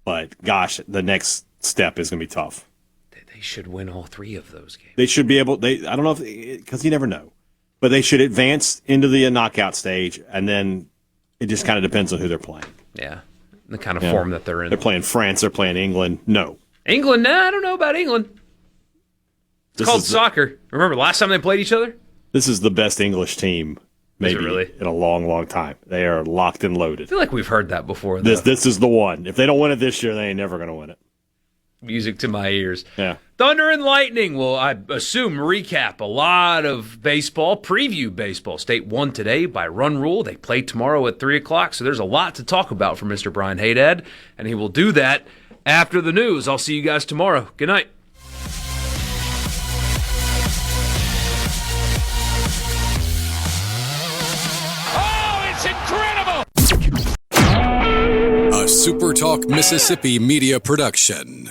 but gosh, the next step is going to be tough. They should win all 3 of those games. They should be able. I don't know because you never know, but they should advance into the knockout stage, and then it just kind of depends on who they're playing. Yeah, the kind of form that they're in. They're playing France. They're playing England. No, England. Nah, I don't know about England. It's called soccer. Remember last time they played each other? This is the best English team maybe in a long, long time. They are locked and loaded. I feel like we've heard that before. Though. This is the one. If they don't win it this year, they ain't never going to win it. Music to my ears. Yeah. Thunder and Lightning will, I assume, recap a lot of baseball, preview baseball. State won today by run rule. They play tomorrow at 3 o'clock, so there's a lot to talk about for Mr. Brian Haydad, and he will do that after the news. I'll see you guys tomorrow. Good night. Oh, it's incredible! A SuperTalk Mississippi media production.